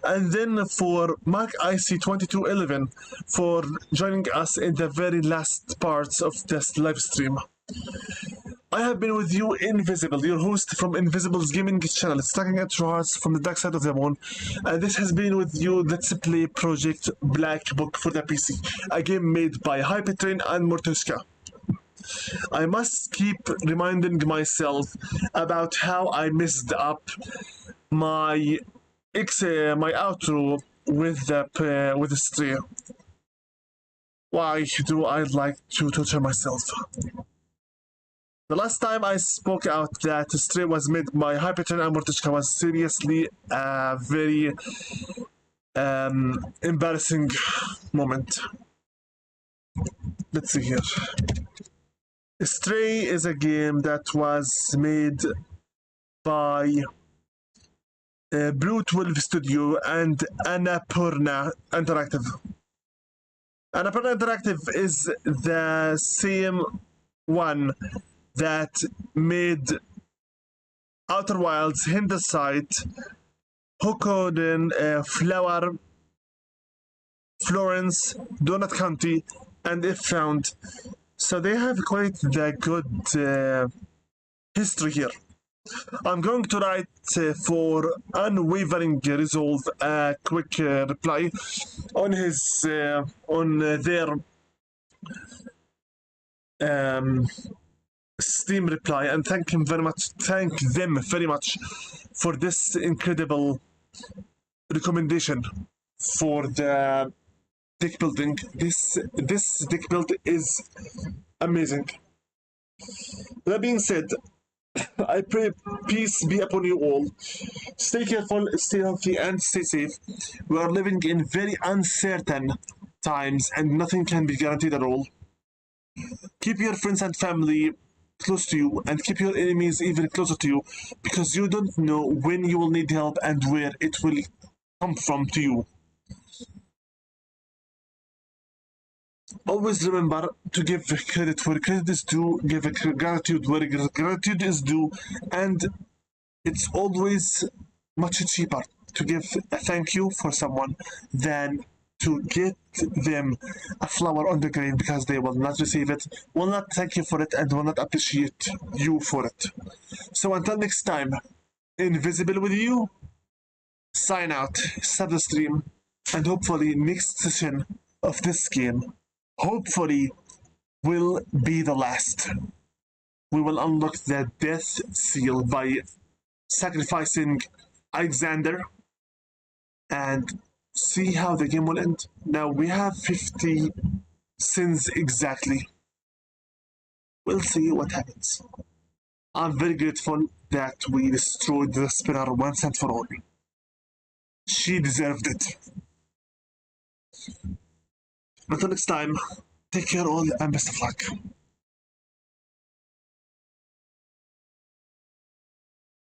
And then for Mark IC2211 for joining us in the very last parts of this live stream. I have been with you, Invisible, your host from Invisible's gaming channel, Stacking at your hearts from the dark side of the moon. And this has been with you, Let's Play Project Black Book for the PC, a game made by Hypertrain and Mortushka. I must keep reminding myself about how I messed up my my outro with the stray. Why do I like to torture myself? The last time I spoke out that stray was made by Hyperton and Mortishka was seriously a very embarrassing moment. Let's see here. Stray is a game that was made by Blue 12 Studio and Annapurna Interactive. Annapurna Interactive is the same one that made Outer Wilds, Hinderside, Hokoden, Flower, Florence, Donut County, and If Found. So they have quite the good history here. I'm going to write for Unwavering Resolve a quick reply on his on their Steam reply and thank them very much for this incredible recommendation for the deck building. This deck build is amazing. That being said, I pray peace be upon you all. Stay careful, stay healthy, and stay safe. We are living in very uncertain times, and nothing can be guaranteed at all. Keep your friends and family close to you, and keep your enemies even closer to you, because you don't know when you will need help and where it will come from to you. Always remember to give credit where credit is due, give gratitude where gratitude is due, and it's always much cheaper to give a thank you for someone than to get them a flower on the grave, because they will not receive it, will not thank you for it, and will not appreciate you for it. So until next time, Invisible with you, sign out, stop the stream, and hopefully next session of this game hopefully will be the last. We will unlock the death seal by sacrificing Alexander and see how the game will end. Now we have 50 sins exactly. We'll see what happens. I'm very grateful that we destroyed the spinner once and for all. She deserved it. Until next time, take care all and best of luck.